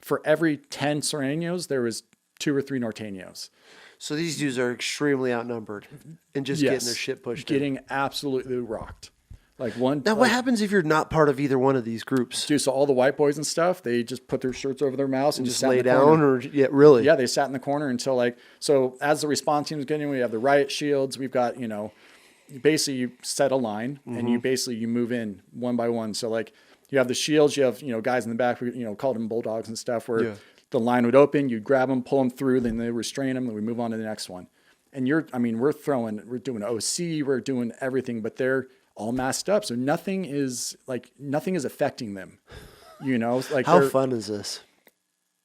for every 10 Sureños, there was 2 or 3 Norteños. So these dudes are extremely outnumbered and just getting their shit pushed getting absolutely rocked. Like what happens if you're not part of either one of these groups? Dude, so all the white boys and stuff, they just put their shirts over their mouths and just lay down really? Yeah, they sat in the corner until so as the response team is getting, we have the riot shields. We've got, basically you set a line and you move in one by one. So like you have the shields, you have, guys in the back, called them bulldogs and stuff where the line would open, you'd grab them, pull them through, then they restrain them, then we move on to the next one. And we're doing OC, we're doing everything, but they're all masked up. So nothing is affecting them, like how fun is this?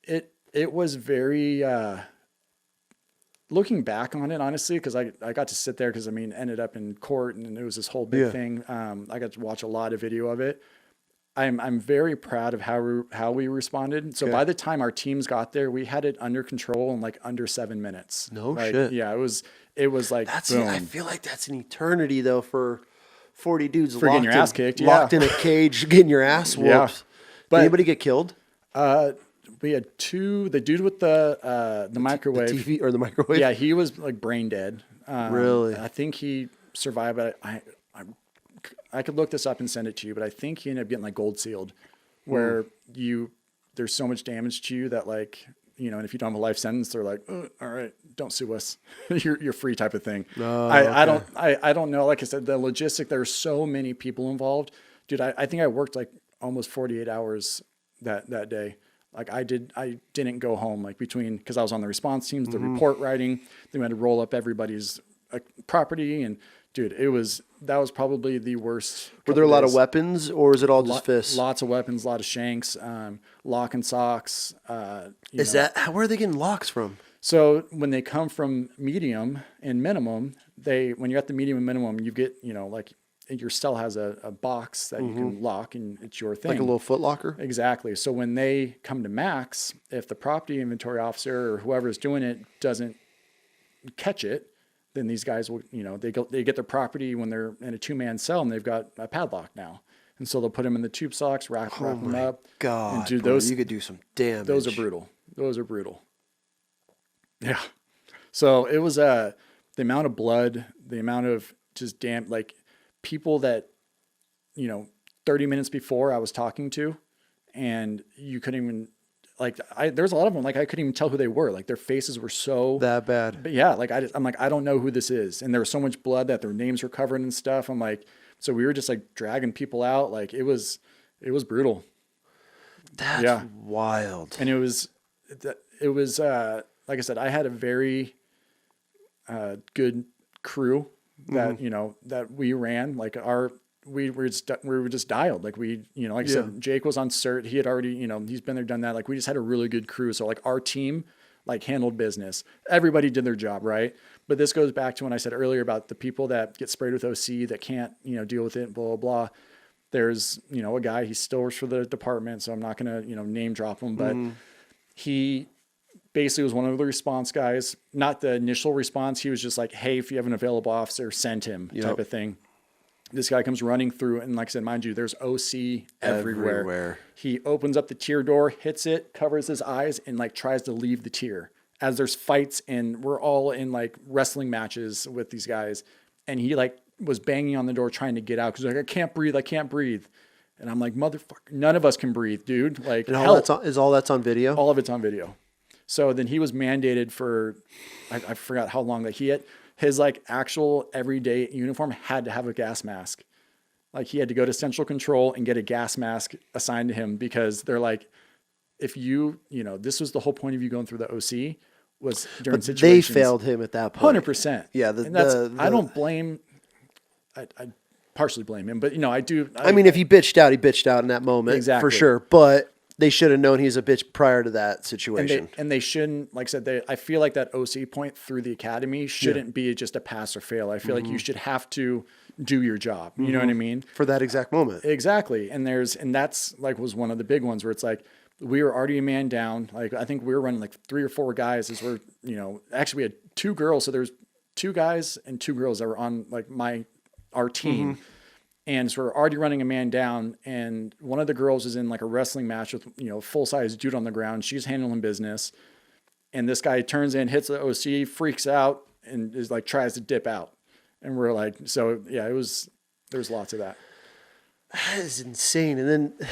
It was very, looking back on it, honestly, because I got to sit there because ended up in court and it was this whole big thing. I got to watch a lot of video of it. I'm very proud of how we responded. So by the time our teams got there, we had it under control in like under 7 minutes. No shit. Yeah, it was like boom. I feel like that's an eternity though for 40 dudes for getting your ass kicked, locked in a cage, getting your ass whooped. Yeah. But did anybody get killed? We had 2. The dude with the microwave, the TV or the microwave. Yeah, he was like brain dead. Really? I think he survived, but I could look this up and send it to you, but I think he ended up getting like gold sealed, where there's so much damage to you that and if you don't have a life sentence, they're like, oh, all right, don't sue us. you're free type of thing. I don't know. Like I said, the logistic, there are so many people involved, dude. I think I worked like almost 48 hours that day. Like I didn't go home because I was on the response teams, the report writing, then we had to roll up everybody's property and, dude, that was probably the worst. Were there a lot of weapons, or is it all just fists? Lots of weapons, a lot of shanks, lock and socks. Where are they getting locks from? So when they come from medium and minimum, when you're at the medium and minimum, you get, your cell has a box that you can lock, and it's your thing. Like a little foot locker? Exactly. So when they come to max, if the property inventory officer or whoever's doing it doesn't catch it, then these guys will, they get their property when they're in a 2-man cell and they've got a padlock now. And so they'll put them in the tube socks, wrap them up. God, and dude, those, you could do some damage. Those are brutal. Yeah. So it was the amount of blood, the amount of just people that, 30 minutes before I was talking to, and you couldn't even, there's a lot of them, I couldn't even tell who they were. Their faces were so that bad. But yeah, I'm I don't know who this is. And there was so much blood that their names were covered and stuff. So we were just dragging people out. It was brutal. That's wild. And it was like I said, I had a very good crew that, that we ran. We were just dialed. I said, Jake was on cert. He had already, he's been there, done that. We just had a really good crew. So our team handled business. Everybody did their job, right? But this goes back to when I said earlier about the people that get sprayed with OC that can't, deal with it, blah, blah, blah. There's, a guy, he still works for the department, so I'm not going to, name drop him, but he basically was one of the response guys, not the initial response. He was just hey, if you have an available officer, send him type of thing. This guy comes running through, and like I said, mind you, there's OC everywhere. He opens up the tier door, hits it, covers his eyes, and tries to leave the tier as there's fights and we're all in like wrestling matches with these guys. And he like was banging on the door trying to get out because like, I can't breathe. I can't breathe. And I'm like, motherfucker, none of us can breathe, dude. Like, and help. Is all that's on video? All of it's on video. So then he was mandated for, I forgot how long that he had, his like actual everyday uniform had to have a gas mask. Like he had to go to central control and get a gas mask assigned to him because they're like, if this was the whole point of you going through the OC was during situations. They failed him at that point. 100%. Yeah. I don't blame, I partially blame him, but I do. I mean, if he bitched out in that moment. Exactly. For sure. But they should have known he's a bitch prior to that situation. And they shouldn't, like I said, I feel like that OC point through the academy shouldn't be just a pass or fail. I feel like you should have to do your job. You know what I mean? For that exact moment. Exactly. And that's like was one of the big ones where it's like, we were already a man down. Like, I think we were running like 3 or 4 guys as we're, actually we had 2 girls. So there's 2 guys and 2 girls that were on like our team. And so we're already running a man down, and one of the girls is in like a wrestling match with, full-size dude on the ground. She's handling business. And this guy turns in, hits the OC, freaks out, and is like, tries to dip out. And we're like, so yeah, there's lots of that. That is insane. And then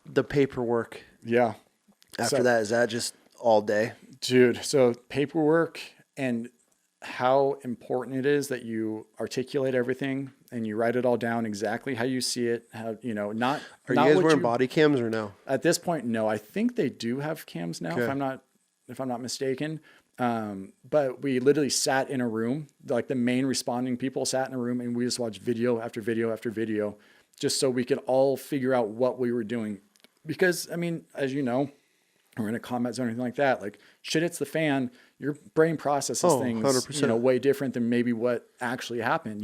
the paperwork. Yeah. After that, is that just all day? Dude, so paperwork and how important it is that you articulate everything and you write it all down exactly how you see it. How, not. Are you guys wearing body cams or no? At this point, no. I think they do have cams now, okay. if I'm not mistaken. But we literally sat in a room, like the main responding people sat in a room, and we just watched video after video after video, just so we could all figure out what we were doing. Because, I mean, as you know, we're in a combat zone or anything like that. Like, shit hits the fan, your brain processes things 100%. Way different than maybe what actually happened,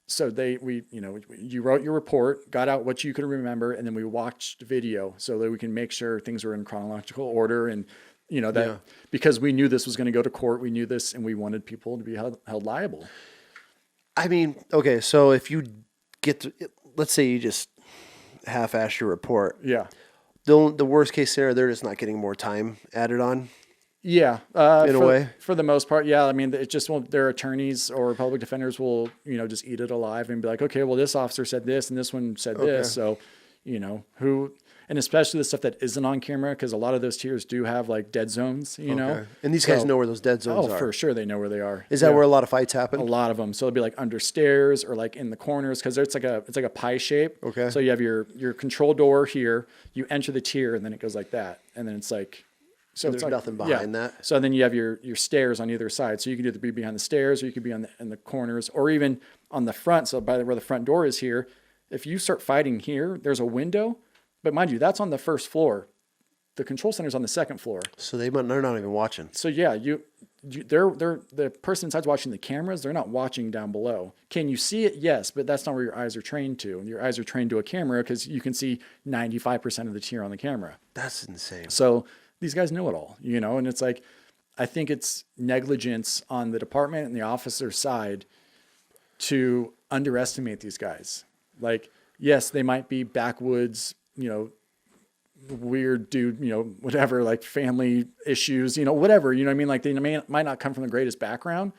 So you wrote your report, got out what you could remember, and then we watched video so that we can make sure things were in chronological order and because we knew this was going to go to court, we knew this, and we wanted people to be held liable. I mean, okay, so if you let's say you just half-ass your report. Yeah. The worst case scenario, they're just not getting more time added on. Yeah. In a way. For the most part, yeah. I mean, it just won't, their attorneys or public defenders will, just eat it alive and be like, okay, well, this officer said this and this one said this. So, and especially the stuff that isn't on camera, because a lot of those tiers do have like dead zones, know. And these guys know where those dead zones are. Oh, for sure. They know where they are. Is that where a lot of fights happen? A lot of them. So it'll be like under stairs or like in the corners, because it's like a pie shape. Okay. So you have your control door here, you enter the tier, and then it goes like that. And then it's like, so there's like, nothing behind that. So then you have your stairs on either side. So you can either be behind the stairs or you could be in the corners or even on the front. So where the front door is here, if you start fighting here, there's a window. But mind you, that's on the first floor. The control center's on the second floor. So they're not even watching. So yeah, they're the person inside's watching the cameras. They're not watching down below. Can you see it? Yes, but that's not where your eyes are trained to. And your eyes are trained to a camera because you can see 95% of the tier on the camera. That's insane. So these guys know it all, and it's like, I think it's negligence on the department and the officer side to underestimate these guys. Like, yes, they might be backwoods, weird dude, whatever, like family issues, whatever, I mean? Like they might not come from the greatest background,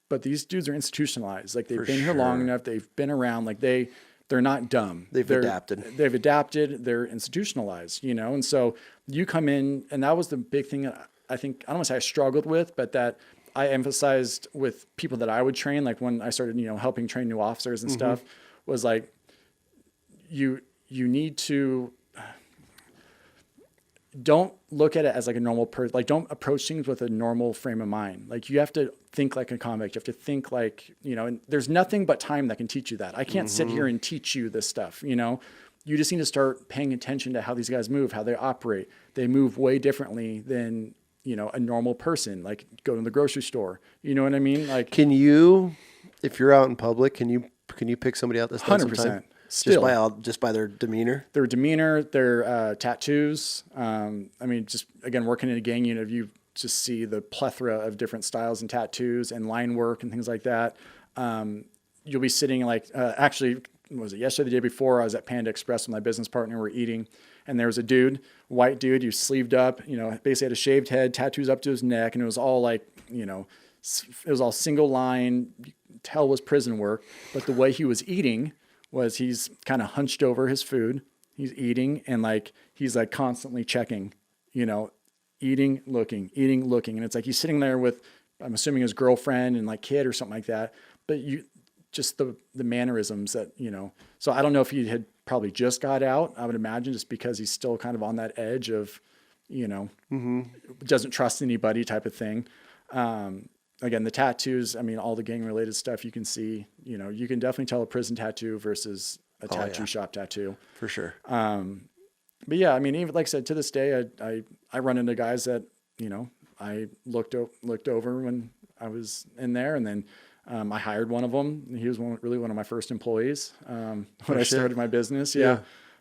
but these dudes are institutionalized. Like they've been here long enough. They've been around. Like they're not dumb. They're adapted. They've adapted. They're institutionalized, and so you come in, and that was the big thing I think, I don't want to say I struggled with, but that I emphasized with people that I would train. Like when I started, helping train new officers and stuff, was like, you need to don't look at it as like a normal person. Like don't approach things with a normal frame of mind. Like you have to think like a convict. You have to think like, and there's nothing but time that can teach you that. I can't sit here and teach you this stuff, You just need to start paying attention to how these guys move, how they operate. They move way differently than, a normal person. Like go to the grocery store. You know what I mean? Like, can you, if you're out in public, can you pick somebody out that's done 100%. some time? Still, just by their demeanor? Their demeanor, their tattoos. I mean, just again, working in a gang unit, you just see the plethora of different styles and tattoos and line work and things like that. You'll be sitting like, actually was it yesterday, the day before, I was at Panda Express with my business partner. We're eating, and there was a dude, white dude, he was sleeved up, basically had a shaved head, tattoos up to his neck, and it was all like, it was all single line. You could tell was prison work, but the way he was eating was he's kind of hunched over his food. He's eating, and like he's like constantly checking, eating, looking, and it's like he's sitting there with, I'm assuming, his girlfriend and like kid or something like that. But just the mannerisms that, so I don't know if he had probably just got out. I would imagine just because he's still kind of on that edge of, doesn't trust anybody type of thing. Again, the tattoos, I mean, all the gang related stuff you can see, you can definitely tell a prison tattoo versus a tattoo shop tattoo. For sure. But yeah, I mean, even like I said, to this day, I run into guys that, I looked over when I was in there, and then I hired one of them. He was really one of my first employees when I started my business. Yeah.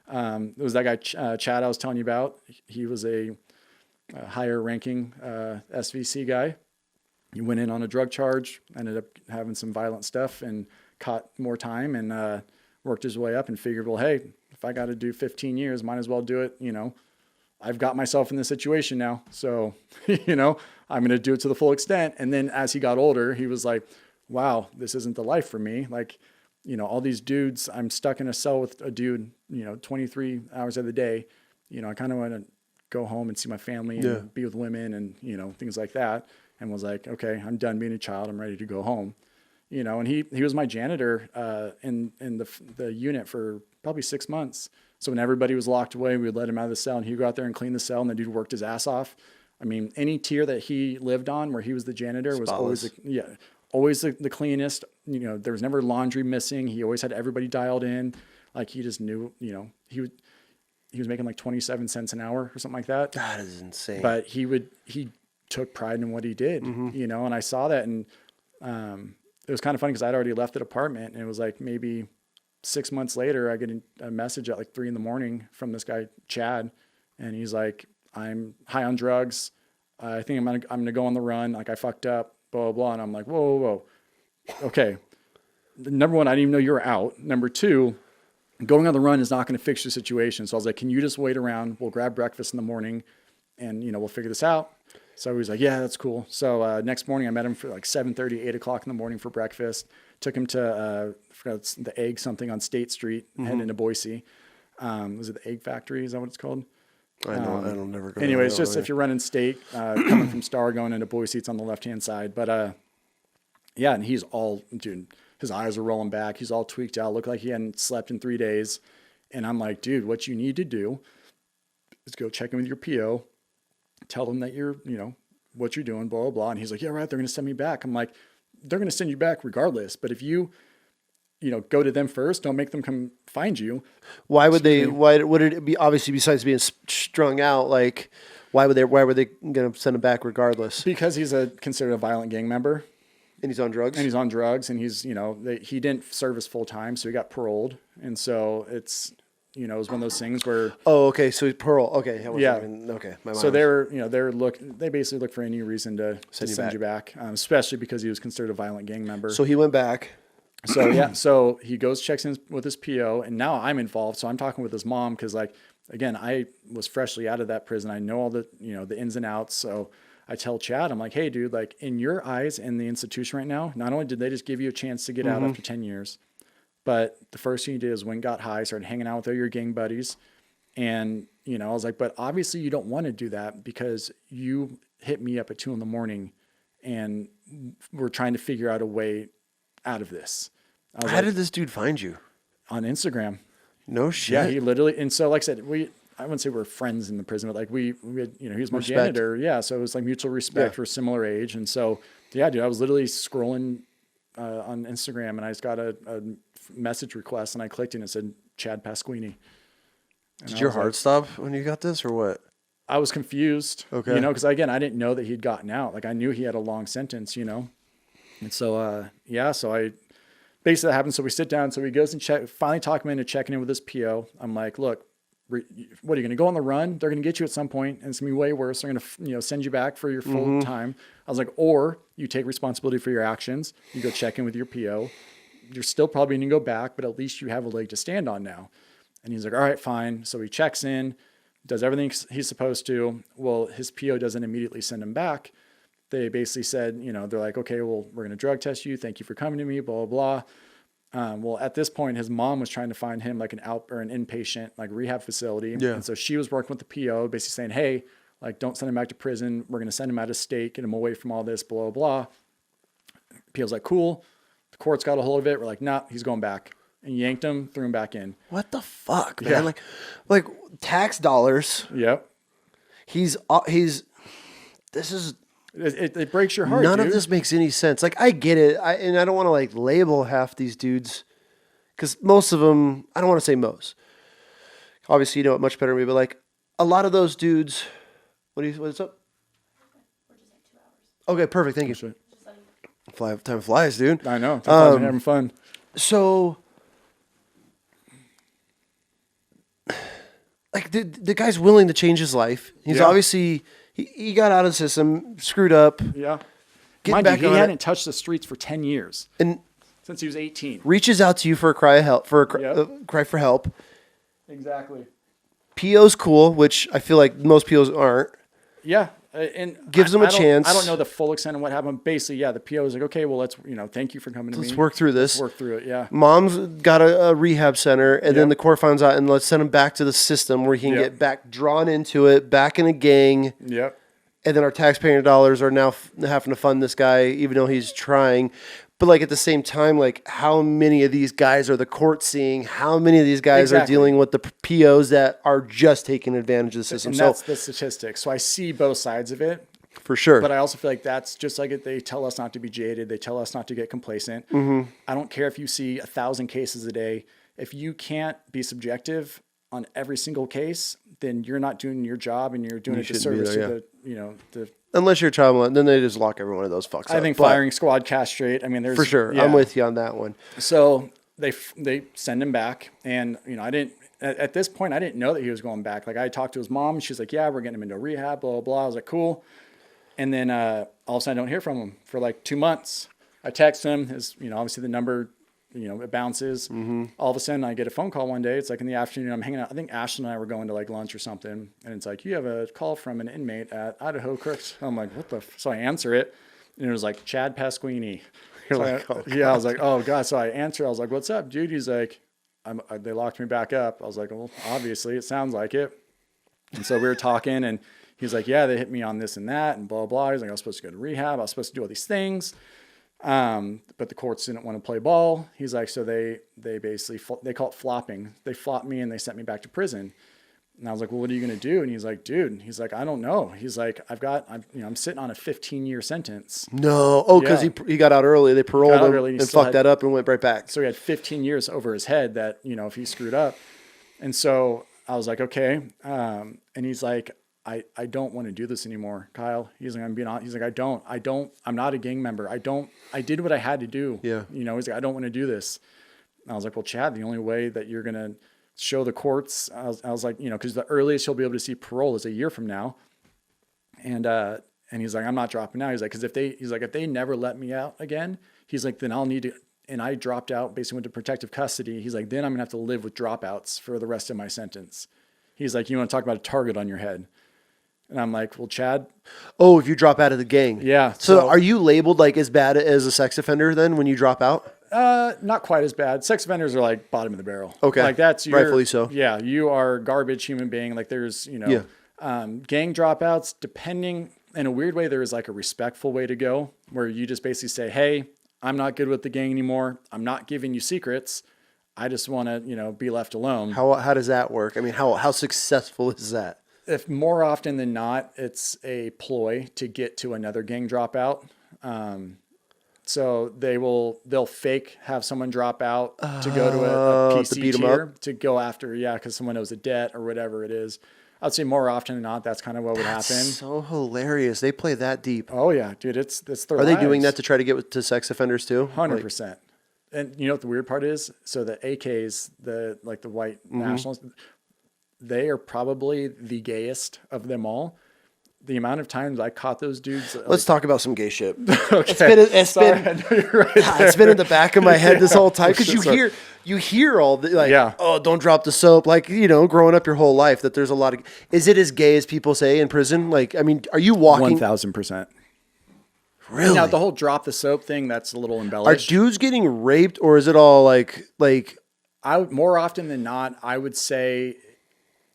It was that guy, Chad, I was telling you about. He was a higher ranking SVC guy. He went in on a drug charge, ended up having some violent stuff and caught more time, and worked his way up and figured, well, hey, if I got to do 15 years, might as well do it. I've got myself in this situation now. So, I'm going to do it to the full extent. And then as he got older, he was like, wow, this isn't the life for me. Like, all these dudes, I'm stuck in a cell with a dude, 23 hours of the day. I kind of want to go home and see my family and be with women and, things like that. And was like, okay, I'm done being a child. I'm ready to go home. And he was my janitor in the unit for probably 6 months. So when everybody was locked away, we would let him out of the cell, and he'd go out there and clean the cell, and the dude worked his ass off. I mean, any tier that he lived on where he was the janitor was always the cleanest. There was never laundry missing. He always had everybody dialed in. Like, he just knew, he was making like 27 cents an hour or something like that. That is insane. But he took pride in what he did, and I saw that, and it was kind of funny because I'd already left the department, and it was like maybe 6 months later, I get a message at like 3 a.m. from this guy, Chad. And he's like, I'm high on drugs. I think I'm going to go on the run. Like, I fucked up, blah, blah, blah. And I'm like, whoa. Okay. Number one, I didn't even know you were out. Number two, going on the run is not going to fix your situation. So I was like, can you just wait around? We'll grab breakfast in the morning and, we'll figure this out. So he was like, yeah, that's cool. So next morning I met him for like 7:30, 8 o'clock in the morning for breakfast. Took him to I forgot the egg something on State Street, heading into Boise. Was it the Egg Factory? Is that what it's called? I don't never go. Anyways, just if you're running State, coming from Star going into Boise, it's on the left hand side. But yeah, and he's all, dude, his eyes are rolling back. He's all tweaked out. Looked like he hadn't slept in 3 days. And I'm like, dude, what you need to do is go check in with your PO. Tell them that you're, what you're doing, blah, blah, blah. And he's like, yeah, right. They're going to send me back. I'm like, they're going to send you back regardless. But if you, go to them first, don't make them come find you. Why would they, why would it be, obviously, besides being strung out, like, why were they going to send him back regardless? Because he's considered a violent gang member. And he's on drugs? And he's, he didn't serve his full time, so he got paroled. And so it's, it was one of those things where. Oh, okay. So he's parole. Okay. Yeah. Okay. So they basically look for any reason to send you back, especially because he was considered a violent gang member. So he went back. So yeah. So he goes, checks in with his PO, and now I'm involved. So I'm talking with his mom because, like, again, I was freshly out of that prison. I know all the, the ins and outs. So I tell Chad, I'm like, hey, dude, like, in your eyes in the institution right now, not only did they just give you a chance to get out after 10 years, but the first thing you did is when got high, started hanging out with all your gang buddies. And, I was like, but obviously you don't want to do that because you hit me up at 2 a.m. and we're trying to figure out a way out of this. How did this dude find you? On Instagram. No shit. Yeah, he literally, and so like I said, I wouldn't say we're friends in the prison, but like we had, he was my janitor. Yeah. So it was like mutual respect for a similar age. And so, yeah, dude, I was literally scrolling on Instagram and I just got a message request and I clicked it and it said Chad Pasquini. And did your heart stop when you got this or what? I was confused, okay. Because again, I didn't know that he'd gotten out. Like I knew he had a long sentence, And so, so I basically that happened. So we sit down. So he goes and finally talk him into checking in with his PO. I'm like, look, what are you going to go on the run? They're going to get you at some point and it's going to be way worse. They're going to, send you back for your full time. I was like, or you take responsibility for your actions. You go check in with your PO. you're still probably going to go back, but at least you have a leg to stand on now. And he's like, all right, fine. So he checks in, does everything he's supposed to. Well, his PO doesn't immediately send him back. They basically said, they're like, okay, well, we're going to drug test you. Thank you for coming to me, blah, blah, blah. Well, at this point, his mom was trying to find him like an inpatient, like rehab facility. Yeah. And so she was working with the PO, basically saying, hey, like, don't send him back to prison. We're going to send him out of state, get him away from all this, blah, blah, blah. PO's like, cool. The court's got a hold of it. We're like, nah, he's going back. And yanked him, threw him back in. What the fuck, man? Yeah. Like tax dollars. Yep. This is... It breaks your heart, None dude. of this makes any sense. Like, I get it. And I don't want to like label half these dudes, because most of them, I don't want to say most. Obviously, you know it much better than me, but like a lot of those dudes, what's up? We're just like 2 hours. Okay, perfect. Thank you. Time flies, dude. I know. Time flies when you're having fun. So, like, the guy's willing to change his life. He's obviously... He got out of the system, screwed up. Yeah. Getting back he on hadn't touched the streets for 10 years. And since he was 18. Reaches out to you for a cry of help, cry for help. Exactly. PO's cool, which I feel like most POs aren't. Yeah. And gives him a chance. I don't know the full extent of what happened. Basically, yeah, the PO was like, okay, well, let's, thank you for coming to me. Let's work through this. Let's work through it, yeah. Mom's got a rehab center, and then the court finds out, and let's send him back to the system where he can get back drawn into it, back in a gang. Yep. And then our taxpayer dollars are now having to fund this guy, even though he's trying. But like at the same time, like how many of these guys are the court seeing? How many of these guys are dealing with the POs that are just taking advantage of the system? And that's the statistics. So I see both sides of it. For sure. But I also feel like that's just like it. They tell us not to be jaded. They tell us not to get complacent. Mm-hmm. I don't care if you see 1,000 cases a day. If you can't be subjective on every single case, then you're not doing your job, and you're doing a disservice to the unless you're a child molester, then they just lock every one of those fucks up. I think firing squad castrate. I mean, there's for sure. Yeah. I'm with you on that one. So they send him back, and I didn't. At this point, I didn't know that he was going back. Like I talked to his mom. She's like, "Yeah, we're getting him into rehab." Blah blah blah. I was like, "Cool." And then all of a sudden, I don't hear from him for like 2 months. I text him. His obviously the number. It bounces. Mm-hmm. All of a sudden, I get a phone call one day. It's like in the afternoon. I'm hanging out. I think Ashley and I were going to like lunch or something. And it's like, you have a call from an inmate at Idaho Correctional. I'm like, what the? So I answer it. And it was like, Chad Pasquini. You're so like, oh, yeah, I was like, oh, God. So I answer. I was like, what's up, dude? He's like, they locked me back up. I was like, well, obviously, it sounds like it. And so we were talking. And he's like, yeah, they hit me on this and that and blah, blah. He's like, I was supposed to go to rehab. I was supposed to do all these things. But the courts didn't want to play ball. He's like, so they basically, they call it flopping. They flopped me and they sent me back to prison. And I was like, well, what are you going to do? And he's like, dude, I don't know. He's like, I'm sitting on a 15-year sentence. No. Oh, because he got out early. They paroled him and fucked that up and went right back. So he had 15 years over his head that, if he screwed up. And so I was like, okay. And he's like, I don't want to do this anymore, Kyle. He's like, I'm being honest. He's like, I'm not a gang member. I did what I had to do. Yeah. He's like, I don't want to do this. And I was like, well, Chad, the only way that you're going to show the courts, I was like, because the earliest he'll be able to see parole is a year from now. And he's like, I'm not dropping out. He's like, because if they never let me out again, he's like, then I'll need to, and I dropped out, basically went to protective custody. He's like, then I'm gonna have to live with dropouts for the rest of my sentence. He's like, you want to talk about a target on your head? And I'm like, well, Chad. Oh, if you drop out of the gang. Yeah. So are you labeled like as bad as a sex offender then when you drop out? Not quite as bad. Sex offenders are like bottom of the barrel. Okay. Like that's rightfully so. Yeah. You are garbage human being. Like there's, gang dropouts, depending in a weird way, there is like a respectful way to go where you just basically say, hey, I'm not good with the gang anymore. I'm not giving you secrets. I just want to, be left alone. How does that work? I mean, how successful is that? If more often than not, it's a ploy to get to another gang dropout. So they'll fake have someone drop out to go to a PC tier to go after, because someone owes a debt or whatever it is. I'd say more often than not, that's kind of what would happen. So hilarious. They play that deep. Oh yeah, dude, it's their Are they doing that to try to get to sex offenders too? 100%. And you know what the weird part is? So the AKs, the white nationals, they are probably the gayest of them all. the amount of times I caught those dudes. Let's talk about some gay shit. Okay. It's been in the back of my head this whole time because you hear all the oh, don't drop the soap, like, you know, growing up your whole life that there's a lot of. Is it as gay as people say in prison? Like, I mean, are you walking 1,000%? Really? Now the whole drop the soap thing, that's a little Are embellished. dudes getting raped, or is it all like? More often than not, I would say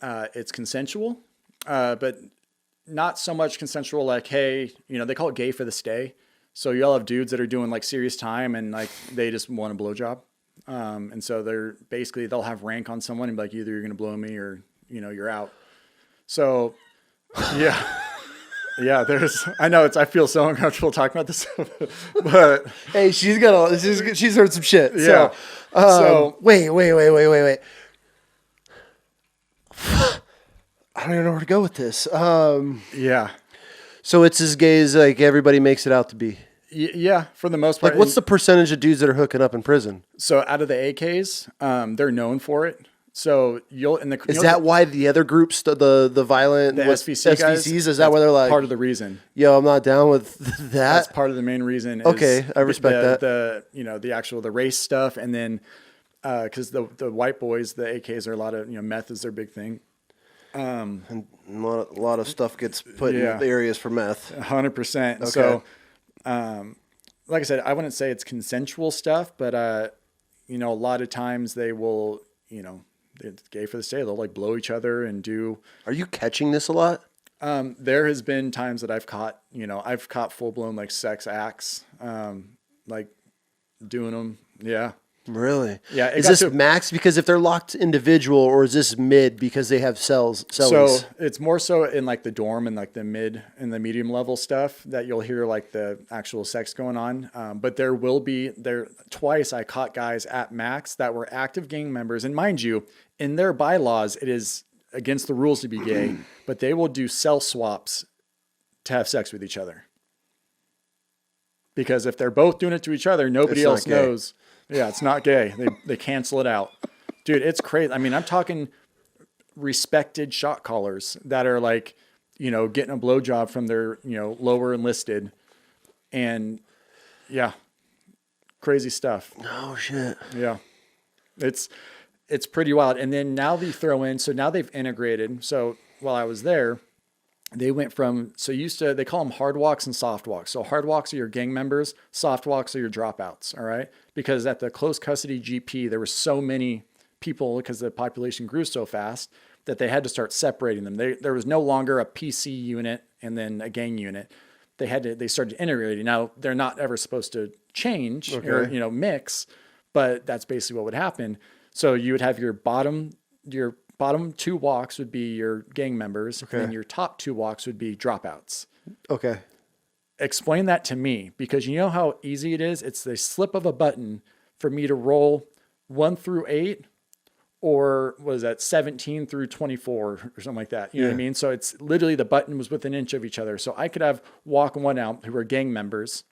it's consensual, but not so much consensual like, hey, you know, they call it gay for the stay. So you'll have dudes that are doing like serious time and like they just want a blowjob. And so they'll have rank on someone and be like, either you're going to blow me or, you know, you're out. So yeah. Yeah, I feel so uncomfortable talking about this, but Hey, she's heard some shit. Yeah. So wait. I don't even know where to go with this. Yeah. So it's as gay as like everybody makes it out to be. Yeah, for the most part. Like, what's the percentage of dudes that are hooking up in prison? So out of the AKs, they're known for it. So is that why the other groups, the violent, the SVC guys, is that why they're like part of the reason? Yo, I'm not down with that. That's part of the main reason. Okay, I respect that. The race stuff, and then because the white boys, the AKs are a lot of meth is their big thing. And a lot of stuff gets put in the areas for meth. 100%. Okay. So, like I said, I wouldn't say it's consensual stuff, but a lot of times they will, it's gay for the stay. They'll like blow each other and do. Are you catching this a lot? There has been times that I've caught full blown like sex acts, like doing them. Yeah. Really? Yeah. Is this max because if they're locked individual, or is this mid because they have cells? So it's more so in like the dorm and like the mid and the medium level stuff that you'll hear like the actual sex going on. But there will be twice I caught guys at max that were active gang members. And mind you, in their bylaws, it is against the rules to be gay, but they will do cell swaps to have sex with each other. Because if they're both doing it to each other, nobody else knows. Yeah, it's not gay. They cancel it out. Dude, it's crazy. I mean, I'm talking respected shot callers that are like, getting a blowjob from their, lower enlisted. And yeah, crazy stuff. Oh, shit. Yeah. It's pretty wild. And then now they throw in, so now they've integrated. So while I was there, they went from, they call them hard walks and soft walks. So hard walks are your gang members, soft walks are your dropouts. All right. Because at the close custody GP, there were so many people because the population grew so fast that they had to start separating them. There was no longer a PC unit and then a gang unit. They started integrating. Now they're not ever supposed to change or, mix, but that's basically what would happen. So you would have your bottom two walks would be your gang members, and then your top two walks would be dropouts. Okay. Explain that to me, because you know how easy it is? It's the slip of a button for me to roll 1 through 8, or what is that, 17 through 24 or something like that. You know what I mean? So it's literally the button was within an inch of each other. So I could have walk 1 out who are gang members.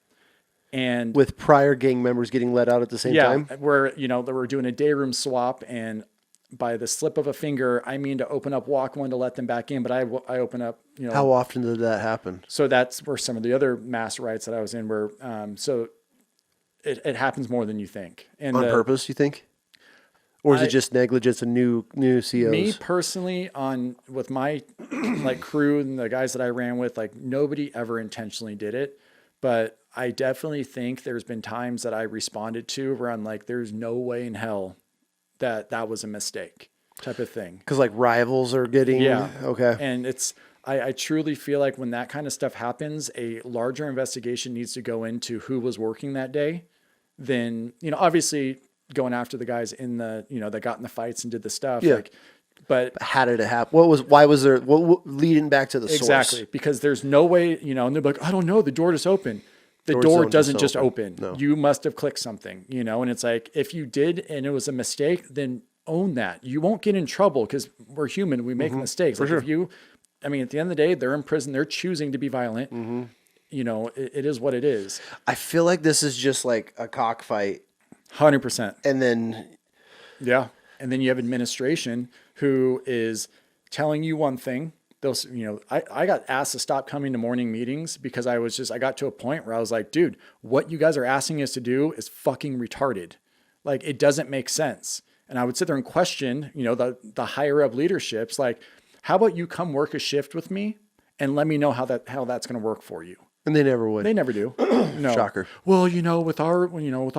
And with prior gang members getting let out at the same time? Yeah, where, they were doing a day room swap, and by the slip of a finger, I mean to open up walk 1 to let them back in, but I open up, How often did that happen? So that's where some of the other mass rights that I was in were, so it happens more than you think. And on purpose, you think? Or is it just negligence and new COs? Me personally, with my like crew and the guys that I ran with, like nobody ever intentionally did it, but I definitely think there's been times that I responded to where I'm like, there's no way in hell that was a mistake type of thing. Because like rivals are getting... Yeah. Okay. And I truly feel like when that kind of stuff happens, a larger investigation needs to go into who was working that day. Then, obviously going after the guys in the, that got in the fights and did the stuff. Yeah. But how did it happen? Why was there, leading back to the source? Exactly. Because there's no way, and they're like, I don't know, the door just opened. The door doesn't just open. No. You must have clicked something, and it's like, if you did and it was a mistake, then own that. You won't get in trouble because we're human. We make mistakes. Like if you, at the end of the day, they're in prison. They're choosing to be violent. It is what it is. I feel like this is just like a cockfight. 100%. And then. Yeah. And then you have administration who is telling you one thing I got asked to stop coming to morning meetings because I got to a point where I was like, dude, what you guys are asking us to do is fucking retarded. Like, it doesn't make sense. And I would sit there and question, the higher up leaderships, like, how about you come work a shift with me and let me know how that's going to work for you. And they never would. They never do. No. Shocker. Well, with our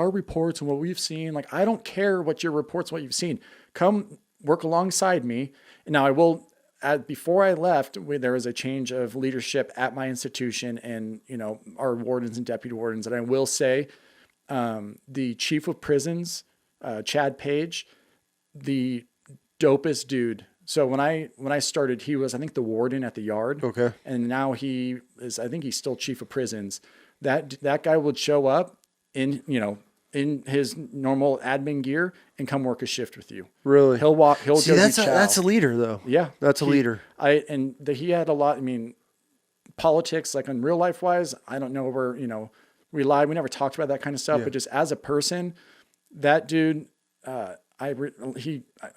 reports and what we've seen, like, I don't care what your reports, what you've seen. Come work alongside me. And now I will, before I left, there was a change of leadership at my institution and, our wardens and deputy wardens. And I will say, the chief of prisons, Chad Page, the dopest dude. So when I started, he was, I think, the warden at the yard. Okay. And now I think he's still chief of prisons. That guy would show up in his normal admin gear and come work a shift with you. Really? He'll go do chow. That's a leader though. Yeah. That's a leader. He had a lot, politics, like in real life wise, I don't know where, we lied. We never talked about that kind of stuff, but just as a person, that dude, I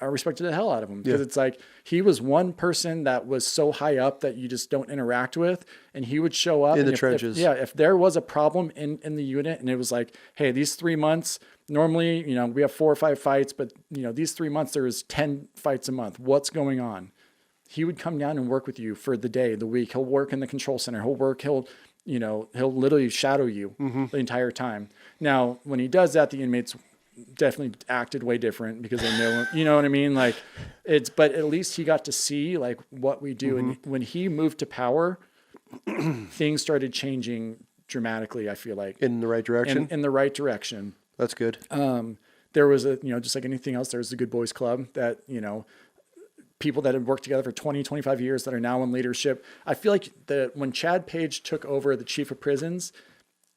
respected the hell out of him because it's like he was one person that was so high up that you just don't interact with, and he would show up in the trenches. If there was a problem in the unit and it was like, hey, these 3 months, normally, we have 4 or 5 fights, but these 3 months, there is 10 fights a month. What's going on? He would come down and work with you for the day, the week. He'll work in the control center. He'll literally shadow you the entire time. Now, when he does that, the inmates definitely acted way different because they know, you know what I mean? Like but at least he got to see like what we do. And when he moved to power, things started changing dramatically. I feel like in the right direction, in the right direction. That's good. There was just like anything else, there's the Good Boys Club that, people that had worked together for 20, 25 years that are now in leadership. I feel like when Chad Page took over the chief of prisons,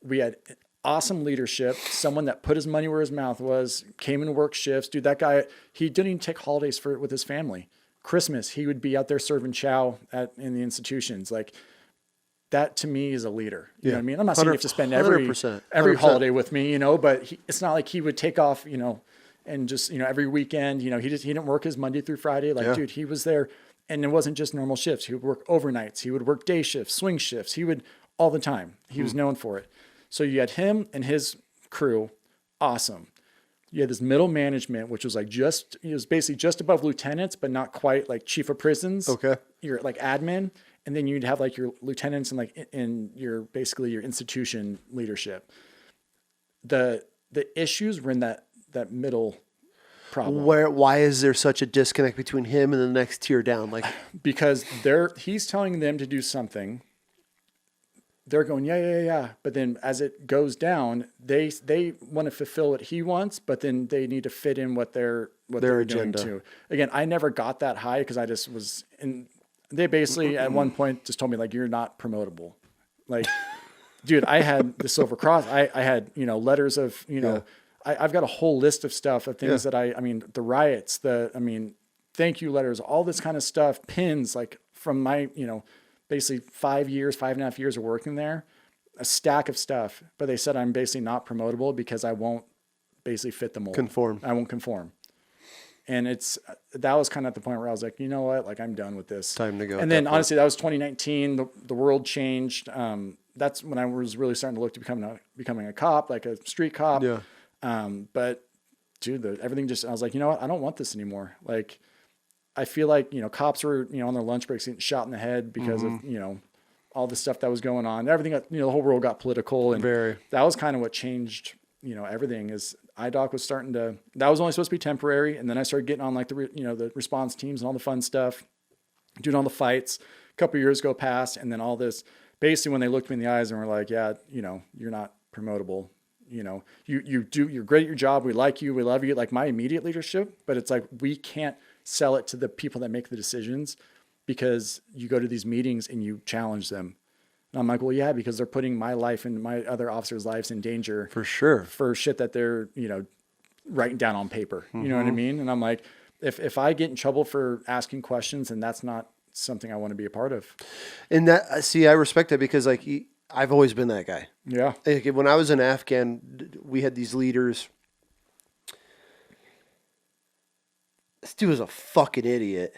we had awesome leadership, someone that put his money where his mouth was, came and worked shifts. Dude, that guy, he didn't even take holidays with his family. Christmas, he would be out there serving chow in the institutions. Like, that to me is a leader. You know what I mean? I'm not saying you have to spend every 100%. holiday with me, but it's not like he would take off, and just, every weekend, he didn't work his Monday through Friday. Like, dude, he was there, and it wasn't just normal shifts. He would work overnights. He would work day shifts, swing shifts. He would all the time. He was known for it. So you had him and his crew. Awesome. You had this middle management, which was it was basically just above lieutenants, but not quite like chief of prisons. Okay. You're like admin. And then you'd have like your lieutenants and like in your, basically your institution leadership. The issues were in that middle problem. Why is there such a disconnect between him and the next tier down? Like, because he's telling them to do something. They're going, yeah. But then as it goes down, they want to fulfill what he wants, but then they need to fit in what their agenda doing too. Again, I never got that high because I just was in. They basically at one point just told me like, you're not promotable. Like, dude, I had the Silver Cross. I had letters of I've got a whole list of stuff of things that the riots, thank you letters, all this kind of stuff, pins like from my basically 5.5 years of working there, a stack of stuff. But they said I'm basically not promotable because I won't basically fit the mold. I won't conform. And that was kind of at the point where I was like, you know what? Like, I'm done with this. Time to go. And then honestly, that was 2019. The world changed. That's when I was really starting to look to becoming a cop, like a street cop. Yeah. But dude, everything I was like, you know what? I don't want this anymore. Like, I feel like, cops were, on their lunch breaks getting shot in the head because of, all the stuff that was going on. Everything, the whole world got political. And that was kind of what changed, everything is IDOC was starting to, that was only supposed to be temporary. And then I started getting on like the response teams and all the fun stuff, doing all the fights. A couple of years go past. And then all this, basically when they looked me in the eyes and were like, yeah, you're not promotable. You're great at your job. We like you. We love you. Like my immediate leadership, but it's like, we can't sell it to the people that make the decisions because you go to these meetings and you challenge them. And I'm like, well, yeah, because they're putting my life and my other officers' lives in danger for sure for shit that they're, writing down on paper. You know what I mean? And I'm like, if I get in trouble for asking questions, and that's not something I want to be a part of. And I respect that because like, I've always been that guy. Yeah. Like when I was in Afghan, we had these leaders. This dude was a fucking idiot.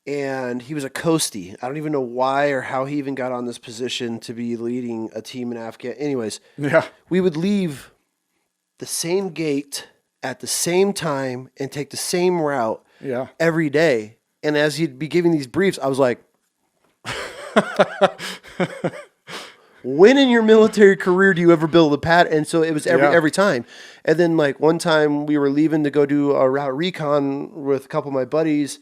and he was a coastie. I don't even know why or how he even got on this position to be leading a team in Afghan. Anyways, we would leave the same gate at the same time and take the same route every day. And as he'd be giving these briefs, I was like, when in your military career do you ever build a pattern? And so it was every time. And then like one time we were leaving to go do a route recon with a couple of my buddies,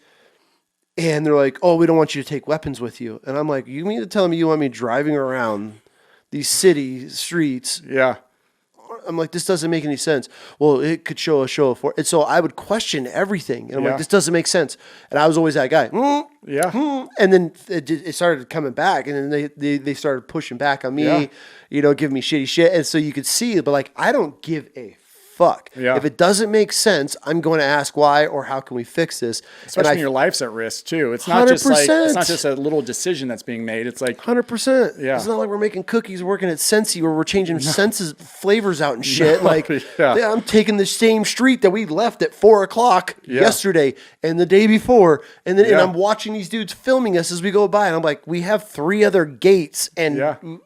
and they're like, oh, we don't want you to take weapons with you. And I'm like, you mean to tell me you want me driving around these city streets? Yeah. I'm like, this doesn't make any sense. Well, it could show of force. And so I would question everything. And I'm like, this doesn't make sense. And I was always that guy. And then it started coming back. And then they started pushing back on me, giving me shitty shit. And so you could see, but like, I don't give a fuck. If it doesn't make sense, I'm going to ask why or how can we fix this. Especially when your life's at risk too. It's not just like it's not just a little decision that's being made. It's like 100%. Yeah. It's not like we're making cookies working at Sensi where we're changing flavors out and shit. I'm taking the same street that we left at 4:00 yesterday and the day before, and then and I'm watching these dudes filming us as we go by, and I'm like, we have 3 other gates and.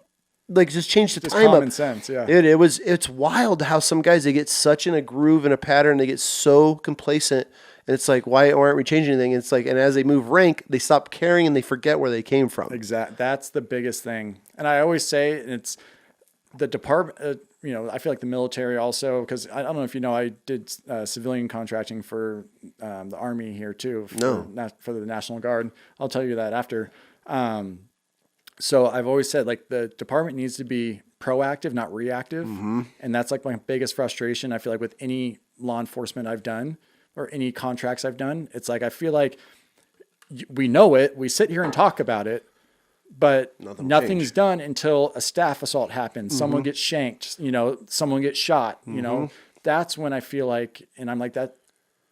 Like just change the time common up. Sense, It's wild how some guys, they get such in a groove and a pattern, they get so complacent, and it's like, why aren't we changing anything? And it's like, and as they move rank, they stop caring and they forget where they came from. Exactly, that's the biggest thing. And I always say it's the department. I feel like the military also, because I don't know if you know, I did civilian contracting for the Army here too. For the National Guard. I'll tell you that after. So I've always said, like, the department needs to be proactive, not reactive. And that's like my biggest frustration. I feel like with any law enforcement I've done or any contracts I've done, it's like, I feel like we know it. We sit here and talk about it, but nothing's done until a staff assault happens. Someone gets shanked, someone gets shot, that's when I feel like, and I'm like that.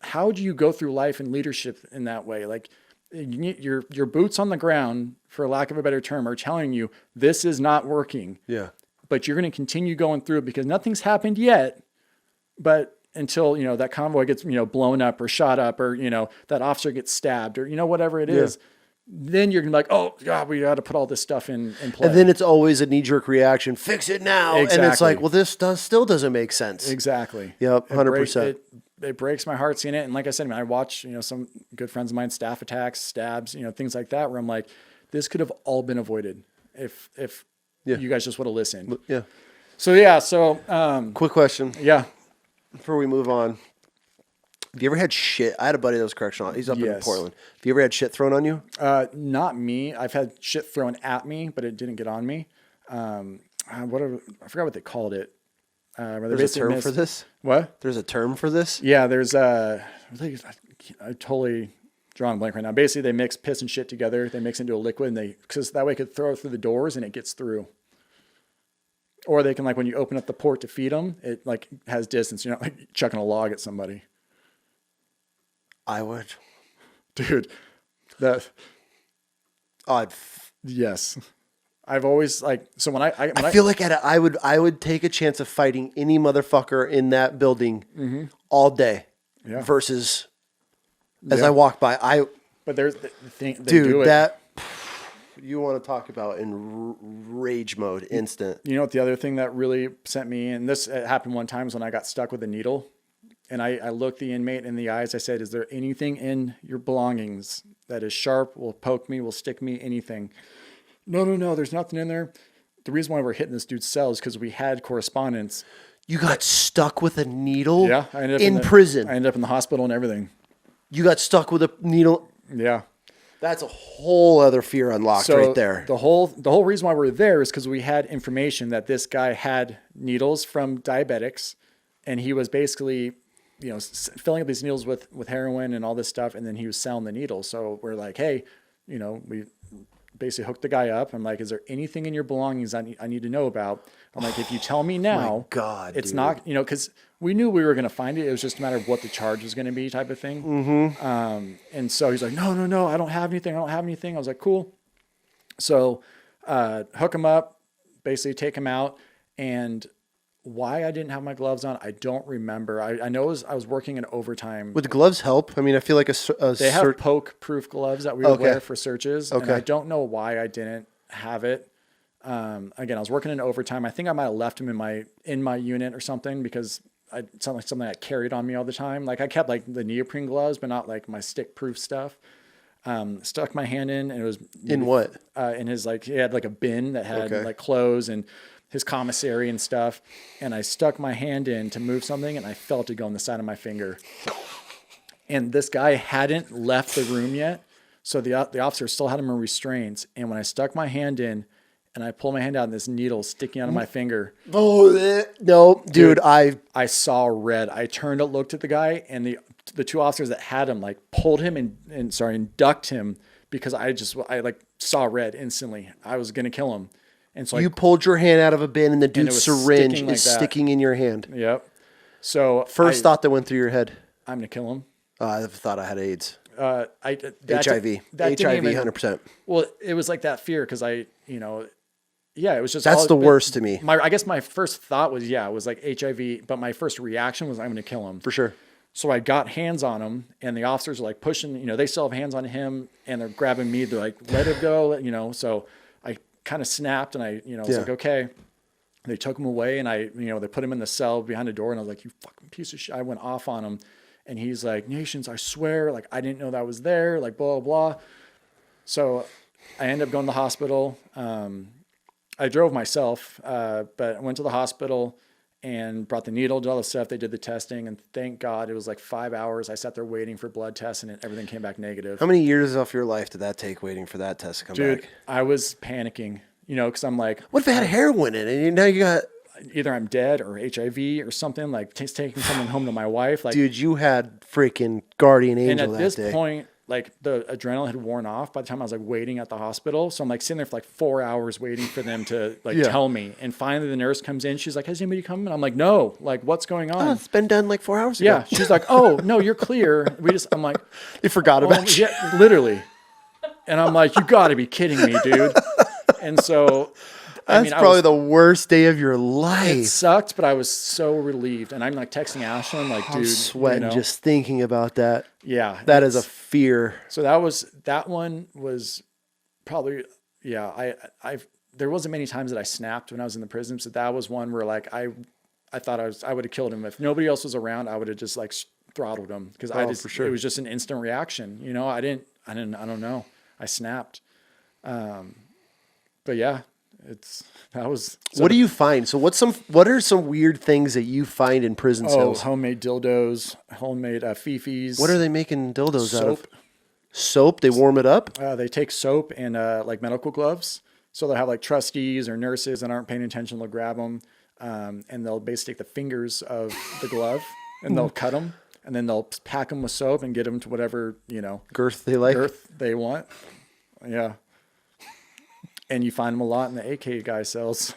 How do you go through life and leadership in that way? Like, you need your boots on the ground, for lack of a better term, are telling you this is not working. Yeah. But you're going to continue going through it because nothing's happened yet. But until, that convoy gets, blown up or shot up, or, that officer gets stabbed, or, whatever it is, then you're going to be like, oh God, we got to put all this stuff in play. And then it's always a knee-jerk reaction. Fix it now. Exactly. And it's like, well, this still doesn't make sense. Exactly. Yep. 100%. It breaks my heart seeing it. And like I said, I watch, some good friends of mine, staff attacks, stabs, things like that, where I'm like, this could have all been avoided if you guys just would have listened. Yeah. So, quick question. Yeah. Before we move on. Have you ever had shit? I had a buddy that was correctional. He's up in Portland. Have you ever had shit thrown on you? Not me. I've had shit thrown at me, but it didn't get on me. I forgot what they called it. There's a term for this? What? There's a term for this? Yeah, there's I totally drawing a blank right now. Basically, they mix piss and shit together. They mix into a liquid, and because that way it could throw it through the doors and it gets through. Or they can, like, when you open up the port to feed them, it like has distance. You're not like chucking a log at somebody. I would. Dude, yes. I've always so when I feel like I would take a chance of fighting any motherfucker in that building all day versus as I walk by. But there's the thing, dude, that you want to talk about in rage mode, instant. You know what the other thing that really sent me, and this happened one time, is when I got stuck with a needle. And I looked the inmate in the eyes. I said, is there anything in your belongings that is sharp, will poke me, will stick me, anything? No, there's nothing in there. The reason why we're hitting this dude's cell is because we had correspondence. You got stuck with a needle? Yeah. I ended up in prison. I ended up in the hospital and everything. You got stuck with a needle? Yeah. That's a whole other fear unlocked right there. The whole reason why we're there is because we had information that this guy had needles from diabetics, and he was basically, filling up these needles with heroin and all this stuff, and then he was selling the needles. So we're like, hey, we basically hooked the guy up. I'm like, is there anything in your belongings I need to know about? I'm like, if you tell me now, my God, it's dude. Not, because we knew we were going to find it. It was just a matter of what the charge was going to be, type of thing. Mm-hmm. And so he's like, no, I don't have anything. I was like, cool. So hook him up, basically take him out. And Why I didn't have my gloves on, I don't remember. I know I was working in overtime. Would the gloves help? I mean, I feel like They have poke-proof gloves that we would wear for searches, and I don't know why I didn't have it. Again, I was working in overtime. I think I might have left them in my unit or something because it sounded like something I carried on me all the time. Like I kept like the neoprene gloves, but not like my stick-proof stuff. Stuck my hand in, and it was in what? In his he had like a bin that had like clothes and his commissary and stuff, and I stuck my hand in to move something, and I felt it go on the side of my finger. And this guy hadn't left the room yet, so the officer still had him in restraints. And when I stuck my hand in, and I pulled my hand out, and this needle sticking out of my finger. Oh no, dude! I saw red. I turned and looked at the guy, and the two officers that had him like pulled him and ducked him because I like saw red instantly. I was gonna kill him. And so you pulled your hand out of a bin, and the dude's syringe is sticking in your hand. Yep. So first thought that went through your head: I'm gonna kill him. I thought I had AIDS. HIV. HIV, 100%. Well, it was like that fear because it was just that's the worst to me. I guess my first thought was it was like HIV, but my first reaction was I'm gonna kill him for sure. So I got hands on him, and the officers are like pushing. They still have hands on him, and they're grabbing me. They're like, "Let it go," So I kind of snapped, and I was like, okay. They took him away, and they put him in the cell behind the door, and I was like, you fucking piece of shit. I went off on him, and he's like, Nations, I swear, like, I didn't know that was there, like, blah, blah, blah. So I ended up going to the hospital. I drove myself, but I went to the hospital and brought the needle, did all the stuff. They did the testing, and thank God it was like 5 hours. I sat there waiting for blood tests, and everything came back negative. How many years off your life did that take waiting for that test to come back? Dude, I was panicking, because I'm like... What if it had heroin in it, and now you got... Either I'm dead or HIV or something, like taking something home to my wife. Like, dude, you had freaking guardian angel that day. And at this point, like the adrenaline had worn off by the time I was like waiting at the hospital. So I'm like sitting there for like 4 hours waiting for them to tell me. And finally the nurse comes in. She's like, has anybody come? And I'm like, no, like what's going on? Oh, it's been done like 4 hours ago. Yeah. She's like, oh no, you're clear. I'm like, they forgot about you. Yeah, literally. And I'm like, you gotta be kidding me, dude. And so, that's probably the worst day of your life. It sucked, but I was so relieved. And I'm like texting Ashlyn, like, dude, I'm sweating just thinking about that. Yeah. That is a fear. So that one was probably, there wasn't many times that I snapped when I was in the prison. So that was one where like, I thought I would have killed him. If nobody else was around, I would have just like throttled him. Cause for sure. It was just an instant reaction. I don't know. I snapped. But yeah. What do you find? So what are some weird things that you find in prison cells? Homemade dildos, homemade fifis. What are they making dildos out of? Soap? They warm it up? They take soap and like medical gloves. So they'll have like trustees or nurses that aren't paying attention. They'll grab them and they'll basically take the fingers of the glove and they'll cut them and then they'll pack them with soap and get them to whatever, girth they want. Yeah. And you find them a lot in the AK guy cells.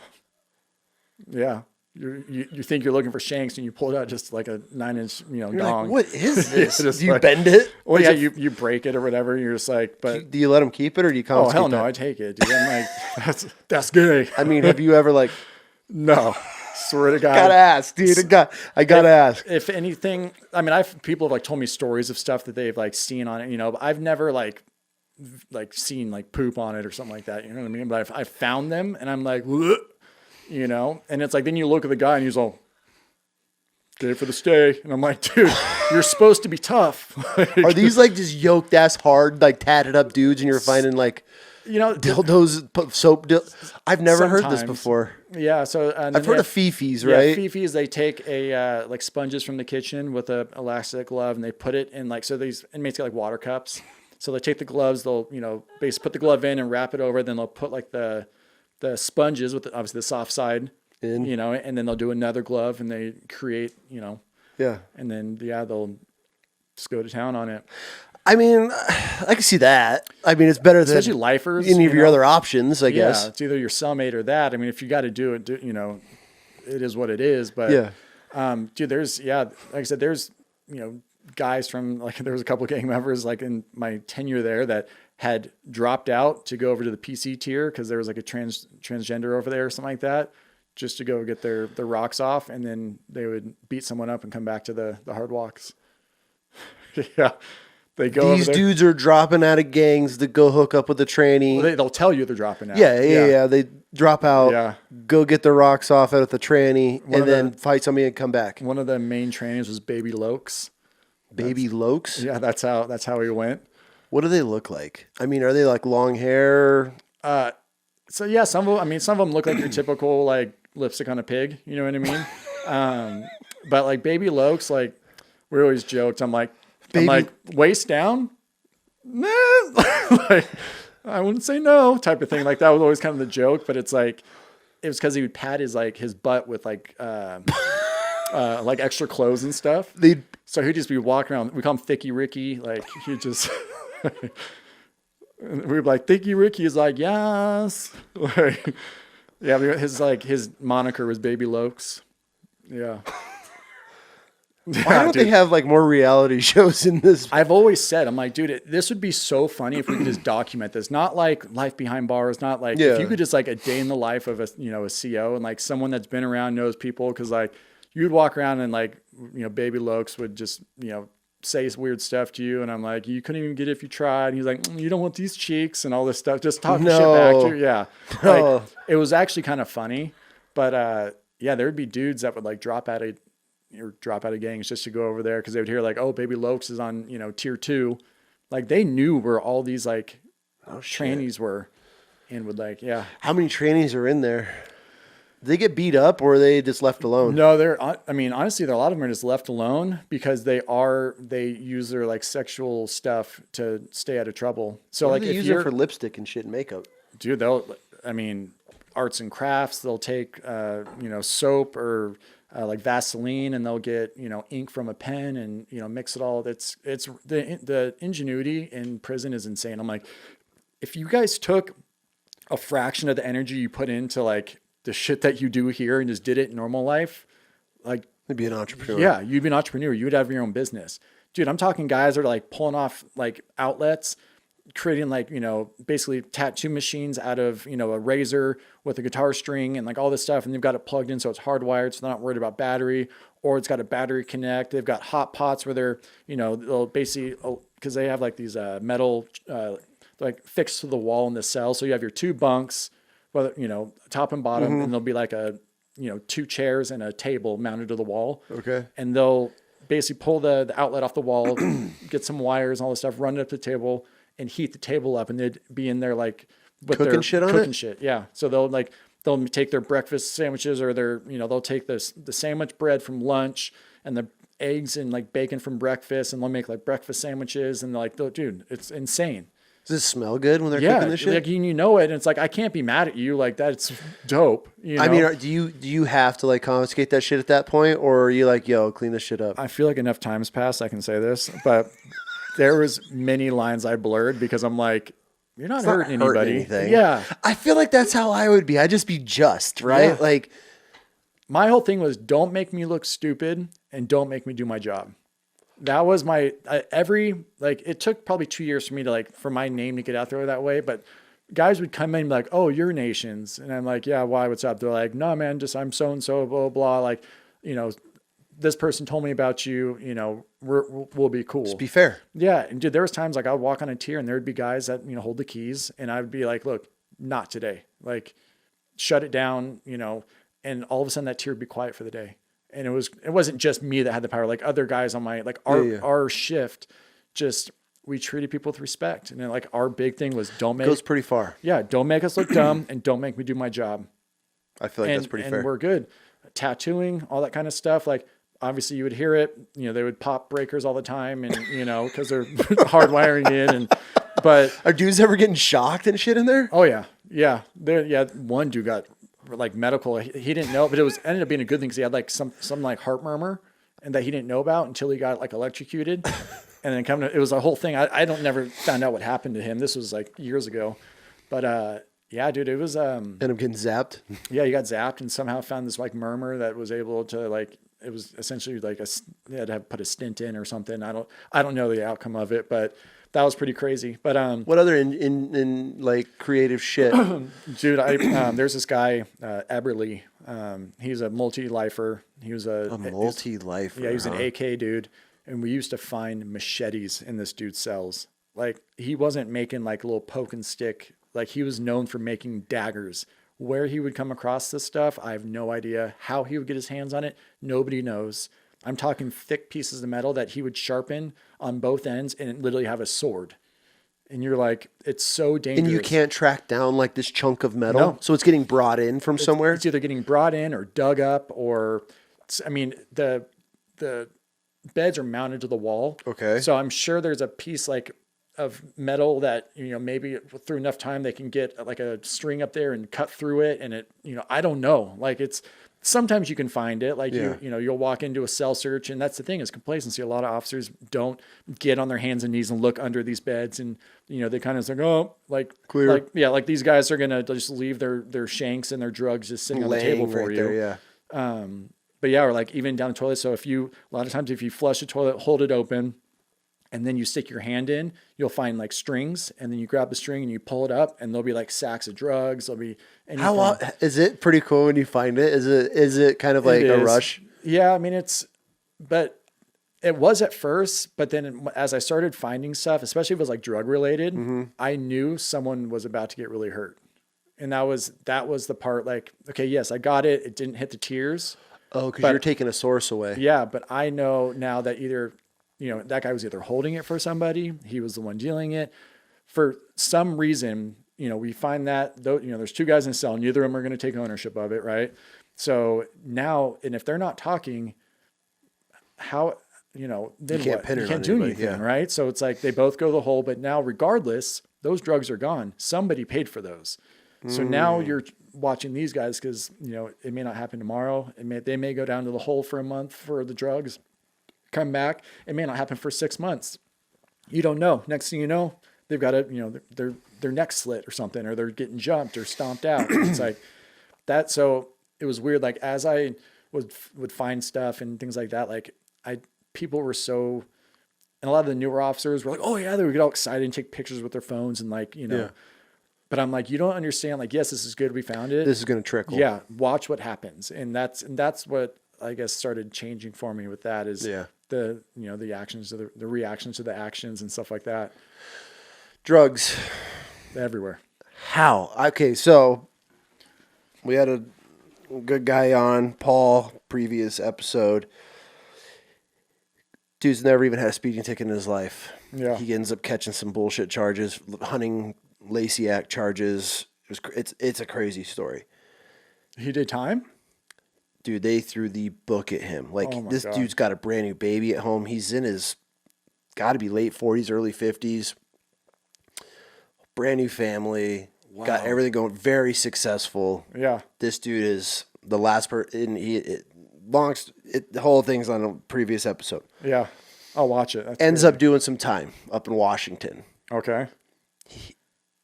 Yeah. You think you're looking for shanks and you pull it out just like a 9-inch, dong. Like, what is this? Do you bend it? Well, yeah, you break it or whatever. You're just like, but. Do you let them keep it or do you confiscate Oh, hell no. I take it, dude. I'm like, that's gay. I mean, have you ever like. No. Swear to God. Gotta ask, dude. I gotta ask. If anything, I mean, people have like told me stories of stuff that they've like seen on it, but I've never like seen like poop on it or something like that. You know what I mean? But I found them and I'm like, and it's like, then you look at the guy and he's all gay for the stay. And I'm like, dude, you're supposed to be tough. Are these like just yoked ass hard, like tatted up dudes and you're finding like, dildos, soap? I've never heard this before. Yeah. So I've heard of fifis, right? Yeah, fifis, they take like sponges from the kitchen with a elastic glove and they put it in like, so these inmates get like water cups. So they take the gloves, they'll, basically put the glove in and wrap it over. Then they'll put like the sponges with obviously the soft side in, and then they'll do another glove and they create, yeah. And then, they'll just go to town on it. I mean, I can see that. I mean, it's better than especially lifers, any of your other options, I guess. Yeah, it's either your cellmate or that. I mean, if you got to do it, it is what it is. But dude, there's, like I said, there's, guys from like, there was a couple of gang members like in my tenure there that had dropped out to go over to the PC tier because there was like a transgender over there or something like that. just to go get their rocks off, and then they would beat someone up and come back to the hard walks. Yeah. They go These dudes are dropping out of gangs to go hook up with the tranny. Well, they'll tell you they're dropping out. Yeah. They drop out, go get the rocks off at the tranny, and then fight somebody and come back. One of the main trainers was Baby Lokes. Baby Lokes? Yeah, that's how he went. What do they look like? I mean, are they like long hair? So yeah, some of them look like your typical like lipstick on a pig. You know what I mean? But like Baby Lokes, like we always joked. I'm like waist down. Nah. Like, I wouldn't say no type of thing. Like that was always kind of the joke, but it's like it was because he would pat his butt with like extra clothes and stuff. So he'd just be walking around. We call him Thicky Ricky. Like he just. We were like, Thicky Ricky is like, yes. Like, yeah, his moniker was Baby Lokes. Yeah. Why don't they have like more reality shows in this? I've always said, I'm like, dude, this would be so funny if we could just document this. Not like life behind bars, not like if you could just like a day in the life of a CO and like someone that's been around, knows people, because like you'd walk around and like Baby Lokes would just say weird stuff to you, and I'm like, you couldn't even get it if you tried. And he's like, you don't want these cheeks and all this stuff, just talking shit back to you. Yeah. Like, it was actually kind of funny, but there would be dudes that would like drop out of gangs just to go over there because they would hear like, oh, Baby Lokes is on tier 2. Like they knew where all these like trannies were, and would like How many trannies are in there? They get beat up, or are they just left alone? No, honestly, a lot of them are just left alone because they use their like sexual stuff to stay out of trouble. So what like do they use it for lipstick and shit and makeup. Dude, arts and crafts, they'll take soap or like Vaseline, and they'll get ink from a pen and mix it all. It's the ingenuity in prison is insane. I'm like, if you guys took a fraction of the energy you put into like the shit that you do here and just did it in normal life, like you'd be an entrepreneur. Yeah, you'd be an entrepreneur. You would have your own business. Dude, I'm talking guys that are like pulling off like outlets, creating like, basically tattoo machines out of, a razor with a guitar string and like all this stuff. And they've got it plugged in so it's hardwired, so they're not worried about battery, or it's got a battery connect. They've got hot pots where they're, they'll basically, because they have like these metal like fixed to the wall in the cell. So you have your 2 bunks, whether top and bottom, and there'll be like a 2 chairs and a table mounted to the wall. Okay. And they'll basically pull the outlet off the wall, get some wires and all this stuff, run it up to the table and heat the table up, and they'd be in there like with cooking their shit. Yeah. So they'll take their breakfast sandwiches, or their they'll take the sandwich bread from lunch and the eggs and like bacon from breakfast, and they'll make like breakfast sandwiches, and they're like, dude, it's insane. Does it smell good when they're cooking this shit? Like and it's like, I can't be mad at you. Like that's dope. I mean, do you have to like confiscate that shit at that point, or are you like, yo, clean this shit up? I feel like enough time's passed. I can say this, but there was many lines I blurred because I'm like, you're not hurting anybody. Anything. Yeah. I feel like that's how I would be. I'd just be just, right? Yeah. Like my whole thing was, don't make me look stupid and don't make me do my job. That was my, it took probably 2 years for me to like, for my name to get out there that way. But guys would come in and be like, oh, you're Nations. And I'm like, yeah, why? What's up? They're like, no, man, I'm so-and-so, blah, blah. Like, this person told me about you, we'll be cool. Just be fair. Yeah. And dude, there was times like I would walk on a tier and there would be guys that, hold the keys, and I would be like, look, not today. Like shut it down, and all of a sudden that tier would be quiet for the day. And it wasn't just me that had the power, like other guys on my, like our shift, just, we treated people with respect. And then like our big thing was don't make pretty far. Yeah. Don't make us look dumb, and don't make me do my job. I feel like that's pretty fair. And we're good. Tattooing, all that kind of stuff. Like obviously you would hear it, they would pop breakers all the time, and, cause they're hardwiring in, but are dudes ever getting shocked and shit in there? Oh yeah. Yeah. One dude got like medical. He didn't know, but it ended up being a good thing because he had like some like heart murmur, and that he didn't know about until he got like electrocuted. And then it was a whole thing. I never found out what happened to him. This was like years ago, but yeah, dude, it was end up getting zapped. Yeah, he got zapped and somehow found this like murmur that was able to like, it was essentially like they had to have put a stent in or something. I don't know the outcome of it, but that was pretty crazy. But what other in like creative shit? Dude, there's this guy, Eberly. He's a multi-lifer. He was A multi-lifer. Yeah, he was an AK dude. And we used to find machetes in this dude's cells. Like, he wasn't making like a little poke and stick. Like, he was known for making daggers. Where he would come across this stuff, I have no idea. How he would get his hands on it, nobody knows. I'm talking thick pieces of metal that he would sharpen on both ends and literally have a sword. And you're like, it's so dangerous. And you can't track down like this chunk of metal? No. So it's getting brought in from somewhere? It's either getting brought in or dug up or, I mean, the beds are mounted to the wall. Okay. So I'm sure there's a piece like of metal that, you know, maybe through enough time they can get like a string up there and cut through it. And it, you know, I don't know. Like, it's, sometimes you can find it. Like, you know, you'll walk into a cell search, and that's the thing is complacency. A lot of officers don't get on their hands and knees and look under these beds. And, you know, they kind of like, oh, like, clear. Like, yeah, like these guys are going to just leave their shanks and their drugs just sitting on the table for right you. there, yeah. But yeah, or like even down the toilet. So if you, a lot of times if you flush the toilet, hold it open, and then you stick your hand in, you'll find like strings, and then you grab the string and you pull it up, and there'll be like sacks of drugs. There'll be anything. How is it pretty cool when you find it? Is it kind of like a rush? Yeah, I mean but it was at first, but then as I started finding stuff, especially if it was like drug related, I knew someone was about to get really hurt, and that was the part. Like, okay, yes, I got it. It didn't hit the tears. Oh, because you're taking a source away. Yeah, but I know now that either, you know, that guy was either holding it for somebody, he was the one dealing it. For some reason, you know, we find that, though, you know, there's two guys in a cell, neither of them are going to take ownership of it, right? So now, and if they're not talking, how, you know, then you can't do anything, right? So it's like they both go the hole, but now regardless, those drugs are gone. Somebody paid for those. So now you're watching these guys because, you know, it may not happen tomorrow. They may go down to the hole for a month for the drugs, come back. It may not happen for 6 months. You don't know. Next thing you know, they've got their neck slit or something, or they're getting jumped or stomped out. And it's like that. So it was weird. Like, as I would find stuff and things like that, like people were so, and a lot of the newer officers were like, oh yeah, they would get all excited and take pictures with their phones and like, you know. Yeah. But I'm like, you don't understand. Like, yes, this is good. We found it. This is going to trickle. Yeah. Watch what happens. And that's what I guess started changing for me with that is the, you know, the actions, the reactions to the actions and stuff like that. Drugs. Everywhere. How? Okay. So we had a good guy on, Paul, previous episode. Dude's never even had a speeding ticket in his life. Yeah. He ends up catching some bullshit charges, hunting Lacey Act charges. It's a crazy story. He did time? Dude, they threw the book at him. Like, this dude's got a brand new baby at home. He's in his, got to be late 40s, early 50s. Brand new family. Wow. Got everything going. Very successful. Yeah. This dude is the last person. The whole thing's on a previous episode. Yeah. I'll watch it. That's Ends weird. up doing some time up in Washington. Okay.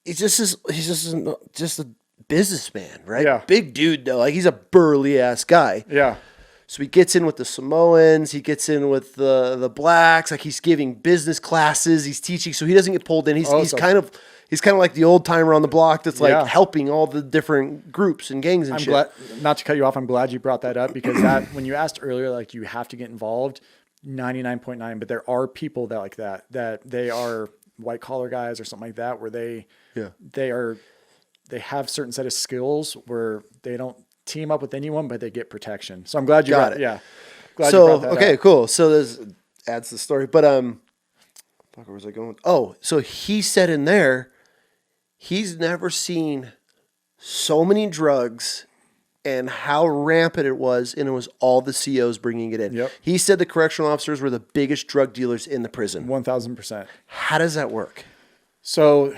He's just a businessman, right? Yeah. Big dude though. Like, he's a burly ass guy. Yeah. So he gets in with the Samoans. He gets in with the blacks. Like, he's giving business classes. He's teaching, so he doesn't get pulled in. He's kind of like the old timer on the block that's like helping all the different groups and gangs and shit. Glad, not to cut you off, I'm glad you brought that up because that when you asked earlier, like, you have to get involved, 99.9, but there are people that like that they are white collar guys or something like that where they have certain set of skills where they don't team up with anyone, but they get protection. So I'm glad you got it. Yeah. Glad you brought that okay, up. cool. So this adds to the story. But where was I going? Oh, so he said in there, he's never seen so many drugs and how rampant it was, and it was all the COs bringing it in. Yep. He said the correctional officers were the biggest drug dealers in the prison. 1,000%. How does that work? So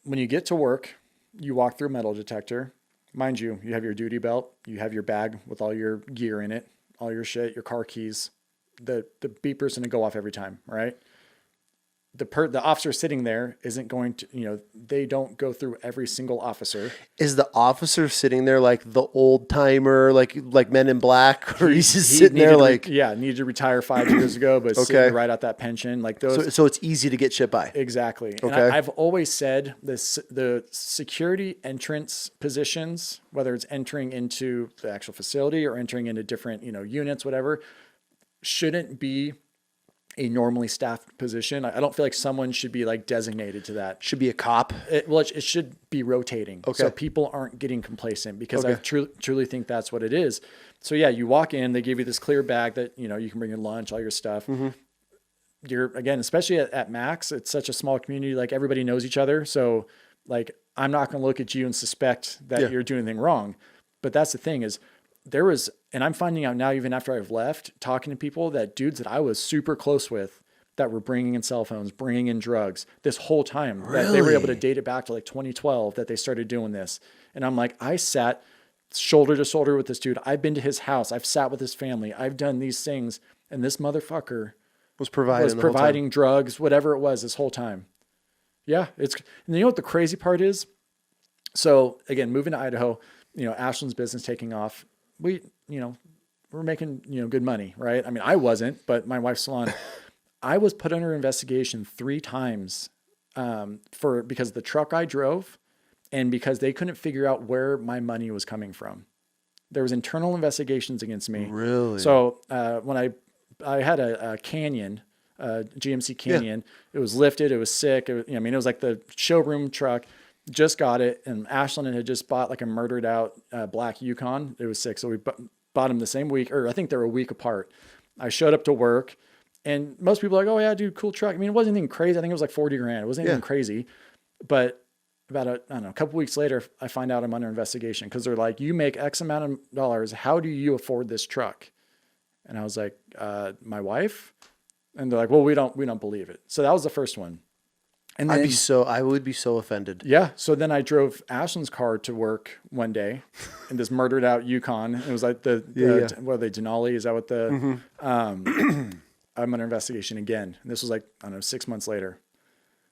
when you get to work, you walk through a metal detector. Mind you, you have your duty belt, you have your bag with all your gear in it, all your shit, your car keys. The beeper's going to go off every time, right? the officer sitting there isn't going to, they don't go through every single officer. Is the officer sitting there like the old timer, like Men in Black, or he's just sitting there like, needed to retire 5 years ago, but sitting right out that pension, like those. So it's easy to get shit by. Exactly. Okay. And I've always said the security entrance positions, whether it's entering into the actual facility or entering into different, units, whatever, shouldn't be a normally staffed position. I don't feel like someone should be like designated to that. Should be a cop. It should be rotating. Okay. So people aren't getting complacent, because I truly think that's what it is. So yeah, you walk in, they give you this clear bag that, you can bring your lunch, all your stuff. Mm-hmm. You're, again, especially at Max, it's such a small community. Like, everybody knows each other. So like, I'm not going to look at you and suspect that you're doing anything wrong. But that's the thing is, and I'm finding out now, even after I've left, talking to people, that dudes that I was super close with that were bringing in cell phones, bringing in drugs this whole time, that they were able to date it back to like 2012 that they started doing this. And I'm like, I sat shoulder to shoulder with this dude. I've been to his house. I've sat with his family. I've done these things. And this motherfucker was providing drugs, whatever it was, this whole time. Yeah. And you know what the crazy part is? So again, moving to Idaho, Ashland's business taking off. We're making, good money, right? I mean, I wasn't, but my wife's salon, I was put under investigation 3 times because of the truck I drove, and because they couldn't figure out where my money was coming from. There was internal investigations against me. Really? So when I had a Canyon, GMC Canyon, it was lifted, it was sick. It was like the showroom truck. Just got it, and Ashland had just bought like a murdered out black Yukon. It was sick, so we bought them the same week, or I think they were a week apart. I showed up to work, and most people are like, "Oh yeah, dude, cool truck." I mean, it wasn't anything crazy. I think it was like $40,000. It wasn't anything crazy, but about a couple weeks later, I find out I'm under investigation because they're like, "You make X amount of dollars. How do you afford this truck?" And I was like, "My wife," and they're like, "Well, we don't believe it." So that was the first one. And then, I would be so offended. Yeah. So then I drove Ashland's car to work one day in this murdered out Yukon. It was like what are they, Denali? Is that what the, I'm under investigation again. And this was like, I don't know, 6 months later.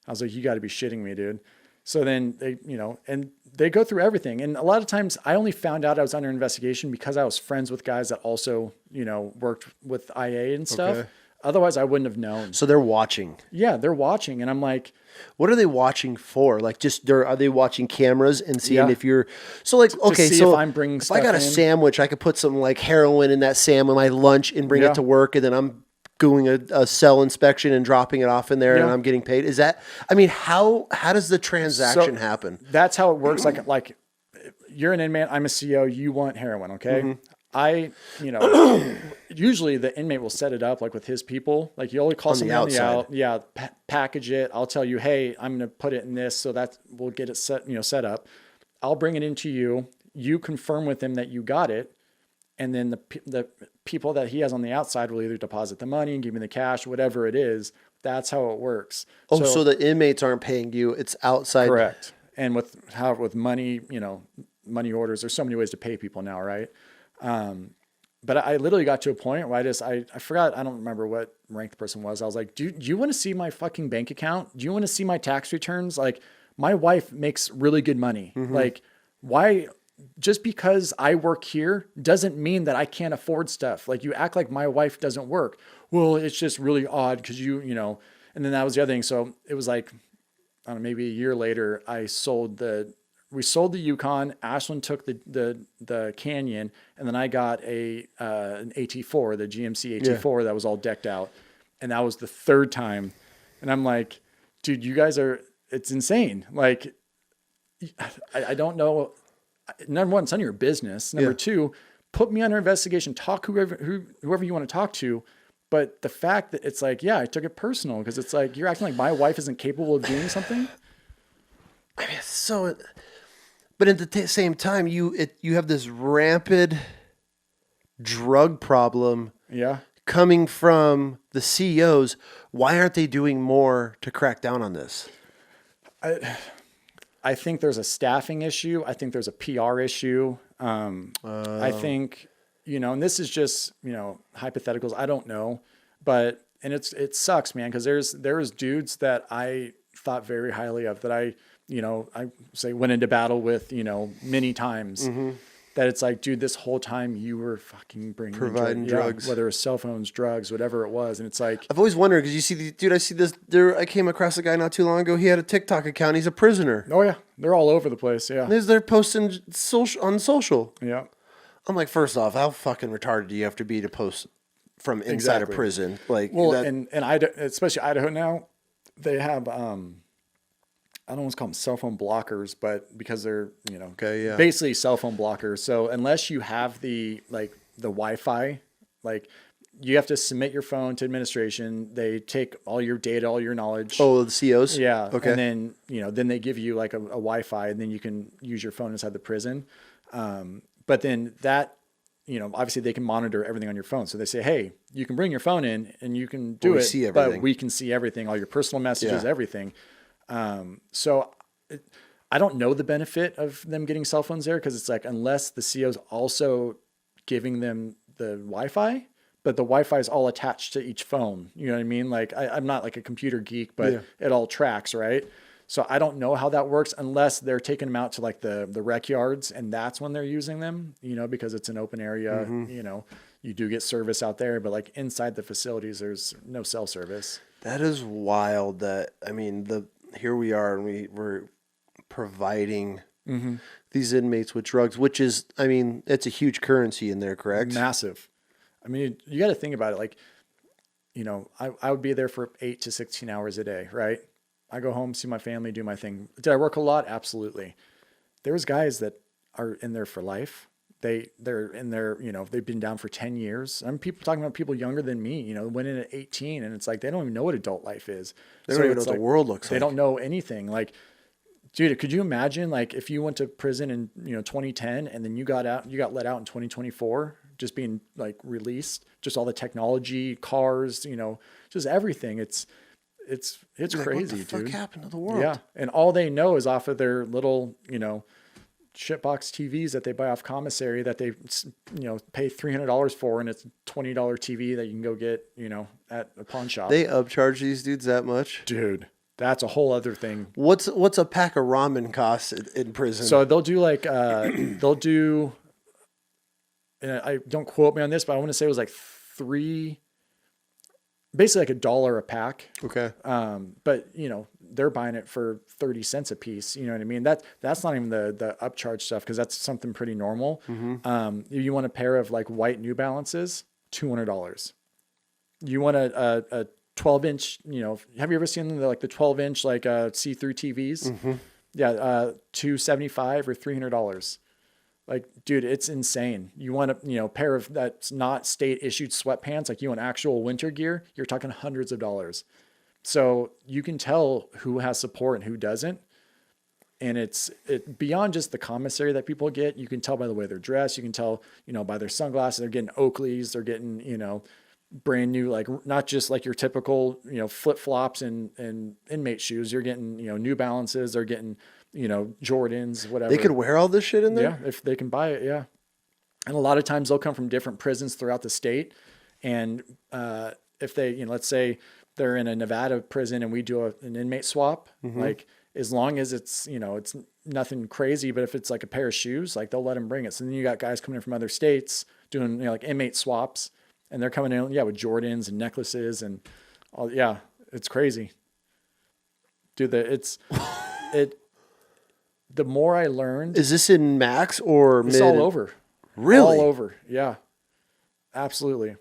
I was like, you got to be shitting me, dude. So then they, and they go through everything. And a lot of times I only found out I was under investigation because I was friends with guys that also, worked with IA and stuff. Okay. Otherwise I wouldn't have known. So they're watching. Yeah, they're watching. And I'm like, what are they watching for? Like, are they watching cameras and seeing if you're, so like, okay, so if I got a sandwich, I could put some like heroin in that sandwich, my lunch, and bring it to work. And then I'm doing a cell inspection and dropping it off in there and I'm getting paid. Is that, I mean, how does the transaction happen? That's how it works. Like you're an inmate, I'm a CO, you want heroin. Okay. Mm-hmm. Usually the inmate will set it up like with his people. Like you only call somebody on the out. Yeah. Package it. I'll tell you, hey, I'm going to put it in this. So that we'll get it set up. I'll bring it into you. You confirm with him that you got it. And then the people that he has on the outside will either deposit the money and give me the cash, whatever it is. That's how it works. Oh, so the inmates aren't paying you. It's outside. Correct. And with money, money orders, there's so many ways to pay people now. Right. But I literally got to a point where I forgot, I don't remember what rank the person was. I was like, do you want to see my fucking bank account? Do you want to see my tax returns? Like, my wife makes really good money. Mm-hmm. Like, why, just because I work here doesn't mean that I can't afford stuff. Like, you act like my wife doesn't work. Well, it's just really odd because and then that was the other thing. So it was like, I don't know, maybe a year later, we sold the Yukon. Ashland took the Canyon, and then I got an AT4, the GMC AT4 that was all decked out, and that was the 3rd time. And I'm like, dude, you guys it's insane. Like, I don't know. Number one, it's none of your business. Number 2, put me under investigation. Talk whoever you want to talk to. But the fact that it's like, I took it personal because it's like you're acting like my wife isn't capable of doing something. I mean, so. But at the same time, you have this rampant drug problem coming from the CEOs. Why aren't they doing more to crack down on this? I think there's a staffing issue. I think there's a PR issue. I think, and this is just, hypotheticals. I don't know. But it sucks, man. Cause there's dudes that I thought very highly of that I say went into battle with, many times. That it's like, dude, this whole time you were fucking providing drugs, whether it's cell phones, drugs, whatever it was. And it's like, I've always wondered, because you see, dude, I see this. I came across a guy not too long ago. He had a TikTok account. He's a prisoner. oh yeah, they're all over the place. Yeah. They're posting on social. Yeah. I'm like, first off, how fucking retarded do you have to be to post from inside a prison? Like, well, and especially Idaho now, they have, I don't want to call them cell phone blockers, but because they're, basically cell phone blockers. So unless you have the Wi-Fi, like you have to submit your phone to administration. They take all your data, all your knowledge. Oh, the COs? Yeah. Okay. And then, then they give you like a Wi-Fi, and then you can use your phone inside the prison. But then that, obviously they can monitor everything on your phone. So they say, hey, you can bring your phone in and you can do it, but we can see everything, all your personal messages, everything. So I don't know the benefit of them getting cell phones there, because it's like, unless the CO's also giving them the Wi-Fi, but the Wi-Fi is all attached to each phone. You know what I mean? Like I'm not like a computer geek, but it all tracks, right? So I don't know how that works unless they're taking them out to like the rec yards, and that's when they're using them, because it's an open area, you do get service out there, but like inside the facilities, there's no cell service. That is wild. Here we are, and we're providing these inmates with drugs, which is, it's a huge currency in there, correct? Massive. You got to think about it. Like, I would be there for 8 to 16 hours a day, right? I go home, see my family, do my thing. Did I work a lot? Absolutely. There's guys that are in there for life. They're in there, they've been down for 10 years. I'm talking about people younger than me, went in at 18, and it's like, they don't even know what adult life is. They don't even know what the world looks like. They don't know anything. Like, dude, could you imagine, like, if you went to prison in, 2010, and then you got let out in 2024, just being like released, just all the technology, cars, just everything. It's crazy, what the dude. fuck happened to the world? Yeah. And all they know is off of their little, shitbox TVs that they buy off commissary that they, pay $300 for, and it's a $20 TV that you can go get, at a pawn shop. They upcharge these dudes that much? Dude, that's a whole other thing. What's a pack of ramen cost in prison? So they'll do like, and I don't quote me on this, but I want to say it was like basically like $1 a pack. Okay. But they're buying it for 30 cents a piece. You know what I mean? That's not even the upcharge stuff, because that's something pretty normal. You want a pair of like white New Balances, $200. You want a 12-inch, have you ever seen the 12-inch like see-through TVs? Yeah, $275 or $300. Like, dude, it's insane. You want a pair of that's not state issued sweatpants, like you want actual winter gear, you're talking hundreds of dollars. So you can tell who has support and who doesn't. And it's beyond just the commissary that people get. You can tell by the way they're dressed. You can tell, by their sunglasses. They're getting Oakleys. They're getting, brand new, like not just like your typical, flip flops and inmate shoes. You're getting, New Balances. They're getting, Jordans, whatever. They could wear all this shit in there? Yeah, if they can buy it, yeah. And a lot of times they'll come from different prisons throughout the state. And if they, let's say they're in a Nevada prison and we do an inmate swap, like as long as it's, it's nothing crazy, but if it's like a pair of shoes, like they'll let them bring it. So then you got guys coming in from other states doing, like inmate swaps, and they're coming in, with Jordans and necklaces and all. Yeah, it's crazy. Dude, the more I learned. Is this in max or mid? It's all over. Really? All over. Yeah, absolutely.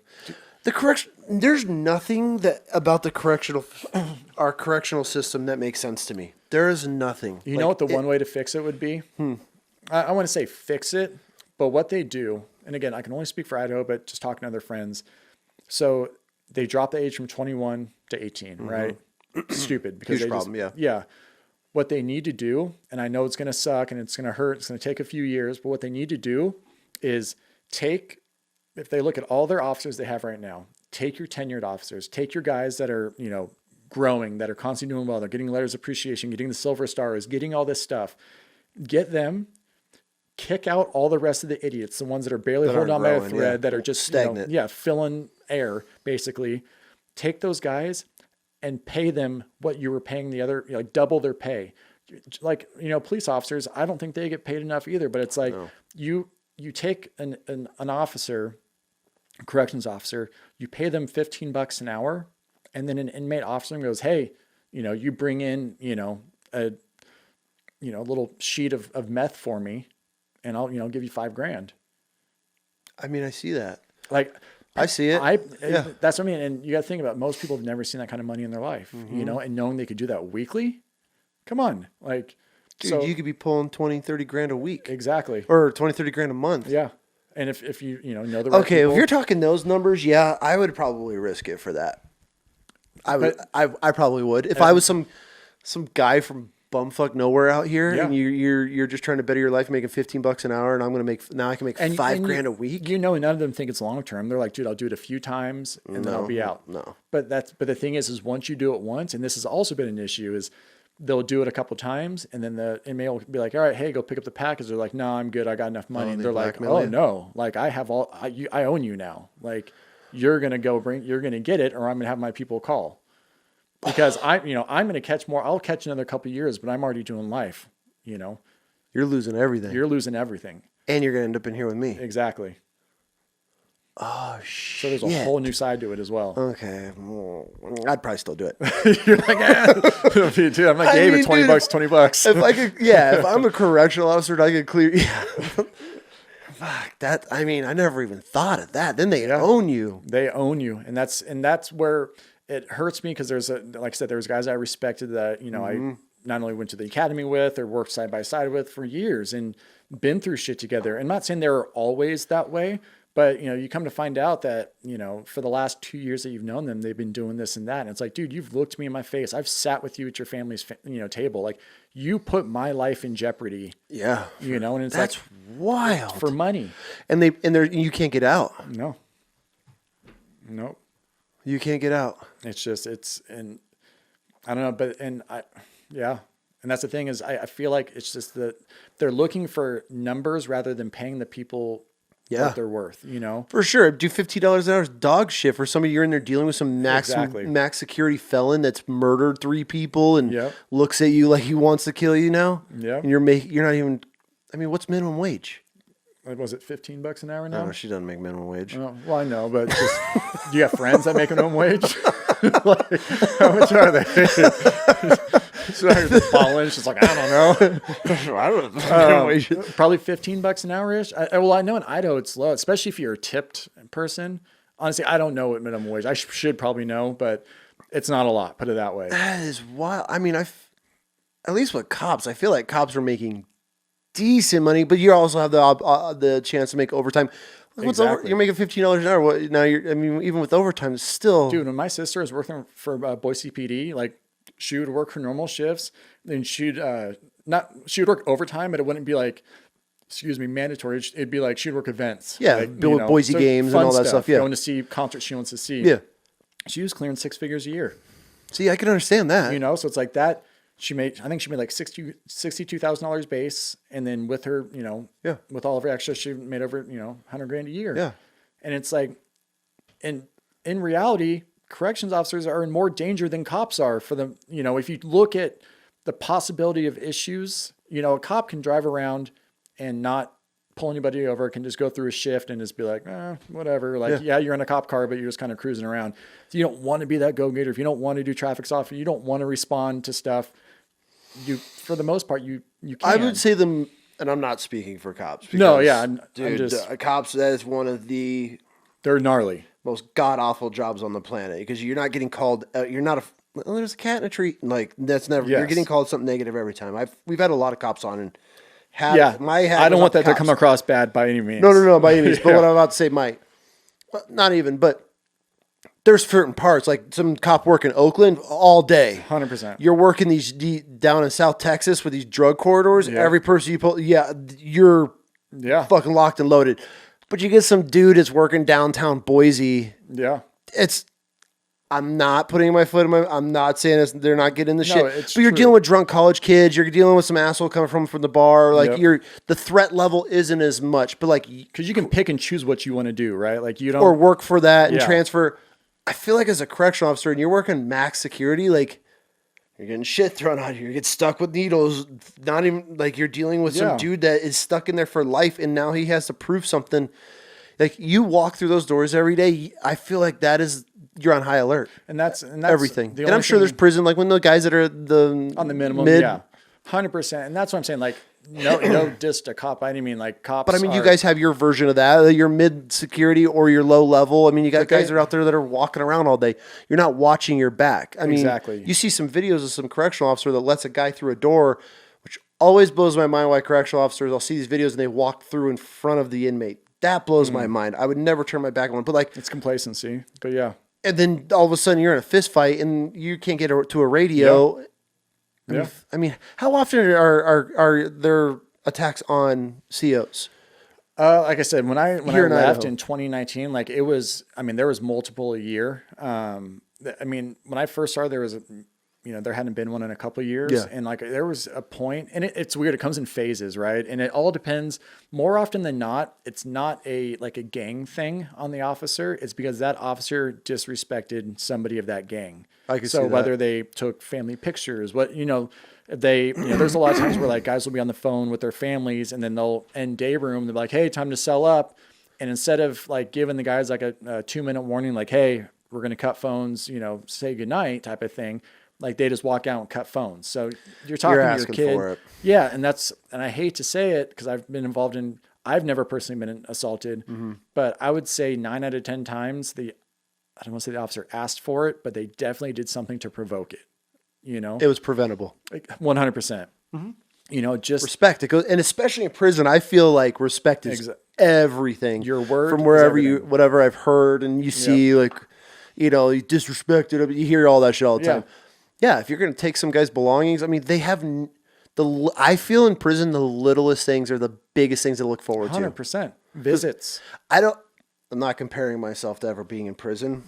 There's nothing about our correctional system that makes sense to me. There is nothing. You know what the one way to fix it would be? I want to say fix it, but what they do, and again, I can only speak for Idaho, but just talking to other friends. So they drop the age from 21 to 18, right? Stupid. Because huge problem, yeah. What they need to do, and I know it's going to suck and it's going to hurt, it's going to take a few years, but what they need to do is if they look at all their officers they have right now, take your tenured officers, take your guys that are, growing, that are constantly doing well, they're getting letters of appreciation, getting the silver stars, getting all this stuff, get them, kick out all the rest of the idiots, the ones that are barely holding on by a thread, that are just stagnant, filling air, basically. take those guys and pay them what you were paying the other, like double their pay. Like, police officers, I don't think they get paid enough either, but it's like you take an officer, a corrections officer, you pay them $15 an hour, and then an inmate officer goes, hey, you bring in, a little sheet of meth for me, and I'll, give you $5,000. I mean, I see that. Like, I see it. That's what I mean. And you got to think about, most people have never seen that kind of money in their life, and knowing they could do that weekly. Come on. Like, dude, you could be pulling 20, 30 grand a week. Exactly. Or 20, 30 grand a month. Yeah. And if you, know the right okay, people, if you're talking those numbers, yeah, I would probably risk it for that. I probably would. If I was some guy from bumfuck nowhere out here, and you're just trying to better your life, making $15 an hour, and I can make $5,000 a week. None of them think it's long term. They're like, dude, I'll do it a few times and then I'll be out. No. But the thing is once you do it once, and this has also been an issue, is they'll do it a couple times, and then the inmate will be like, all right, hey, go pick up the package. They're like, no, I'm good. I got enough money. And they're like, oh no, like I own you now. Like you're going to you're going to get it, or I'm going to have my people call. Because I'm going to catch more. I'll catch another couple of years, but I'm already doing life. You're losing everything. You're losing everything. And you're going to end up in here with me. Exactly. Oh, shit. So there's a whole new side to it as well. Okay. I'd probably still do it. You're like, dude, I'm like, David, $20, $20. If I could, if I'm a correctional officer, I could clear. Yeah. Fuck that. I mean, I never even thought of that. Then they own you. They own you. And that's where it hurts me, because like I said, there was guys I respected that, I not only went to the academy with or worked side by side with for years and been through shit together. And I'm not saying they were always that way, but you come to find out that, for the last 2 years that you've known them, they've been doing this and that. And it's like, dude, you've looked me in my face. I've sat with you at your family's, table. Like, you put my life in jeopardy. Yeah. And it's that's wild for money. And you can't get out. No. Nope. You can't get out. It's just, and I don't know, and that's the thing is I feel like it's just that they're looking for numbers rather than paying the people what they're worth, For sure. Do $50 an hour is dog shit for somebody you're in there dealing with some max security felon that's murdered 3 people and looks at you like he wants to kill you now. Yeah. And you're not even, I mean, what's minimum wage? Was it $15 an hour now? No, she doesn't make minimum wage. Oh, well, I know, but just, do you have friends that make minimum wage? Like, how much are they? So Paulin, she's like, I don't know. I don't know. Probably $15 an hour-ish. I know in Idaho it's low, especially if you're a tipped person. Honestly, I don't know what minimum wage. I should probably know, but it's not a lot. Put it that way. That is wild. I mean, at least with cops, I feel like cops are making decent money, but you also have the chance to make overtime. You're making $15 an hour. What now? Even with overtime, it's still. Dude, when my sister was working for Boise PD, like she would work her normal shifts, then she would work overtime, but it wouldn't be like, mandatory. It'd be like she'd work events. Yeah, like, Boise games and all that stuff. Yeah, going to see concerts she wants to see. Yeah, she was clearing 6 figures a year. See, I can understand that. So it's like that. I think she made like $62,000 base. And then with her, with all of her extras, she made over, $100,000 a year. Yeah. And it's like, in reality, corrections officers are in more danger than cops are for them. If you look at the possibility of issues, a cop can drive around and not pull anybody over, can just go through a shift and just be like, whatever. Like, you're in a cop car, but you're just kind of cruising around. If you don't want to be that go-getter, if you don't want to do traffic stop, if you don't want to respond to stuff, for the most part, you can. I would say them, and I'm not speaking for cops. Because, no, yeah. Cops, that is one of the... They're gnarly. Most god-awful jobs on the planet, because you're not getting called... you're not there's a cat in a tree. Like, that's never... Yes. You're getting called something negative every time. We've had a lot of cops on, and... I don't want that to come across bad by any means. No, by any means. But what I'm about to say might. Not even, but... There's certain parts, like some cop work in Oakland all day. 100%. You're working these down in South Texas with these drug corridors. Yeah. Every person you pull, you're fucking locked and loaded. But you get some dude that's working downtown Boise. Yeah. I'm not putting my foot in I'm not saying they're not getting the shit. But you're true. dealing with drunk college kids. You're dealing with some asshole coming from the bar. Like the threat level isn't as much. But like, because you can pick and choose what you want to do, right? Like you don't or work for that and transfer. I feel like as a correctional officer and you're working max security, like you're getting shit thrown at you. You get stuck with needles. Not even like you're dealing with some dude that is stuck in there for life, and now he has to prove something. Like you walk through those doors every day. I feel like you're on high alert. And that's everything. And I'm sure there's prison, like when the guys that are on the minimum, yeah, 100%. And that's what I'm saying. Like, no diss to cop by any mean, like cops. But I mean, you guys have your version of that. You're mid security or you're low level. I mean, you got guys that are out there that are walking around all day. You're not watching your back. I mean, you see some videos of some correctional officer that lets a guy through a door, which always blows my mind. Why correctional officers? I'll see these videos and they walk through in front of the inmate. That blows my mind. I would never turn my back on one. But like, it's complacency. But yeah. And then all of a sudden you're in a fist fight and you can't get to a radio. Yeah. I mean, how often are there attacks on COs? Like I said, when I left Idaho. in 2019, like it was, I mean, there was multiple a year. I mean, when I first started, there was, there hadn't been one in a couple of years. Yeah. And like, there was a point, and it's weird. It comes in phases, right? And it all depends. More often than not, it's not a gang thing on the officer. It's because that officer disrespected somebody of that gang. I can see that. Whether they took family pictures, there's a lot of times where like guys will be on the phone with their families and then they'll end day room. They're like, hey, time to sell up. And instead of like giving the guys like a 2-minute warning, like, hey, we're going to cut phones, say goodnight type of thing. Like they just walk out and cut phones. So you're talking to your kid. For it. Yeah. And I hate to say it because I've been involved I've never personally been assaulted, but I would say 9 out of 10 times I don't want to say the officer asked for it, but they definitely did something to provoke it. It was preventable. Like 100%. Just respect. It goes, and especially in prison, I feel like respect is everything. Your word from wherever whatever I've heard, and you see like, you disrespected him. You hear all that shit all the time. Yeah, if you're gonna take some guy's belongings, I mean, they have I feel in prison the littlest things are the biggest things to look forward to. 100% visits. I'm not comparing myself to ever being in prison,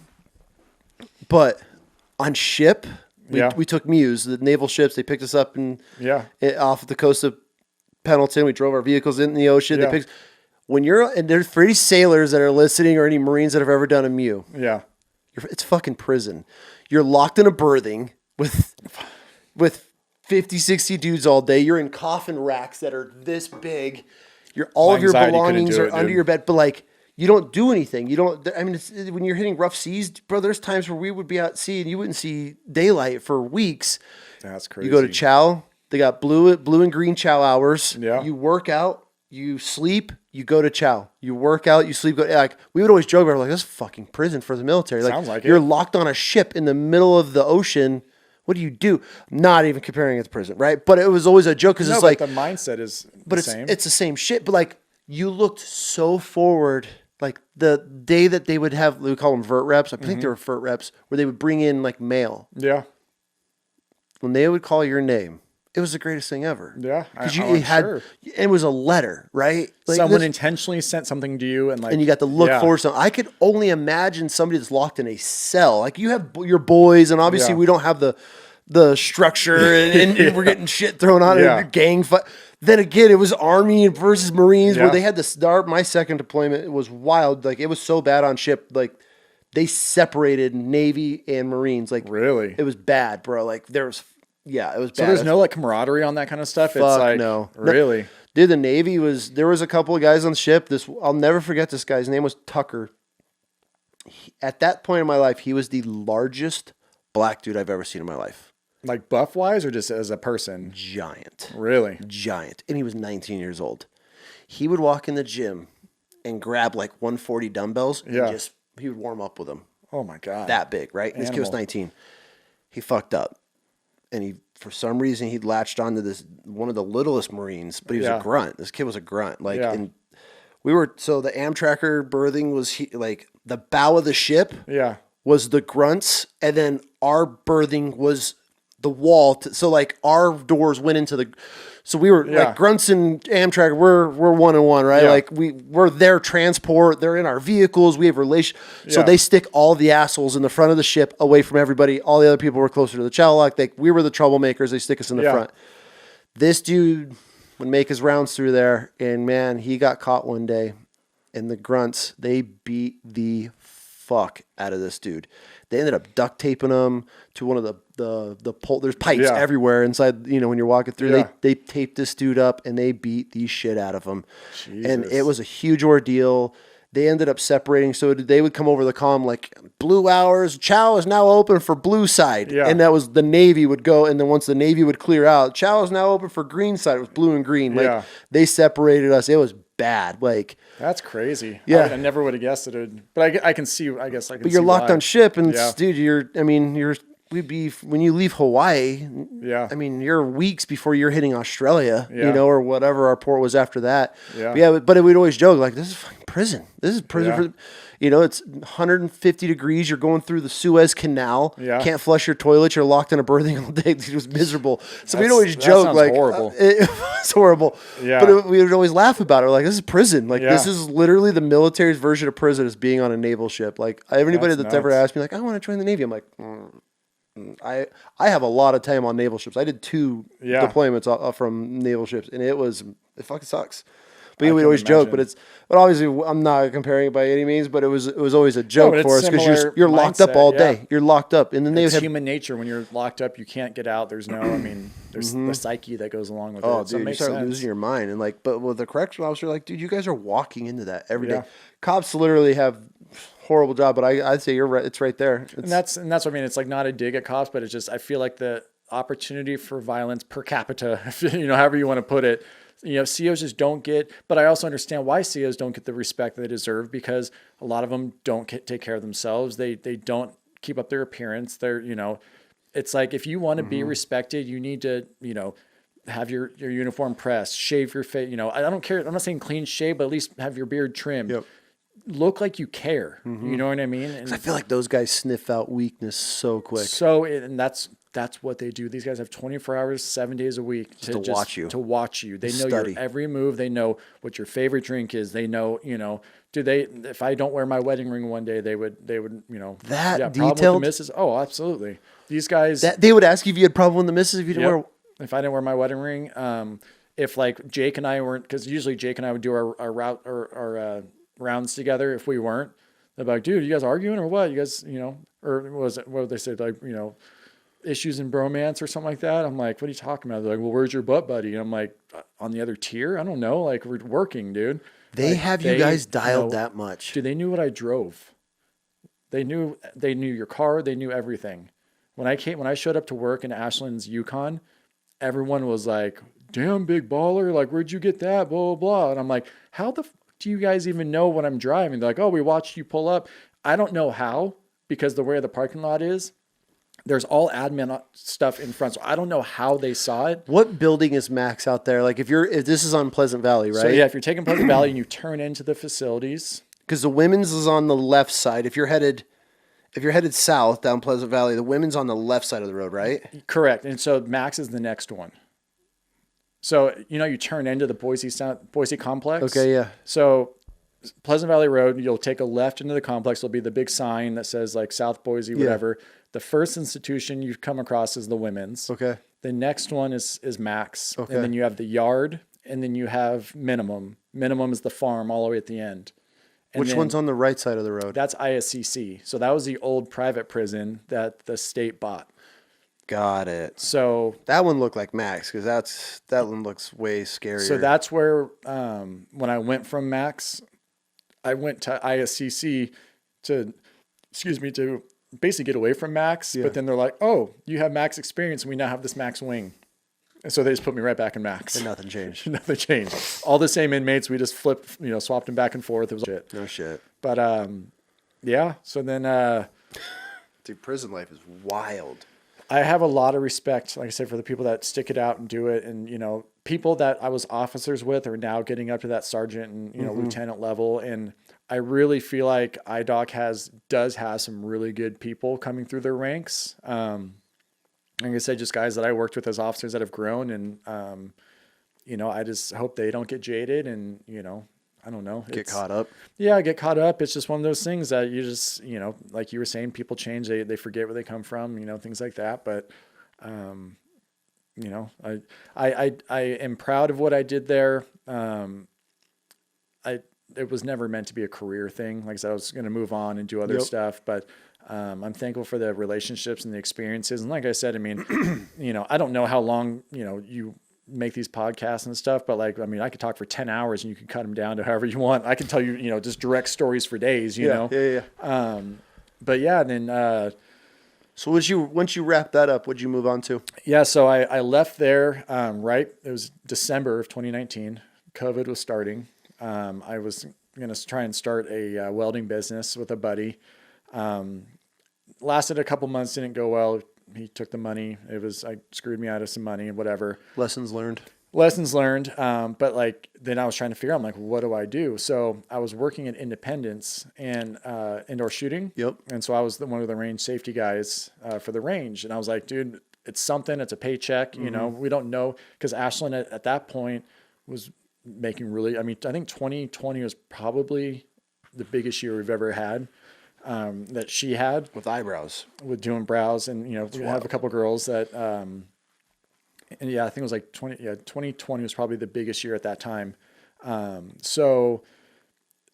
but on ship. We took Muse, the naval ships. They picked us up off the coast of Pendleton. We drove our vehicles in the ocean. Yeah. And there's for any sailors that are listening or any Marines that have ever done a Mew. Yeah. It's fucking prison. You're locked in a berthing with 50, 60 dudes all day. You're in coffin racks that are this big. All of your belongings are under your bed, but like, you don't do anything. You don't. I mean, when you're hitting rough seas, bro. There's times where we would be out at sea and you wouldn't see daylight for weeks. That's crazy. You go to chow. They got blue and green chow hours. Yeah. You work out. You sleep. You go to chow. You work out. You sleep. Like we would always joke about, like, this is fucking prison for the military. Like, sounds like you're it. locked on a ship in the middle of the ocean. What do you do? Not even comparing it to prison, right? But it was always a joke because it's like the mindset is the same. It's the same shit. But like you looked so forward. Like the day that they would have, we call them vert reps. I think they were vert reps, where they would bring in like mail. Yeah. When they would call your name, it was the greatest thing ever. Yeah. Because it was a letter, right? Like someone intentionally sent something to you and you got to look for something. I could only imagine somebody that's locked in a cell. Like you have your boys, and obviously we don't have the structure and we're getting shit thrown on and gang fight. Then again, it was Army versus Marines where they had to start. My second deployment, it was wild. Like it was so bad on ship. Like they separated Navy and Marines. Like really, it was bad, bro. Like it was bad. So there's no like camaraderie on that kind of stuff. Fuck, it's like no, really. Dude, the Navy there was a couple of guys on the ship. I'll never forget this guy's name was Tucker. At that point in my life, he was the largest black dude I've ever seen in my life. Like buff wise or just as a person? Giant. Really? Giant. And he was 19 years old. He would walk in the gym and grab like 140 dumbbells and he would warm up with them. Oh my God. That big, right? This kid was 19. He fucked up. And for some reason, he'd latched onto one of the littlest Marines, but he was a grunt. This kid was a grunt. Like, and so the Amtracker berthing was like the bow of the ship was the grunts. And then our berthing was the wall. So like our doors went into so we were like grunts and Amtrak. We're 1-on-1, right? Yeah. Like we're their transport. They're in our vehicles. We have relation. So they stick all the assholes in the front of the ship away from everybody. All the other people were closer to the chow lock. We were the troublemakers. They stick us in the front. This dude would make his rounds through there, and man, he got caught one day. And the grunts, they beat the fuck out of this dude. They ended up duct taping him to one of the pole. There's pipes everywhere inside, when you're walking through. Yeah. They taped this dude up and they beat the shit out of him. Jesus. And it was a huge ordeal. They ended up separating. So they would come over the comm like, blue hours, chow is now open for blue side. Yeah. And that was the Navy would go. And then once the Navy would clear out, chow is now open for green side. It was blue and green. Like they separated us. It was bad. Like, that's crazy. Yeah. I never would have guessed it. But I can see, I guess I can see. But you're locked why. on ship and dude, when you leave Hawaii, I mean, you're weeks before you're hitting Australia, or whatever our port was after that. Yeah. But we'd always joke like, this is fucking prison. This is prison for, it's 150 degrees. You're going through the Suez Canal. Yeah. Can't flush your toilet. You're locked in a berthing all day. It was miserable. So we'd always joke like, horrible. It was horrible. Yeah. But we would always laugh about it. We're like, this is prison. Like this is literally the military's version of prison is being on a naval ship. Like anybody that's ever asked me like, I want to join the Navy. I'm like, I have a lot of time on naval ships. I did 2 deployments from naval ships, and it fucking sucks. But we'd always joke, but obviously I'm not comparing it by any means, but it was always a joke for us because you're locked up all day. You're locked up, and then it's human nature. When you're locked up, you can't get out. There's no, there's the psyche that goes along with it. Oh, dude, you start losing your mind, and but with the correctional officer, like, dude, you guys are walking into that every day. Cops literally have horrible job, but I'd say you're right. It's right there. And that's what I mean. It's like not a dig at cops, but it's just I feel like the opportunity for violence per capita, however you want to put it. COs just don't get, but I also understand why COs don't get the respect they deserve because a lot of them don't take care of themselves. They don't keep up their appearance. They're, it's like if you want to be respected, you need to, have your uniform pressed, shave your face. I don't care. I'm not saying clean shave, but at least have your beard trimmed. Yep. Look like you care. You know what I mean? And I feel like those guys sniff out weakness so quick. And that's what they do. These guys have 24 hours, 7 days a week to watch you. To watch you. They know your every move. They know what your favorite drink is. They know, if I don't wear my wedding ring one day, they would, that problem with detailed. the missus. Oh, absolutely. These guys, they would ask you if you had a problem with the missus if you didn't wear. If I didn't wear my wedding ring, if like Jake and I weren't, because usually Jake and I would do our route or our rounds together. If we weren't, they're like, dude, you guys arguing or what? You guys, or what would they say? Like, issues in bromance or something like that. I'm like, what are you talking about? They're like, well, where's your butt buddy? And I'm like, on the other tier? I don't know. Like, we're working, dude. They have you guys dialed that much. Dude, they knew what I drove. They knew your car. They knew everything. When I showed up to work in Ashland's Yukon, everyone was like, damn, big baller. Like, where'd you get that? Blah, blah, blah. And I'm like, how the do you guys even know what I'm driving? They're like, oh, we watched you pull up. I don't know how, because the way the parking lot is, there's all admin stuff in front. So I don't know how they saw it. What building is Max out there? Like if this is on Pleasant Valley, right? So yeah, if you're taking Pleasant Valley and you turn into the facilities. Because the women's is on the left side. If you're headed south down Pleasant Valley, the women's on the left side of the road, right? Correct. And so Max is the next one. So, you turn into the Boise complex. Okay, yeah. So Pleasant Valley Road, you'll take a left into the complex. There'll be the big sign that says like South Boise, whatever. Yeah. The first institution you come across is the women's. Okay. The next one is Max. Okay. And then you have the yard, and then you have minimum. Minimum is the farm all the way at the end. And which one's on the right side of the road? That's ISCC. So that was the old private prison that the state bought. Got it. So that one looked like Max because that one looks way scarier. So that's where when I went from Max, I went to ISCC to basically get away from Max. Yeah. But then they're like, "Oh, you have Max experience, and we now have this Max wing." And so they just put me right back in Max. And nothing changed. Nothing changed. All the same inmates. We just swapped them back and forth. It was shit. No shit. But yeah. So then, dude, prison life is wild. I have a lot of respect, like I said, for the people that stick it out and do it. And, people that I was officers with are now getting up to that sergeant and, lieutenant level. And I really feel like IDOC does have some really good people coming through their ranks. Like I said, just guys that I worked with as officers that have grown. And, I just hope they don't get jaded and, I don't know. Get caught up. Yeah, get caught up. It's just one of those things that you just, like you were saying, people change. They forget where they come from, things like that. But, I am proud of what I did there. it was never meant to be a career thing. Like I said, I was going to move on and do other stuff, but I'm thankful for the relationships and the experiences. And like I said, I mean, I don't know how long, you make these podcasts and stuff, but like, I mean, I could talk for 10 hours and you can cut them down to however you want. I can tell you, just direct stories for days, you know? Yeah. But yeah, then, so once you wrap that up, what'd you move on to? yeah, so I left there, it was December of 2019. COVID was starting. I was going to try and start a welding business with a buddy. Lasted a couple months, didn't go well. He took the money. I screwed me out of some money and whatever. Lessons learned. But like, then I was trying to figure out, I'm like, what do I do? So I was working at Independence and indoor shooting. Yep. And so I was one of the range safety guys for the range. And I was like, dude, it's something, it's a paycheck, we don't know. Cause Ashlyn at that point was making I think 2020 was probably the biggest year we've ever had. That she had with eyebrows, with doing brows, and we have a couple girls that, and yeah, I think it was like 2020 was probably the biggest year at that time. So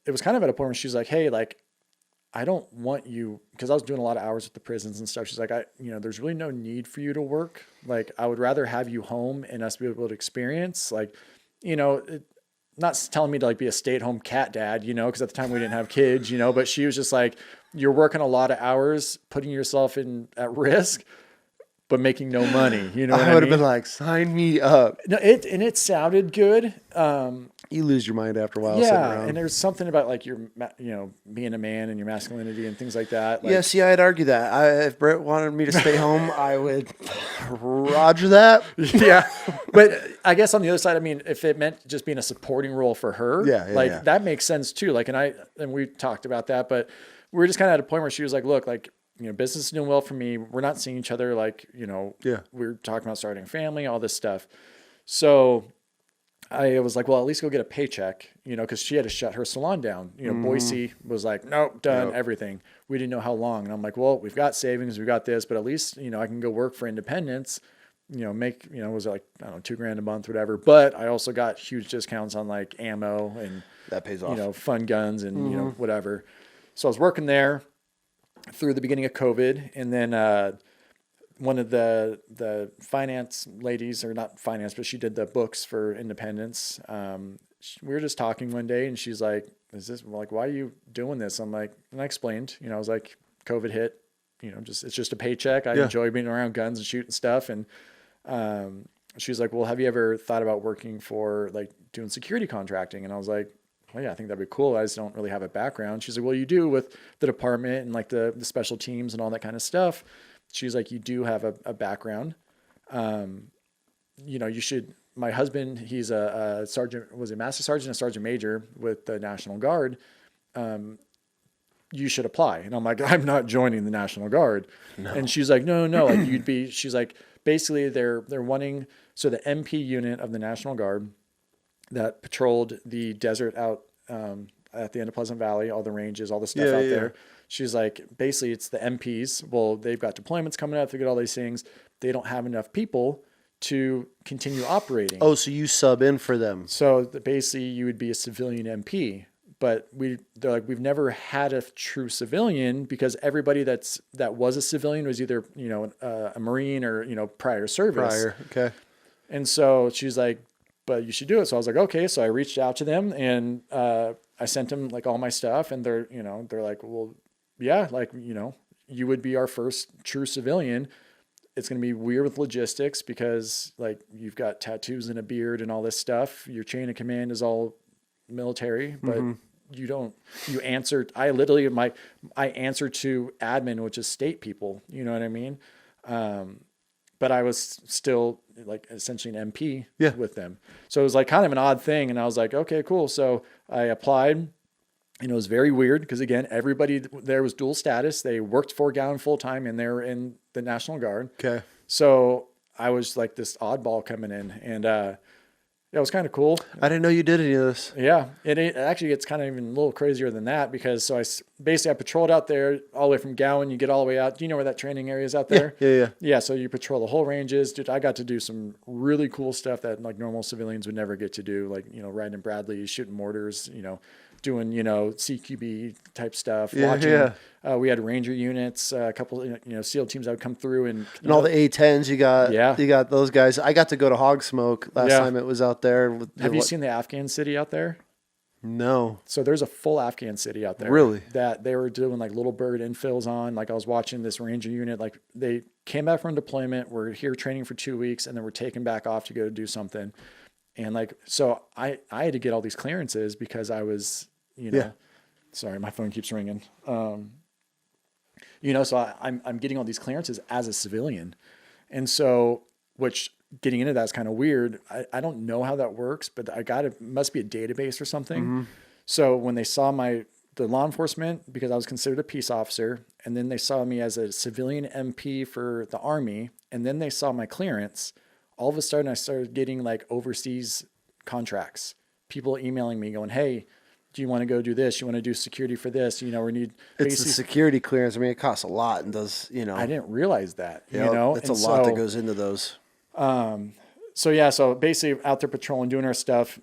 it was kind of at a point where she's like, hey, like, I don't want you, because I was doing a lot of hours at the prisons and stuff. She's like, there's really no need for you to work. Like, I would rather have you home and us be able to experience, like, not telling me to like be a stay-at-home cat dad, because at the time we didn't have kids, but she was just like, you're working a lot of hours, putting yourself at risk, but making no money. I would have been like, sign me up. No, it sounded good. You lose your mind after a while. Yeah. And there's something about like your, being a man and your masculinity and things like that. Like, yeah. See, I'd argue that if Brett wanted me to stay home, I would roger that. Yeah. But I guess on the other side, I mean, if it meant just being a supporting role for her, that makes sense too. Like, and we talked about that, but we were just kind of at a point where she was like, look, like, business is doing well for me. We're not seeing each other. Like, we're talking about starting a family, all this stuff. So I was like, well, at least go get a paycheck, cause she had to shut her salon down. Boise was like, nope, done, everything. We didn't know how long. And I'm like, well, we've got savings, we've got this, but at least, I can go work for Independence, make, was it like, I don't know, $2,000 a month, whatever. But I also got huge discounts on like ammo and that pays off, fun guns and, whatever. So I was working there through the beginning of COVID. And then, one of the finance ladies, or not finance, but she did the books for Independence. We were just talking one day and she's like, why are you doing this? I'm like, and I explained, I was like, COVID hit, it's just a paycheck. I enjoy being around guns and shooting stuff. And, she was like, well, have you ever thought about working for like doing security contracting? And I was like, well, yeah, I think that'd be cool. I just don't really have a background. She's like, well, you do with the department and like the special teams and all that kind of stuff. She's like, you do have a background. You should, my husband, he's a sergeant, was a master sergeant, a sergeant major with the National Guard. You should apply. And I'm like, I'm not joining the National Guard. No. And she's like, no, like she's like, basically they're wanting, so the MP unit of the National Guard that patrolled the desert out, at the end of Pleasant Valley, all the ranges, all the stuff out there. She's like, basically it's the MPs. Well, they've got deployments coming up. They get all these things. They don't have enough people to continue operating. Oh, so you sub in for them. So basically you would be a civilian MP, but they're like, we've never had a true civilian because everybody that was a civilian was either, a Marine or, prior service. Okay. And so she's like, but you should do it. So I was like, okay. So I reached out to them and, I sent them like all my stuff and they're like, well, yeah, like, you would be our first true civilian. It's going to be weird with logistics because like you've got tattoos and a beard and all this stuff. Your chain of command is all military, but I answer to admin, which is state people, you know what I mean? But I was still like essentially an MP with them. So it was like kind of an odd thing. And I was like, okay, cool. So I applied and it was very weird because again, everybody there was dual status. They worked for Gowan full time and they're in the National Guard. Okay. So I was like this oddball coming in and, it was kind of cool. I didn't know you did any of this. Yeah. It actually gets kind of even a little crazier than that because so I patrolled out there all the way from Gowan. You get all the way out. Do you know where that training area is out there? Yeah. Yeah. So you patrol the whole ranges. Dude, I got to do some really cool stuff that like normal civilians would never get to do. Like, riding in Bradley, shooting mortars, doing, CQB type stuff. Yeah, We had Ranger units, a couple, SEAL teams that would come through and all the A-10s you got. Yeah. You got those guys. I got to go to Hog Smoke last Yeah. time it was out there. Have you seen the Afghan city out there? No. So there's a full Afghan city out there. Really? That they were doing like little bird infills on. Like I was watching this Ranger unit, like they came back from deployment, were here training for 2 weeks, and then were taken back off to go do something. And like, so I had to get all these clearances because I was, sorry, my phone keeps ringing. So I'm getting all these clearances as a civilian. And so, which getting into that is kind of weird. I don't know how that works, but must be a database or something. Mm-hmm. So when they saw the law enforcement, because I was considered a peace officer, and then they saw me as a civilian MP for the Army, and then they saw my clearance, all of a sudden I started getting like overseas contracts, people emailing me going, hey, do you want to go do this? You want to do security for this? We need. It's the security clearance. I mean, it costs a lot and does, I didn't realize that, That's and a lot that goes into those. So basically out there patrolling, doing our stuff.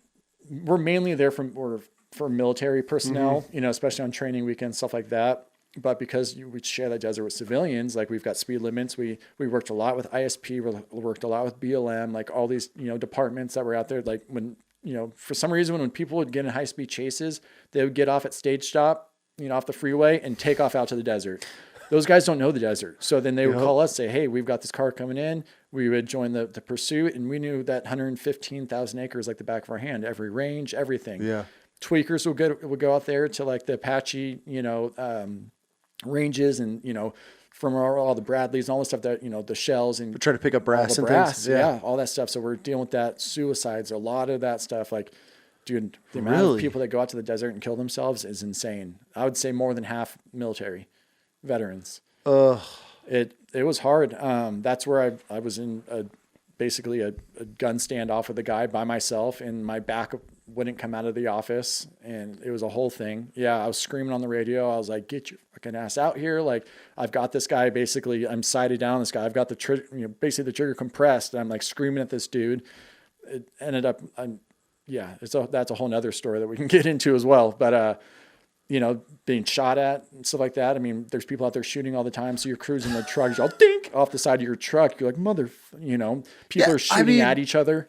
We're mainly there for military personnel, especially on training weekends, stuff like that. But because we share that desert with civilians, like we've got speed limits. We worked a lot with ISP. We worked a lot with BLM, like all these, departments that were out there. Like when, for some reason, when people would get in high speed chases, they would get off at stage stop, off the freeway and take off out to the desert. Those guys don't know the desert. So then they would call us, say, hey, we've got this car coming in. We would join the pursuit. And we knew that 115,000 acres like the back of our hand, every range, everything. Yeah. Tweakers would go out there to like the Apache, ranges and, from all the Bradleys and all the stuff that, the shells and Try to pick up brass and brass, things. Yeah. all that stuff. So we're dealing with that, suicides, a lot of that stuff. Like, dude, the amount of people that go out to the desert and kill themselves is insane. I would say more than half military veterans. Ugh. It was hard. That's where I was in basically a gun standoff with a guy by myself, and my back wouldn't come out of the office, and it was a whole thing. Yeah, I was screaming on the radio. I was like, "Get your fucking ass out here!" Like, I've got this guy. Basically, I'm sighted down on this guy. I've got the trigger, basically the trigger compressed, and I'm like screaming at this dude. It ended up, that's a whole nother story that we can get into as well. But being shot at and stuff like that. I mean, there's people out there shooting all the time. So you're cruising the truck, you're all dink off the side of your truck. You're like, people are shooting at each other.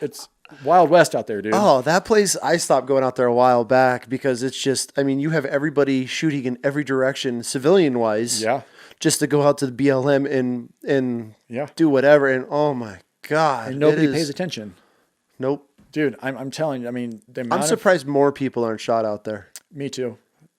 It's Wild West out there, dude. Oh, that place, I stopped going out there a while back because it's just, you have everybody shooting in every direction, civilian wise. Yeah. Just to go out to the BLM and do whatever. And oh my God. And nobody pays attention. Nope. Dude, I'm telling you, I'm surprised more people aren't shot out there. Me too.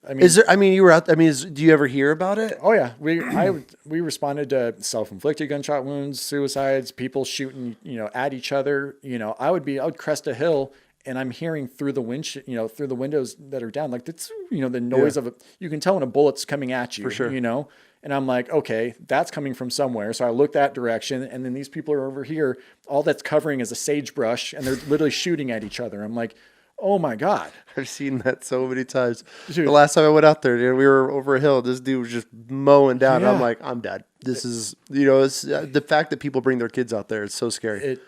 You were out, do you ever hear about it? Oh yeah. We responded to self-inflicted gunshot wounds, suicides, people shooting, at each other. I would crest a hill and I'm hearing through the through the windows that are down, like that's, the noise of you can tell when a bullet's coming at you, for sure. And I'm like, okay, that's coming from somewhere. So I look that direction, and then these people are over here. All that's covering is a sagebrush, and they're literally shooting at each other. I'm like, oh my God. I've seen that so many times. Dude. The last time I went out there, dude, we were over a hill. This dude was just mowing down. Yeah. And I'm like, I'm dead. This is, it's the fact that people bring their kids out there. It's so scary.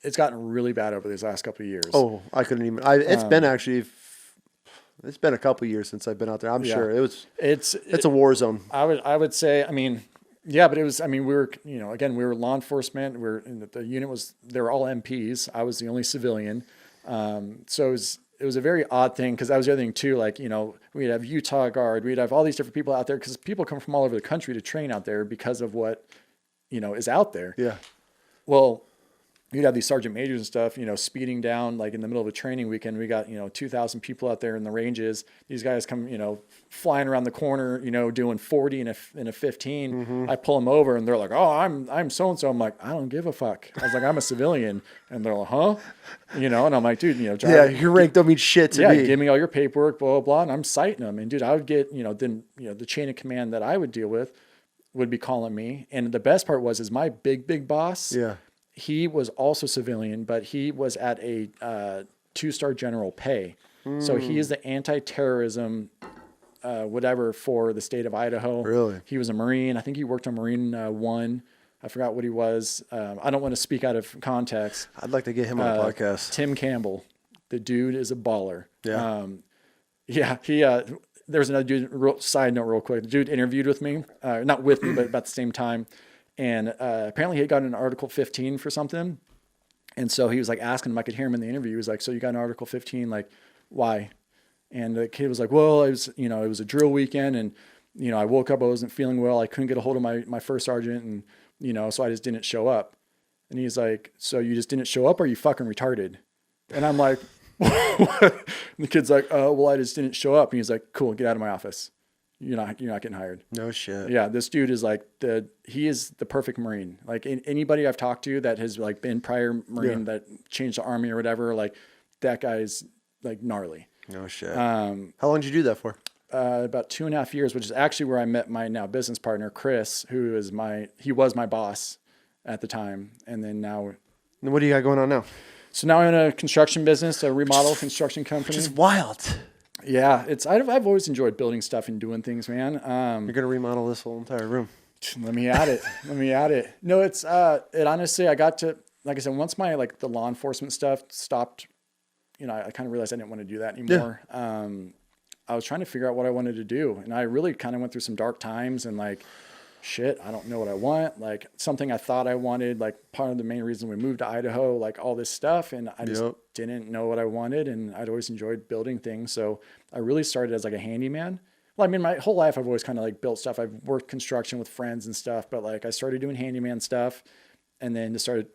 It's gotten really bad over these last couple of years. Oh, I couldn't even. It's been a couple of years since I've been out there. I'm sure it's a war zone. I would say, but it was, we were, again, we were law enforcement. The unit they were all MPs. I was the only civilian. So it was a very odd thing. Cause that was the other thing too. Like, we'd have Utah Guard, we'd have all these different people out there. Cause people come from all over the country to train out there because of what, is out there. Yeah. Well, you'd have these sergeant majors and stuff, speeding down like in the middle of a training weekend. We got, 2,000 people out there in the ranges. These guys come, flying around the corner, doing 40 in a 15. Mm-hmm. I pull them over and they're like, oh, I'm so-and-so. I'm like, I don't give a fuck. I was like, I'm a civilian. And they're like, huh? And I'm like, dude, your rank don't mean shit to me. Yeah, give me all your paperwork, blah, blah, blah. And I'm citing them. And dude, I would get, then, the chain of command that I would deal with would be calling me. And the best part is my big boss. Yeah. He was also civilian, but he was at a 2-star general pay. So he is the anti-terrorism, whatever for the state of Idaho. Really? He was a Marine. I think he worked on Marine 1. I forgot what he was. I don't want to speak out of context. I'd like to get him on the podcast. Tim Campbell. The dude is a baller. Yeah. Yeah, there was another dude, side note real quick. The dude interviewed with me, not with me, but about the same time. And apparently he had gotten an Article 15 for something. And so he was like asking him, I could hear him in the interview. He was like, so you got an Article 15, like, why? And the kid was like, well, it was a drill weekend. And, I woke up, I wasn't feeling well. I couldn't get a hold of my first sergeant. And, so I just didn't show up. And he's like, so you just didn't show up, or are you fucking retarded? And I'm like, and the kid's like, well, I just didn't show up. And he's like, cool, get out of my office. You're not getting hired. No shit. Yeah. This dude is like he is the perfect Marine. Like anybody I've talked to that has like been prior Marine that changed the Army or whatever, like that guy's like gnarly. No shit. How long did you do that for? About 2.5 years, which is actually where I met my now business partner, Chris, who is he was my boss at the time. And then now. And what do you got going on now? So now I'm in a construction business, a remodel construction company. Which is wild. Yeah, I've always enjoyed building stuff and doing things, man. You're gonna remodel this whole entire room. Let me add it. No, it honestly, I got to, like I said, once my the law enforcement stuff stopped, I kind of realized I didn't want to do that anymore. Yeah. I was trying to figure out what I wanted to do, and I really kind of went through some dark times and shit, I don't know what I want. Like something I thought I wanted, like part of the main reason we moved to Idaho, like all this stuff. And I just didn't know what I wanted. And I'd always enjoyed building things. So I really started as like a handyman. Well, I mean, my whole life, I've always kind of built stuff. I've worked construction with friends and stuff, but I started doing handyman stuff and then just started,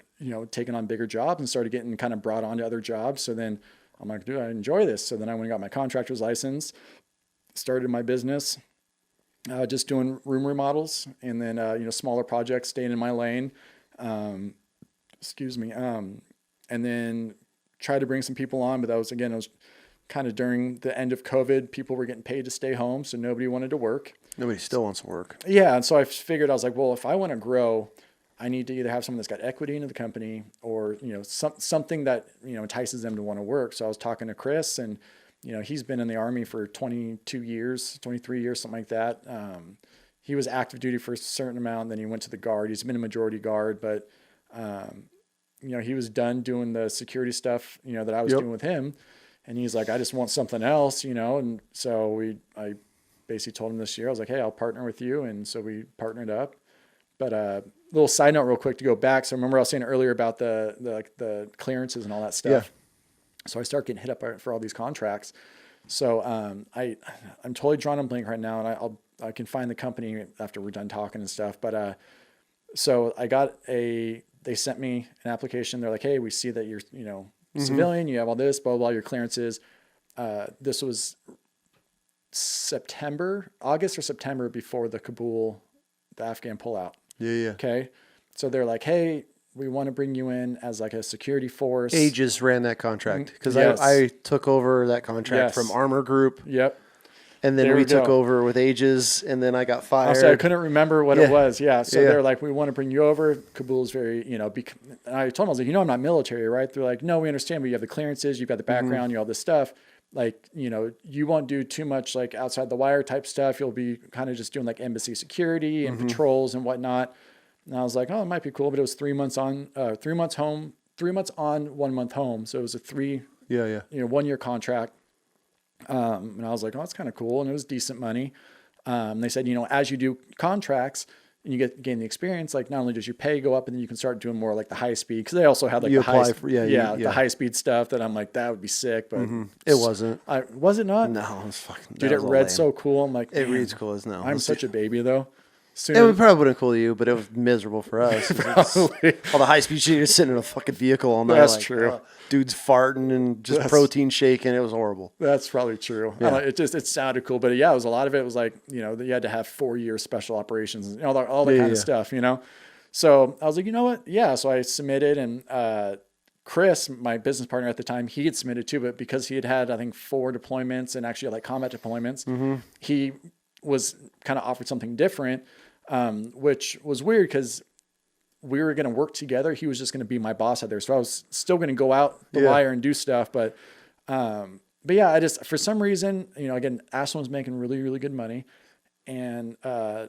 taking on bigger jobs and started getting kind of brought on to other jobs. So then I'm like, dude, I enjoy this. So then I went and got my contractor's license, started my business. Just doing room remodels and then, smaller projects, staying in my lane. And then tried to bring some people on, but it was kind of during the end of COVID. People were getting paid to stay home, so nobody wanted to work. Nobody still wants to work. Yeah. And so I figured, I was like, well, if I want to grow, I need to either have someone that's got equity into the company or, something that, entices them to want to work. So I was talking to Chris and, he's been in the Army for 22 years, 23 years, something like that. He was active duty for a certain amount. Then he went to the Guard. He's been a majority Guard, but, he was done doing the security stuff, that I was doing with him. And he's like, I just want something else, And so I basically told him this year, I was like, hey, I'll partner with you. And so we partnered up. But little side note real quick to go back. So remember I was saying earlier about the clearances and all that stuff. Yeah. So I start getting hit up for all these contracts. So I'm totally drawing a blank right now, and I can find the company after we're done talking and stuff. But so they sent me an application. They're like, hey, we see that you're civilian, you have all this, blah, blah, blah, your clearances. This was August or September before the Afghan pullout. Yeah. Okay. So they're like, hey, we want to bring you in as a security force. Aegis ran that contract because yes. I took over that contract from Armor Group. Yep. And then we took over with Aegis, and then I got fired. I couldn't remember what it was. Yeah. So they're like, we want to bring you over. Kabul's very, and I told them, I was like, I'm not military, right? They're like, no, we understand, but you have the clearances, you've got the background, you have all this stuff. You won't do too much outside the wire type stuff. You'll be kind of just doing embassy security and patrols and whatnot. And I was like, oh, it might be cool, but it was 3 months on, 3 months home, 3 months on, 1 month home. So it was a 1 year contract. And I was like, oh, that's kind of cool. And it was decent money. They said, as you do contracts and you gain the experience, not only does your pay go up and then you can start doing more the high speed. Cause they also had the high speed stuff that I'm like, that would be sick, but it wasn't. Was it not? No, it was fucking, dude, it read so cool. I'm like, it reads cool as no. I'm such a baby though. It probably wouldn't cool you, but it was miserable for us. All the high-speed shit, you're sitting in a fucking vehicle all night. That's true. Dudes farting and just protein shaking. It was horrible. That's probably true. Yeah. It sounded cool, but it was a lot of it was you had to have 4-year special operations and all that kind of stuff, So I was like, you know what? Yeah. So I submitted, and Chris, my business partner at the time, he had submitted too, but because he had I think 4 deployments and actually combat deployments, he was kind of offered something different. Which was weird because we were going to work together. He was just going to be my boss out there. So I was still going to go out the wire and do stuff. But yeah, I just, for some reason, again, Ashlyn was making really, really good money and,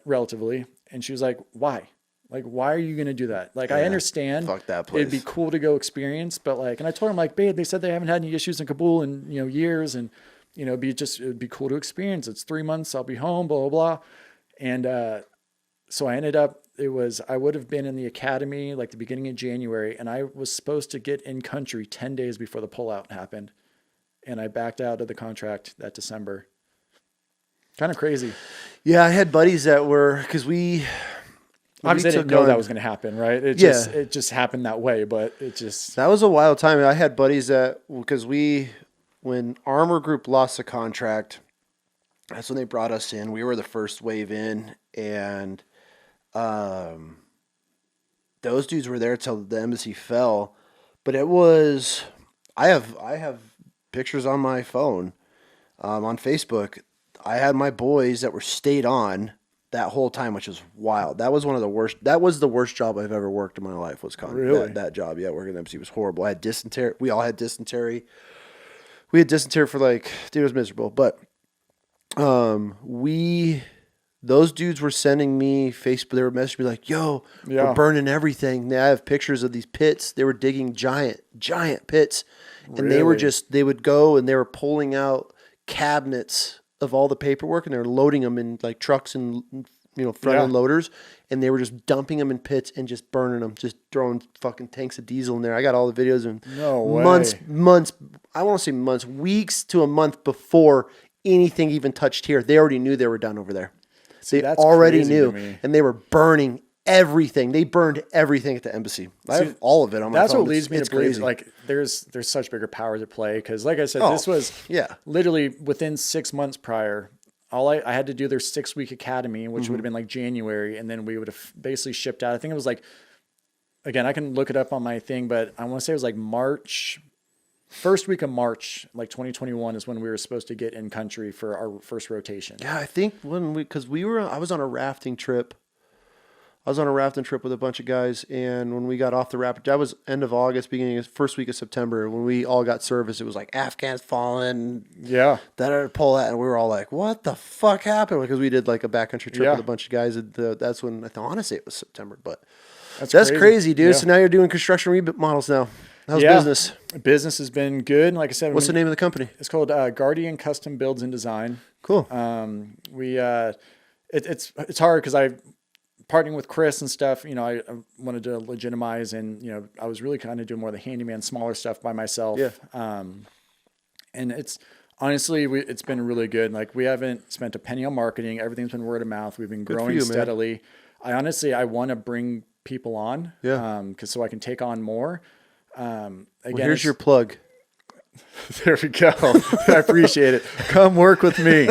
relatively. And she was like, why? Why are you going to do that? I understand. Fuck that place. It'd be cool to go experience, but and I told him babe, they said they haven't had any issues in Kabul in, years. And, it'd be cool to experience. It's 3 months. I'll be home, blah, blah, blah. And, so I ended up, I would have been in the academy like the beginning of January, and I was supposed to get in country 10 days before the pullout happened. And I backed out of the contract that December. Kind of crazy. Yeah. I had buddies that were, cause we obviously didn't know that was going to happen, right? It just happened that way, but that was a wild time. I had buddies that, because when Armor Group lost the contract, that's when they brought us in. We were the first wave in, and those dudes were there till the embassy fell. But it was, I have pictures on my phone, on Facebook. I had my boys that were stayed on that whole time, which was wild. That was that was the worst job I've ever worked in my life, was really? that job. Yeah, working in the embassy was horrible. I had dysentery. We all had dysentery. We had dysentery for dude, it was miserable. But those dudes were sending me Facebook. They were messaging me like, "Yo, we're burning everything." I have pictures of these pits. They were digging giant pits, and they would go and they were pulling out cabinets of all the paperwork, and they were loading them in like trucks and front end loaders, and they were just dumping them in pits and just burning them, just throwing fucking tanks of diesel in there. I got all the videos, and months. I want to say months, weeks to a month before anything even touched here. They already knew they were done over there. They already knew, and they were burning everything. They burned everything at the embassy. I have all of it on my phone. That's what leads me to believe like there's such bigger powers at play, because like I said, this was literally within 6 months prior. I had to do their 6-week academy, which would have been like January, and then we would have basically shipped out. I think it was like, again, I can look it up on my thing, but I want to say it was like March. First week of March, like 2021, is when we were supposed to get in country for our first rotation. Yeah, I think I was on a rafting trip. I was on a rafting trip with a bunch of guys, and when we got off the raft, that was end of August, beginning of first week of September. When we all got service, it was like Afghans falling. Yeah. That pull that, and we were all like, "What the fuck happened?" Because we did like a backcountry trip with a bunch of guys. That's when I want to say it was September, but that's crazy, dude. Yeah. So now you're doing construction remodels now. How's business? Business has been good. Like I said, what's the name of the company? It's called Guardian Custom Builds and Design. Cool. It's hard because I partnering with Chris and stuff. I wanted to legitimize, and I was really kind of doing more of the handyman, smaller stuff by myself. Yeah. And it's honestly, it's been really good. Like, we haven't spent a penny on marketing. Everything's been word of mouth. We've been growing steadily. Man. I want to bring people on. Yeah. So I can take on more. Again, here's your plug. There we go. I appreciate it. Come work with me.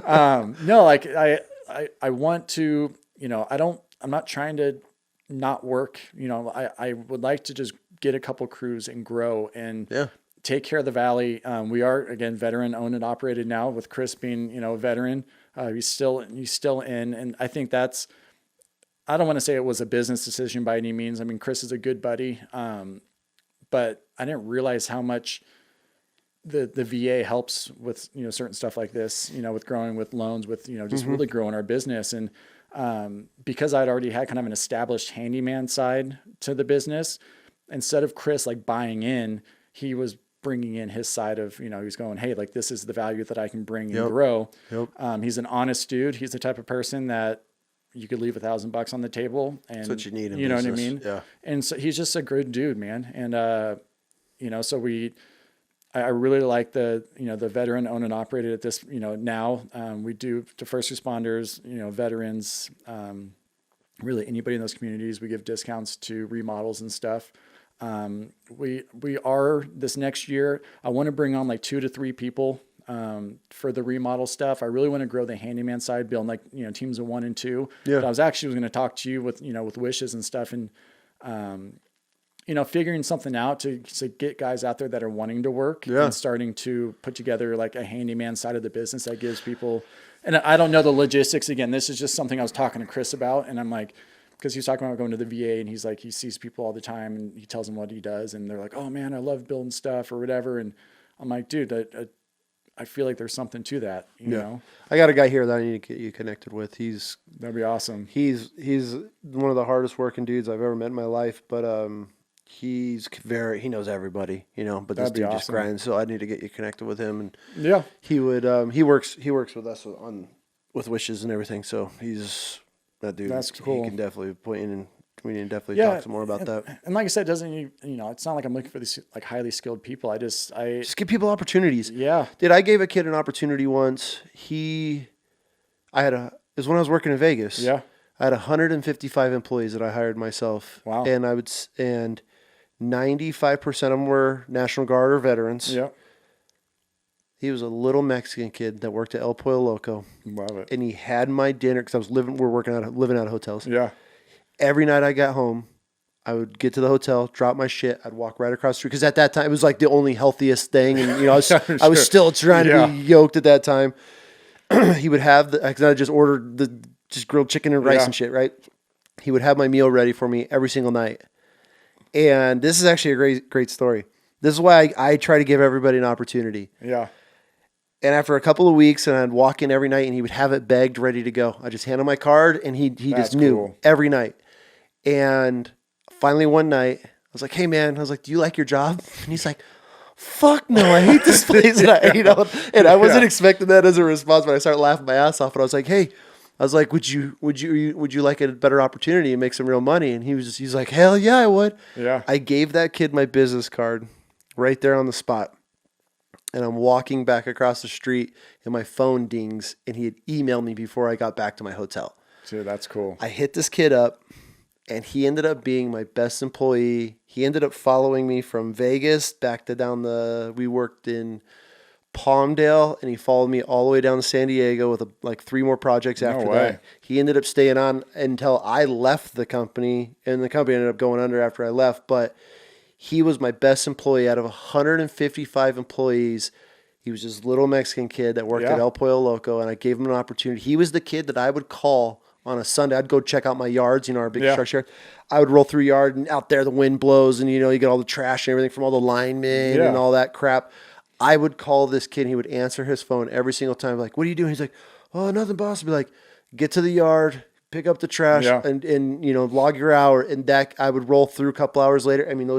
No, like I want to, I'm not trying to not work. I would like to just get a couple crews and grow and take care of the Valley. We are, again, veteran owned and operated now, with Chris being, a veteran. He's still in. And I think I don't want to say it was a business decision by any means. I mean, Chris is a good buddy. But I didn't realize how much the VA helps with, certain stuff like this, with growing with loans, with, just really growing our business. And because I'd already had kind of an established handyman side to the business, instead of Chris like buying in, he was bringing in his side of, he's going, hey, like, this is the value that I can bring and grow. Yep. He's an honest dude. He's the type of person that you could leave $1,000 on the table, and that's what you need in business. Know what I mean? Yeah. And so he's just a good dude, man. And, so I really like the veteran owned and operated at this, now, we do to first responders, veterans, really anybody in those communities. We give discounts to remodels and stuff. We are this next year, I want to bring on like 2 to 3 people, for the remodel stuff. I really want to grow the handyman side, build like, teams of 1 and 2. Yeah. But I was going to talk to you with, with wishes and stuff, and, figuring something out to get guys out there that are wanting to work and starting to put together like a handyman side of the business that gives people, and I don't know the logistics. Again, this is just something I was talking to Chris about, and I'm like, because he's talking about going to the VA, and he's like, he sees people all the time, and he tells them what he does, and they're like, oh man, I love building stuff or whatever. And I'm like, dude, I feel like there's something to that, you know? I got a guy here that I need to get you connected with. That'd be awesome. He's one of the hardest working dudes I've ever met in my life, but he knows everybody, you know, but this That'd be dude just awesome. grinds. So I need to get you connected with him. And Yeah. he would, he works with us with wishes and everything. So he's that dude. That's cool. He can definitely point in, and we need to definitely Yeah, talk some more about that. And like I said, it's not like I'm looking for these like highly skilled people. I Just give people opportunities. yeah. Dude, I gave a kid an opportunity once. It was when I was working in Vegas. Yeah. I had 155 employees that I hired myself. Wow. And 95% of them were National Guard or veterans. Yeah. He was a little Mexican kid that worked at El Pollo Loco. Love it. And he had my dinner because living out of hotels. Yeah. Every night I got home, I would get to the hotel, drop my shit. I'd walk right across the street because at that time it was like the only healthiest thing, and you know I was still trying to be yoked at that time. He would have because I just ordered just grilled chicken and rice and shit, right? He would have my meal ready for me every single night, and this is actually a great story. This is why I try to give everybody an opportunity. Yeah. And after a couple of weeks, and I'd walk in every night, and he would have it bagged, ready to go. I just hand him my card, and he just knew every night. And finally one night, I was like, "Hey man," I was like, "Do you like your job?" And he's like, "Fuck no, I hate this place." And I wasn't expecting that as a response, but I started laughing my ass off. And I was like, "Hey," I was like, "Would you like a better opportunity and make some real money?" And he's like, "Hell yeah, I would." Yeah. I gave that kid my business card right there on the spot. And I'm walking back across the street, and my phone dings, and he had emailed me before I got back to my hotel. Dude, that's cool. I hit this kid up, and he ended up being my best employee. He ended up following me from Vegas back to we worked in Palmdale, and he followed me all the way down to San Diego with like 3 more projects after that. He ended up staying on until I left the company, and the company ended up going under after I left, but he was my best employee out of 155 employees. He was this little Mexican kid that worked at El Pollo Loco, and I gave him an opportunity. He was the kid that I would call on a Sunday. I'd go check out my yards, our big structure yard. I would roll through yard, and out there the wind blows, and you get all the trash and everything from all the linemen and all that crap. I would call this kid, and he would answer his phone every single time. Like, "What are you doing?" He's like, "Oh, nothing, boss." I'd be like, "Get to the yard, pick up the trash, and log your hour." And that I would roll through a couple hours later. I mean,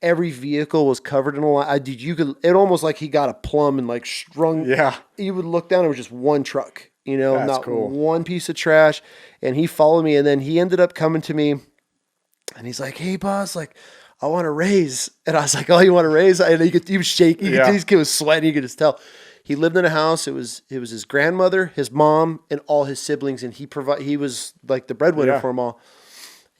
every vehicle was covered in a line. It almost like he got a plumb and like strung. Yeah. You would look down, it was just one truck, That's not cool. one piece of trash. And he followed me, and then he ended up coming to me, and he's like, "Hey boss, like, I want a raise." And I was like, "Oh, you want a raise?" And he was shaking. This kid was sweating. You could just tell. He lived in a house. It was his grandmother, his mom, and all his siblings, and he was like the breadwinner for them all.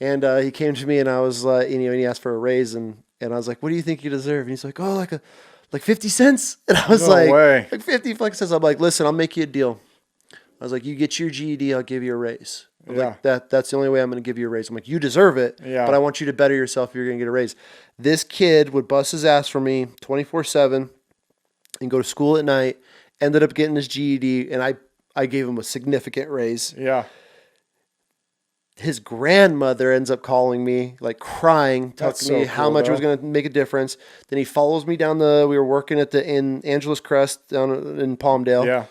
And he came to me, and I was like, and he asked for a raise, and I was like, "What do you think you deserve?" And he's like, "Oh, like 50 cents." And I was like 50 cents. I'm like, "Listen, I'll make you a deal." I was like, "You get your GED, I'll give you a raise." I'm like, that's the only way I'm going to give you a raise. I'm like, "You deserve it, but I want you to better yourself if you're going to get a raise." This kid would bust his ass for me 24/7 and go to school at night, ended up getting his GED, and I gave him a significant raise. Yeah. His grandmother ends up calling me, like crying, talking to me how much it was going to make a difference. Then he follows me down we were working in Angeles Crest down in Palmdale. Yeah.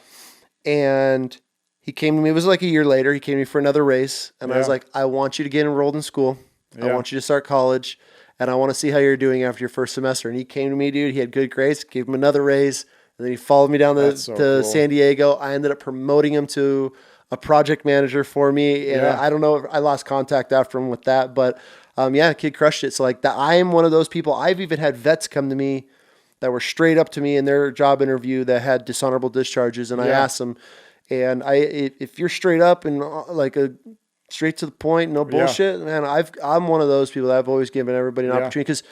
And he came to me, it was like a year later, he came to me for another raise. And I was like, "I want you to get enrolled in school. I want you to start college. And I want to see how you're doing after your first semester." And he came to me, dude. He had good grades, gave him another raise. And then he followed me down to San Diego. I ended up promoting him to a project manager for me. And I don't know if I lost contact after him with that, but kid crushed it. So like that, I am one of those people. I've even had vets come to me that were straight up to me in their job interview that had dishonorable discharges. And I asked them, and if you're straight up and straight to the point, no bullshit, man, I'm one of those people that I've always given everybody an opportunity, because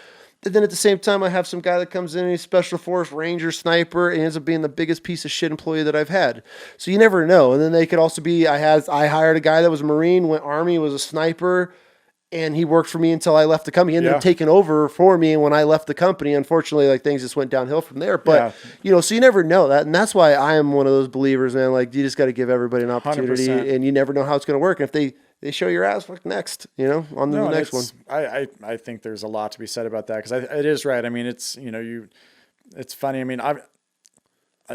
then at the same time, I have some guy that comes in and he's special force ranger sniper and ends up being the biggest piece of shit employee that I've had. So you never know. And then they could also be, I hired a guy that was a Marine, went Army, was a sniper, and he worked for me until I left the company. He ended up taking over for me. And when I left the company, unfortunately, like things just went downhill from there. But, so you never know that. And that's why I am one of those believers, man. Like, you just got to give everybody an opportunity 100%. And you never know how it's going to work. And if they show your ass, fuck, next, on the next one. I think there's a lot to be said about that, because it is right. I mean, it's, it's funny. I mean, I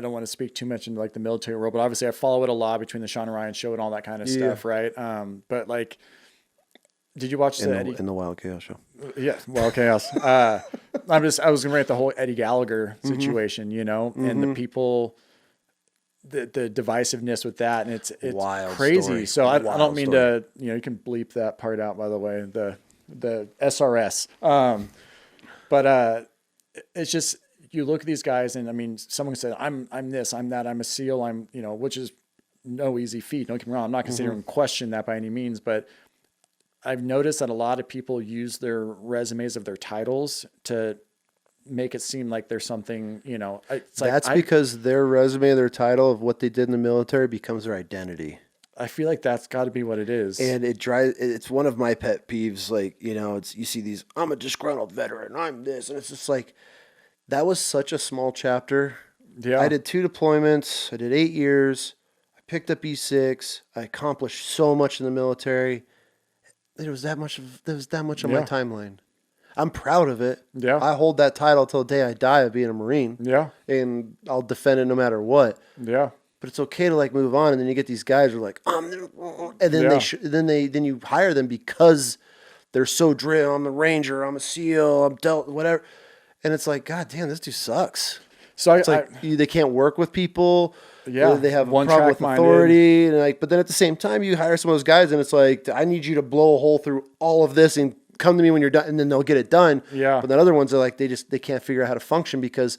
don't want to speak too much into like the military world, but obviously I follow it a lot between the Sean Ryan show and all that kind of stuff. Right. But like, Did you watch the Eddie? In the Wild Chaos show? Yeah, Wild Chaos. I was gonna rate the whole Eddie Gallagher situation, and the people, the divisiveness with that, and it's Wild crazy. story. So I Wild don't mean story. to, you can bleep that part out, by the way, the SRS. But it's just, you look at these guys, and I mean, someone said, I'm this, I'm that, I'm a SEAL, which is no easy feat. Don't get me wrong. I'm not going to sit here and question that by any means, but I've noticed that a lot of people use their resumes of their titles to make it seem like there's something, it's like, That's because their resume, their title of what they did in the military becomes their identity. I feel like that's got to be what it is. And it's one of my pet peeves. Like, you see these, I'm a disgruntled veteran, I'm this. And it's just like, that was such a small chapter. Yeah. I did 2 deployments. I did 8 years. I picked up E6. I accomplished so much in the military. There was that much on my timeline. I'm proud of it. Yeah. I hold that title till the day I die of being a Marine. Yeah. And I'll defend it no matter what. Yeah. But it's okay to like move on, and then you get these guys who are like, and then then you hire them because they're so driven. I'm a Ranger, I'm a SEAL, I'm Delta, whatever. And it's like, God damn, this dude sucks. So It's they can't work with people. Yeah, They have a one problem with track minded. authority. And but then at the same time, you hire some of those guys, and it's like, I need you to blow a hole through all of this and come to me when you're done, and then they'll get it done. Yeah. But then other ones are like, they can't figure out how to function because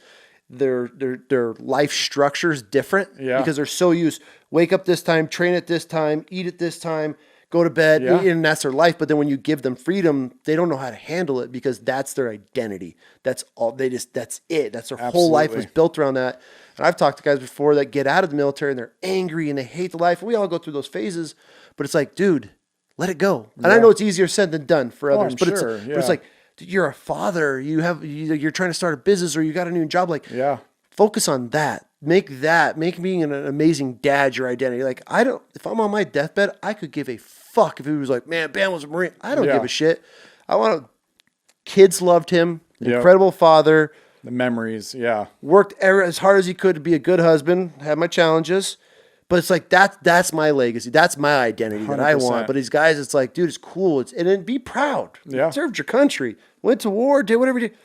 their life structure is different. Yeah. Because they're so used, wake up this time, train at this time, eat at this time, go to bed, and that's their life. But then when you give them freedom, they don't know how to handle it because that's their identity. That's all that's it. That's their whole life was built around that. And I've talked to guys before that get out of the military and they're angry and they hate the life. We all go through those phases, but it's like, dude, let it go. And I know it's easier said than done for others, but it's like, dude, you're a father, you're trying to start a business or you got a new job. Like, focus on that. Make being an amazing dad your identity. Like, if I'm on my deathbed, I could give a fuck if he was like, man, Bam was a Marine. I don't give a shit. Kids loved him, incredible father. The memories, Worked as hard as he could to be a good husband, had my challenges. But it's like, that's my legacy. That's my identity that I want. 100%. But these guys, it's like, dude, it's cool. And then be proud. Yeah. You served your country. Went to war, did whatever you did.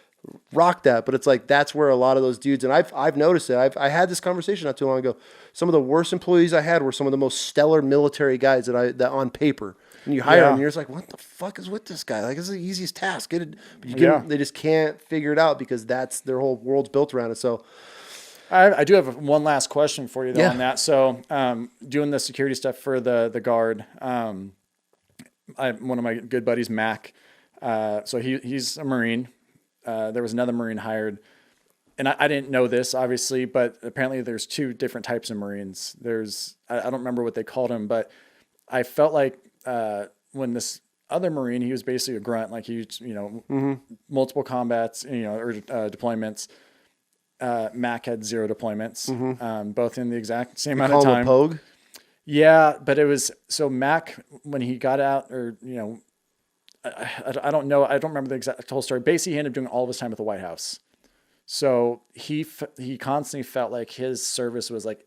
Rock that. But it's like, that's where a lot of those dudes, and I've noticed it. I had this conversation not too long ago. Some of the worst employees I had were some of the most stellar military guys that on paper. And you hire them, and you're just like, what the fuck is with this guy? Like, it's the easiest task. They just can't figure it out because that's their whole world's built around it. So I do have one last question for you though on that. So doing the security stuff for the guard, one of my good buddies, Mac, so he's a Marine. There was another Marine hired, and I didn't know this obviously, but apparently there's 2 different types of Marines. I don't remember what they called him, but I felt like when this other Marine, he was basically a grunt, like he, multiple combats, or deployments. Mac had 0 deployments, both in the exact same amount of time. Call him a pogue? Yeah, but it was, so Mac, when he got out, or, I don't know. I don't remember the exact whole story. Basically, he ended up doing all of his time at the White House. So he constantly felt like his service was like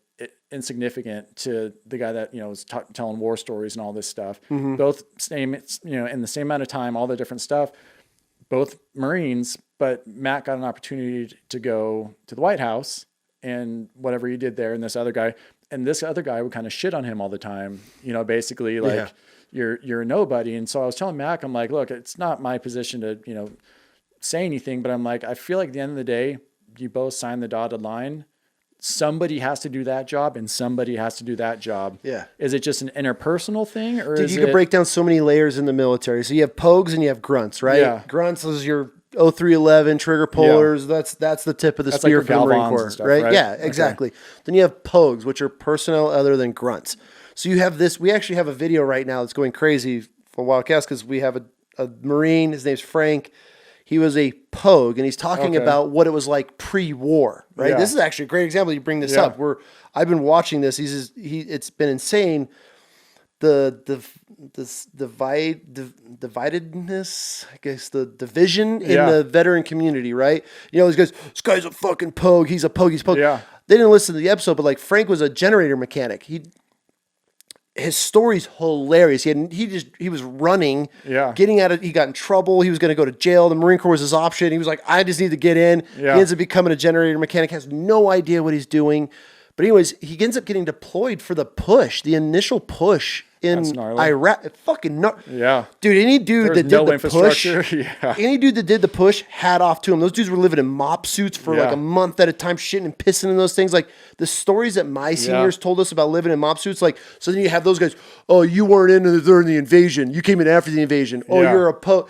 insignificant to the guy that, was telling war stories and all this stuff. Both same, in the same amount of time, all the different stuff, both Marines, but Matt got an opportunity to go to the White House and whatever he did there. And this other guy would kind of shit on him all the time, basically like, you're a nobody. And so I was telling Mac, I'm like, look, it's not my position to, say anything, but I'm like, I feel like at the end of the day, you both signed the dotted line. Somebody has to do that job and somebody has to do that job. Yeah. Is it just an interpersonal thing, or Dude, you could break down so many layers in the military. So you have pogues and you have grunts, right? Yeah. Grunts is your 0311 trigger pullers. Yeah. That's the tip of the spear like for the Marine Galvans Corps, and stuff, right? Yeah, exactly. Okay. Then you have pogues, which are personnel other than grunts. So you have this. We actually have a video right now that's going crazy for Wildcats because we have a Marine. His name's Frank. He was a pogue, and he's talking about what it was like pre-war, right? Yeah. This is actually a great example. You bring this up. I've been watching this. It's been insane. The dividedness, I guess, the division in the veteran community, right? These guys, this guy's a fucking pogue. He's a pogue. He's a pogue. Yeah. They didn't listen to the episode, but like Frank was a generator mechanic. his story's hilarious. He was running, getting out of, he got in trouble. He was going to go to jail. The Marine Corps was his option. He was like, I just need to get in. Yeah. He ends up becoming a generator mechanic, has no idea what he's doing. But anyways, he ends up getting deployed for the initial push in Iraq. Fucking no. Yeah. Dude, any dude that did the push, any dude that did the push, hat off to him. Those dudes were living in mop suits for like a month at a time, shitting and pissing in those things. Like the stories that my seniors told us about living in mop suits. Like, so then you have those guys, oh, you weren't in during the invasion. You came in after the invasion. Oh, you're a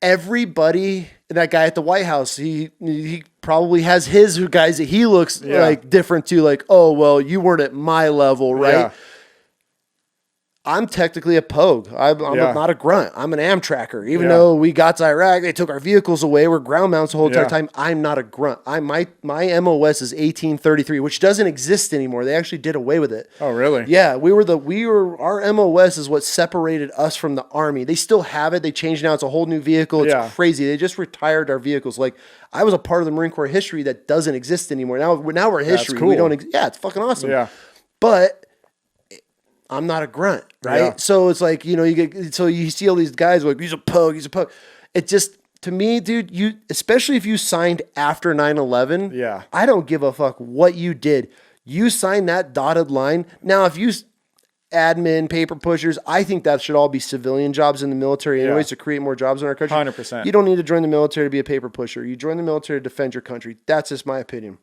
everybody, that guy at the White House, he probably has his guys that he looks like different to, like, oh, well, you weren't at my level, right? Yeah. I'm technically a pogue. I'm not a grunt. I'm an Amtracker. Even though we got to Iraq, they took our vehicles away. We're ground mounts the whole entire time. I'm not a grunt. My MOS is 1833, which doesn't exist anymore. They actually did away with it. Oh, really? Yeah, our MOS is what separated us from the Army. They still have it. They changed now. It's a whole new vehicle. It's crazy. They just retired our vehicles. Like, I was a part of the Marine Corps history that doesn't exist anymore. Now we're history. That's cool. We don't. It's fucking awesome. Yeah, but I'm not a grunt, right? Yeah. So it's like, you see all these guys like, he's a pogue. It just, to me, dude, especially if you signed after 9/11, I don't give a fuck what you did. You signed that dotted line. Now, if you admin, paper pushers, I think that should all be civilian jobs in the military anyways to create more jobs in our country. 100%. You don't need to join the military to be a paper pusher. You join the military to defend your country. That's just my opinion.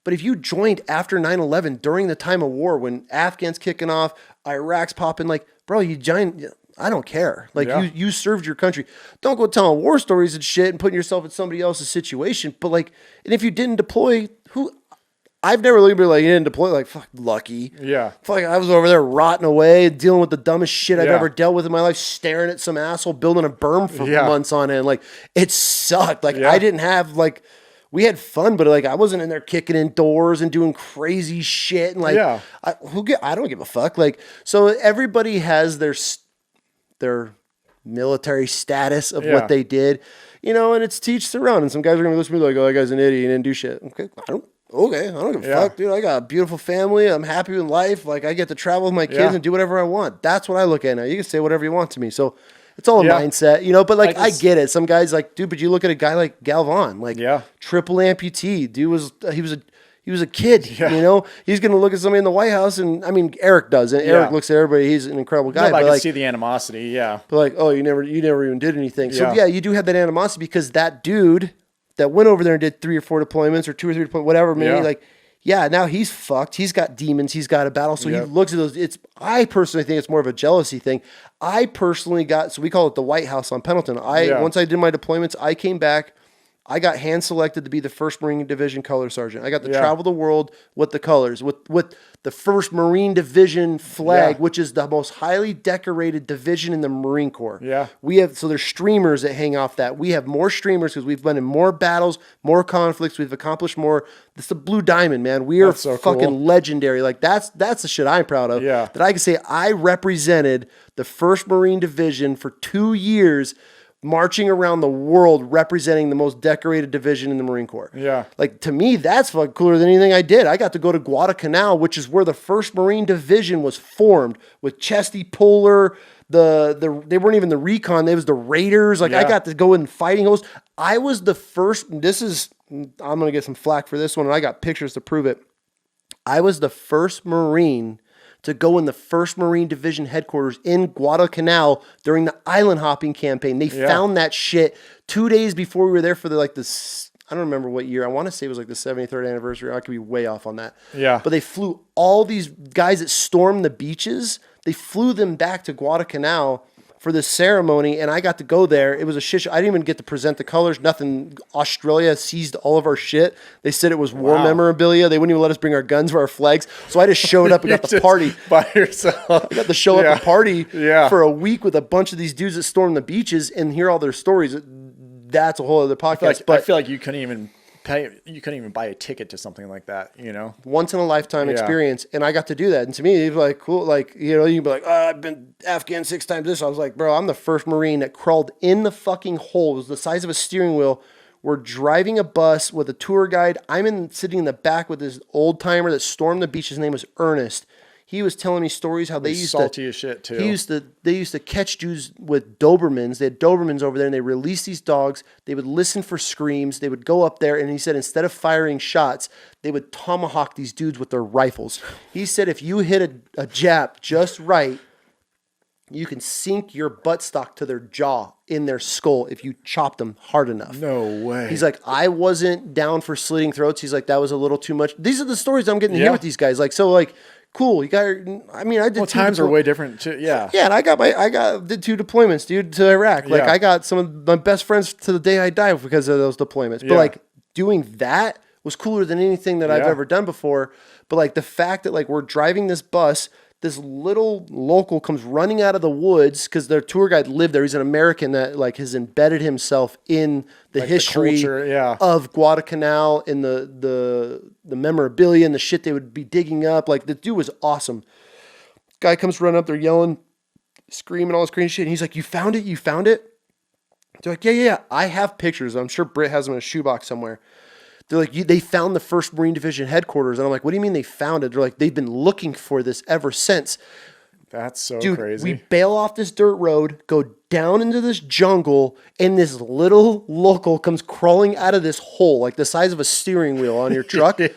But if you joined after 9/11 during the time of war, when Afghans kicking off, Iraq's popping, like, bro, you joined. I don't care. Like, you served your country. Don't go telling war stories and shit and putting yourself in somebody else's situation. But like, and if you didn't deploy, I've never really been like, you didn't deploy, like, fuck, lucky. Yeah. Fuck, I was over there rotting away, dealing with the dumbest shit I've ever dealt with in my life, staring at some asshole building a berm for months on end. Like, it sucked. Like, I didn't have, like, we had fun, but like, I wasn't in there kicking in doors and doing crazy shit. And like, I don't give a fuck. Like, so everybody has their military status of what they did, and it's teach their own. And some guys are going to listen to me like, oh, that guy's an idiot. He didn't do shit. Okay. I don't give a fuck, dude. I got a beautiful family. I'm happy with life. Like, I get to travel with my kids and do whatever I want. That's what I look at now. You can say whatever you want to me. So it's all a mindset, but like, I get it. Some guys like, dude, but you look at a guy like Galvan, like triple amputee. Dude he was a kid, he's going to look at somebody in the White House. And I mean, Eric does. And Eric looks at everybody. He's an incredible guy. But I can like, see the animosity. Yeah. But like, oh, you never even did anything. So you do have that animosity because that dude that went over there and did 3 or 4 deployments or 2 or 3 deployments, whatever, maybe like, now he's fucked. He's got demons. He's got a battle. So he looks at those. I personally think it's more of a jealousy thing. I personally so we call it the White House on Pendleton. Once I did my deployments, I came back. I got hand selected to be the 1st Marine Division Color Sergeant. I got to travel the world with the colors, with the 1st Marine Division flag, which is the most highly decorated division in the Marine Corps. Yeah. So there's streamers that hang off that. We have more streamers because we've been in more battles, more conflicts. We've accomplished more. It's the Blue Diamond, man. We are so fucking legendary. Like, that's the shit I'm proud of. Yeah. That I can say I represented the 1st Marine Division for 2 years, marching around the world representing the most decorated division in the Marine Corps. Yeah. Like, to me, that's fucking cooler than anything I did. I got to go to Guadalcanal, which is where the 1st Marine Division was formed, with Chesty Puller. They weren't even the recon. They was the Raiders. Like, I got to go in fighting hosts. I was the first, I'm going to get some flack for this one, and I got pictures to prove it. I was the first Marine to go in the 1st Marine Division headquarters in Guadalcanal during the island hopping campaign. They found that shit 2 days before we were there for I don't remember what year. I want to say it was like the 73rd anniversary. I could be way off on that. Yeah. But they flew all these guys that stormed the beaches. They flew them back to Guadalcanal for this ceremony, and I got to go there. It was a shit show. I didn't even get to present the colors, nothing. Australia seized all of our shit. They said it was war memorabilia. They wouldn't even let us bring our guns or our flags. So I just showed up and got the party. By yourself. I got to show up and party for a week with a bunch of these dudes that stormed the beaches and hear all their stories. That's a whole other podcast. I feel like you couldn't even buy a ticket to something like that, Once in a lifetime experience. And I got to do that. And to me, it was like, cool. Like, you'd be like, oh, I've been Afghan 6 times this. I was like, bro, I'm the 1st Marine that crawled in the fucking hole. It was the size of a steering wheel. We're driving a bus with a tour guide. I'm sitting in the back with this old timer that stormed the beach. His name was Ernest. He was telling me stories how they used salty as shit too. They used to catch dudes with Dobermans. They had Dobermans over there, and they released these dogs. They would listen for screams. They would go up there, and he said instead of firing shots, they would tomahawk these dudes with their rifles. He said if you hit a Jap just right, you can sink your buttstock to their jaw in their skull if you chop them hard enough. No way. He's like, I wasn't down for slitting throats. He's like, that was a little too much. These are the stories I'm getting to hear with these guys. Like, so like, cool. You got, I mean, I did. Well, times are way different too. Yeah. Yeah. And I did 2 deployments, dude, to Iraq. Like I got some of my best friends to the day I die because of those deployments. But like doing that was cooler than anything that I've ever done before. But like the fact that like we're driving this bus, this little local comes running out of the woods because their tour guide lived there. He's an American that like has embedded himself in the like history the culture, of Guadalcanal and the memorabilia and the shit they would be digging up. Like the dude was awesome. Guy comes running up there yelling, screaming all this crazy shit. And he's like, you found it? You found it? They're like, yeah. I have pictures. I'm sure Britt has them in a shoebox somewhere. They're like, they found the 1st Marine Division headquarters. And I'm like, what do you mean they found it? They're like, they've been looking for this ever since. That's so Dude, crazy. We bail off this dirt road, go down into this jungle, and this little local comes crawling out of this hole, like the size of a steering wheel on your truck. And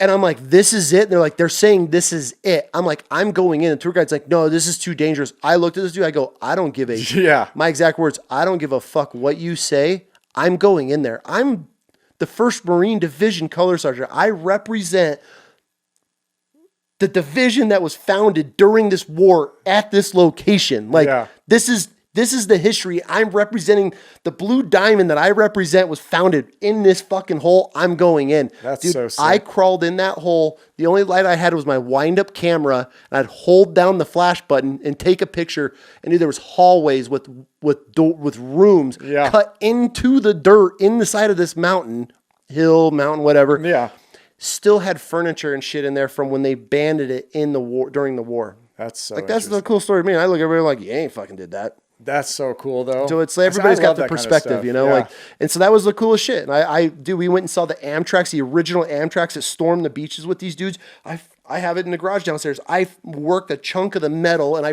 I'm like, this is it? And they're like, they're saying this is it. I'm like, I'm going in. The tour guide's like, no, this is too dangerous. I looked at this dude. I go, I don't give a... My exact words, I don't give a fuck what you say. I'm going in there. I'm the 1st Marine Division Color Sergeant. I represent the division that was founded during this war at this location. Like this is the history. I'm representing the Blue Diamond that I represent was founded in this fucking hole. I'm going in. That's Dude, so sick. I crawled in that hole. The only light I had was my wind-up camera, and I'd hold down the flash button and take a picture. And dude, there was hallways with rooms cut into the dirt in the side of this mountain, whatever. Yeah. Still had furniture and shit in there from when they banded it in the war during the war. That's so like that's the cool story to me. I look at everybody like, you ain't fucking did that. That's so cool though. So it's like everybody's got the perspective, you know, like, and so that was the coolest shit. And we went and saw the Amtrak, the original Amtrak that stormed the beaches with these dudes. I have it in the garage downstairs. I worked a chunk of the metal and I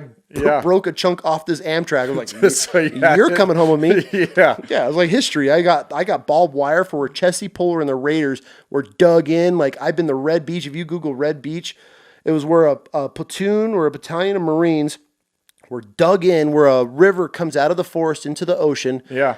broke a chunk off this Amtrak. I was like, so you're coming home with me. Yeah. It was like history. I got barbed wire for where Chessie Puller and the Raiders were dug in. Like I've been to Red Beach. If you Google Red Beach, it was where a platoon or a battalion of Marines were dug in, where a river comes out of the forest into the ocean. Yeah.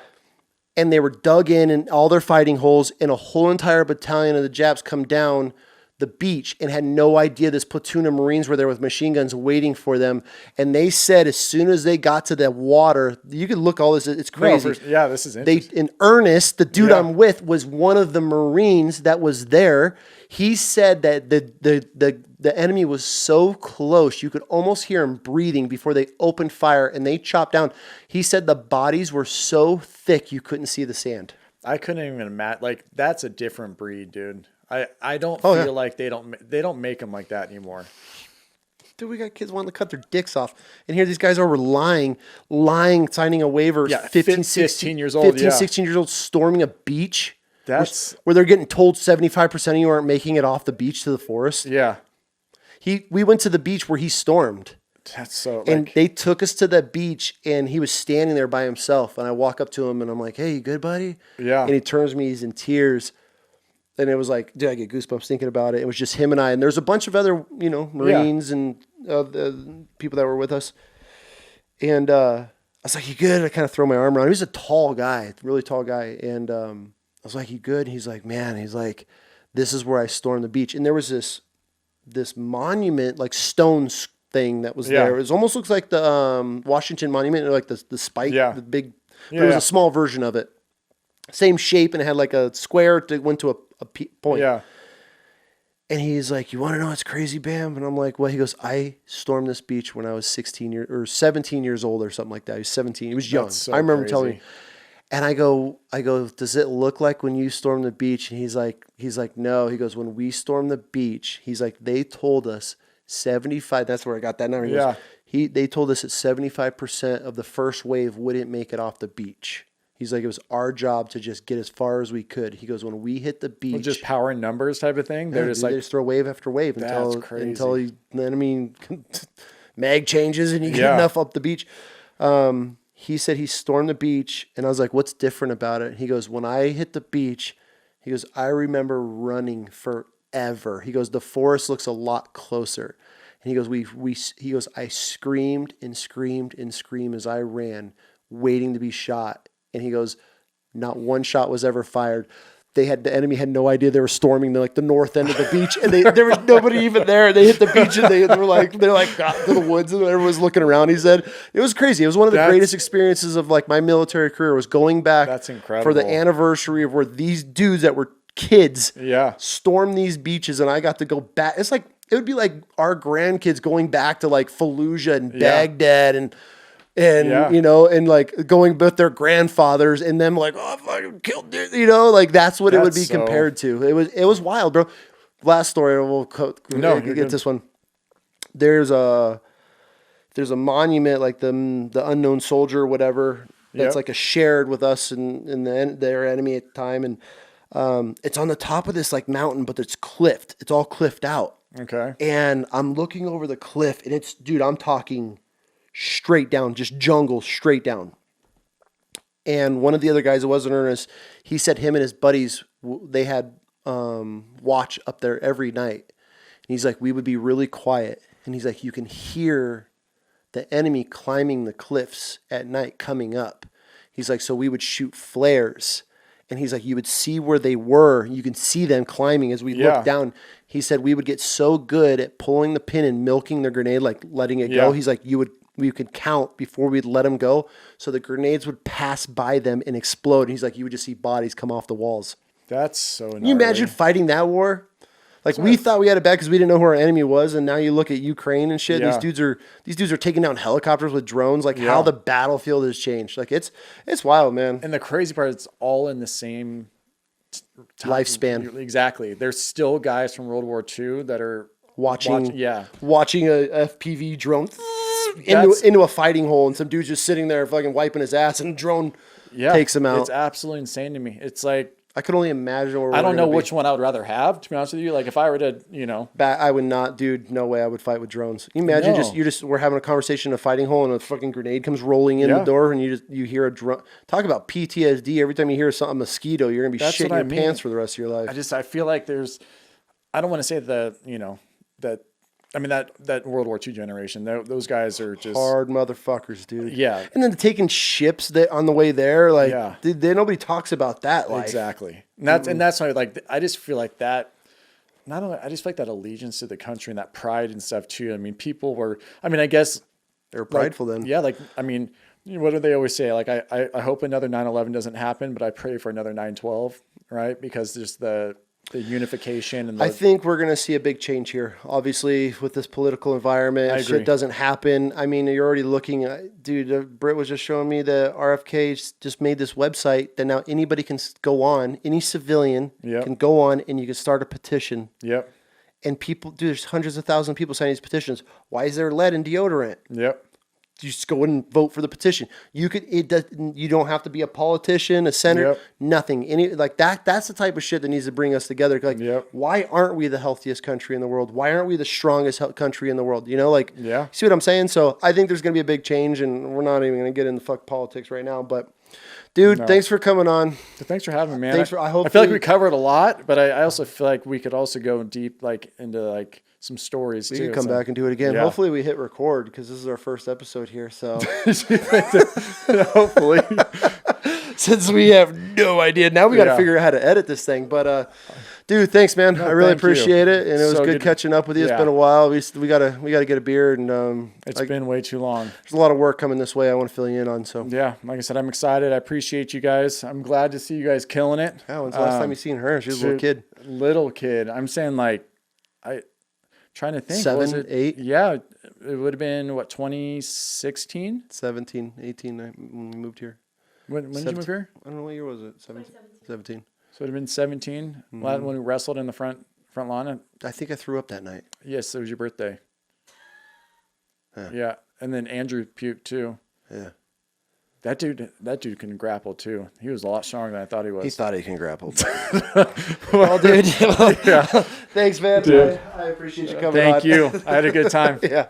And they were dug in all their fighting holes, and a whole entire battalion of the Japs come down the beach and had no idea this platoon of Marines were there with machine guns waiting for them. And they said as soon as they got to the water, you could look all this, it's crazy. No, this is interesting. In Ernest, the dude I'm with, was one of the Marines that was there. He said that the enemy was so close, you could almost hear him breathing before they opened fire and they chopped down. He said the bodies were so thick you couldn't see the sand. I couldn't even imagine. Like, that's a different breed, dude. I don't feel like they don't make them like that anymore. Dude, we got kids wanting to cut their dicks off. And here these guys are lying, signing a waiver. 15 years old. 16 years old, storming a beach. That's where they're getting told 75% of you aren't making it off the beach to the forest. Yeah. We went to the beach where he stormed. That's so. And they took us to the beach, and he was standing there by himself. And I walk up to him, and I'm like, "Hey, you good, buddy?" Yeah. And he turns to me, he's in tears. And it was like, dude, I get goosebumps thinking about it. It was just him and I. And there's a bunch of other, Marines and people that were with us. And I was like, you good? I kind of throw my arm around him. He was a tall guy, really tall guy. And I was like, you good? And he's like, man, this is where I stormed the beach. And there was this monument, like stone thing that was there. It almost looks like the Washington Monument, like the spike, the big. There was a small version of it. Same shape, and it had like a square that went to a point. Yeah. And he's like, you want to know what's crazy, Bam? And I'm like, well, he goes, I stormed this beach when I was 17 years old or something like that. He was 17. He was young. So I remember him crazy. telling me. And I go, does it look like when you stormed the beach? And he's like, no. He goes, when we stormed the beach, he's like, they told us 75. That's where I got that number. He goes, they told us that 75% of the first wave wouldn't make it off the beach. He's like, it was our job to just get as far as we could. He goes, when we hit the beach, Well, just power in numbers type of thing. They're just they like, just throw wave after wave That's until crazy. the enemy mag changes and you get Yeah. enough up the beach. He said he stormed the beach, and I was like, what's different about it? He goes, when I hit the beach, he goes, I remember running forever. He goes, the forest looks a lot closer. And he goes, he goes, I screamed and screamed and screamed as I ran, waiting to be shot. And he goes, not one shot was ever fired. The enemy had no idea they were storming the north end of the beach, and there was nobody even there. They hit the beach and they're like got to the woods, and everyone was looking around. He said it was crazy. It was one of the greatest experiences of like my military career. Was going back That's incredible. for the anniversary of where these dudes that were kids stormed these beaches, and I got to go back. It's like it would be like our grandkids going back to like Fallujah and Baghdad and you know, and like going with their grandfathers and them like, oh, I fucking killed it, you know, like that's what it would be compared to. It was wild, bro. Last story, we'll get this one. There's a monument like the unknown soldier or whatever that's like a shared with us and their enemy at the time, and it's on the top of this like mountain, but it's cliffed. It's all cliffed out. Okay. And I'm looking over the cliff, and it's, dude, I'm talking straight down, just jungle straight down. And one of the other guys that wasn't earnest, he said him and his buddies, they had watch up there every night. And he's like, we would be really quiet. And he's like, you can hear the enemy climbing the cliffs at night coming up. He's like, so we would shoot flares. And he's like, you would see where they were. You can see them climbing as we look down. He said we would get so good at pulling the pin and milking the grenade, like letting it go. He's like, we could count before we'd let them go. So the grenades would pass by them and explode. And he's like, you would just see bodies come off the walls. That's so gnarly. Can you imagine fighting that war? Like we thought we had it bad because we didn't know who our enemy was, and now you look at Ukraine and shit. Yeah. These dudes are taking down helicopters with drones. Like how the battlefield has changed. Like it's wild, man. And the crazy part, it's all in the same lifespan. Exactly. There's still guys from World War II that are watching a FPV drone into a fighting hole, and some dude's just sitting there fucking wiping his ass, and a drone takes him out. It's absolutely insane to me. It's like, I could only imagine where I don't know which one I would rather have, to be honest with you. Like if I were to, you know, I would not, dude. No way I would fight with drones. You imagine we're having a conversation in a fighting hole and a fucking grenade comes rolling in the door, and you hear a drone. Talk about PTSD. Every time you hear a mosquito, you're gonna be shitting your pants for the rest of your life. I feel like I don't want to say that World War II generation, those guys are just hard motherfuckers, dude. Yeah. And then taking ships that on the way there, like nobody talks about that life. Exactly. And that's why, like, I just feel like that. Not only, I just feel like that allegiance to the country and that pride and stuff too. I mean, people were. I mean, I guess they were prideful then. Yeah. Like, I mean, what do they always say? Like, I hope another 9/11 doesn't happen, but I pray for another 9/12, right? Because there's the unification and I think we're going to see a big change here. Obviously, with this political environment, shit doesn't happen. I mean, you're already looking, dude, Britt was just showing me that RFK just made this website that now anybody can go on, any civilian can go on, and you can start a petition. Yep. And people, dude, there's hundreds of thousands of people signing these petitions. Why is there lead in deodorant? Yep. You just go and vote for the petition. You don't have to be a politician, a senator, nothing. That's the type of shit that needs to bring us together. Like, why aren't we the healthiest country in the world? Why aren't we the strongest country in the world? You know, like, see what I'm saying? So I think there's going to be a big change, and we're not even going to get into politics right now. But, dude, thanks for coming on. Thanks for having me, man. I feel like we covered a lot, but I also feel like we could also go deep, like, into like some stories too. We can come back and do it again. Hopefully we hit record because this is our first episode here. So hopefully, since we have no idea, now we got to figure out how to edit this thing. But dude, thanks, man. I really appreciate it, and it was good catching up with you. It's been a while. We gotta get a beer, and it's been way too long. There's a lot of work coming this way. I want to fill you in on. So yeah, like I said, I'm excited. I appreciate you guys. I'm glad to see you guys killing it. Yeah, when's the last time you seen her? She was a little kid. Little kid. I'm saying like trying to think. 7, 8? Yeah. It would have been, what, 2016? 17, 18 when we moved here. When did you move here? I don't know, what year was it? 17? 17. So it would have been 17 when we wrestled in the front lawn. I think I threw up that night. Yes, it was your birthday. Yeah. And then Andrew puked too. Yeah. That dude can grapple too. He was a lot stronger than I thought he was. He thought he can grapple. Well, dude. Yeah. Thanks, man. Dude. I appreciate you coming on. Thank you. I had a good time. Yeah.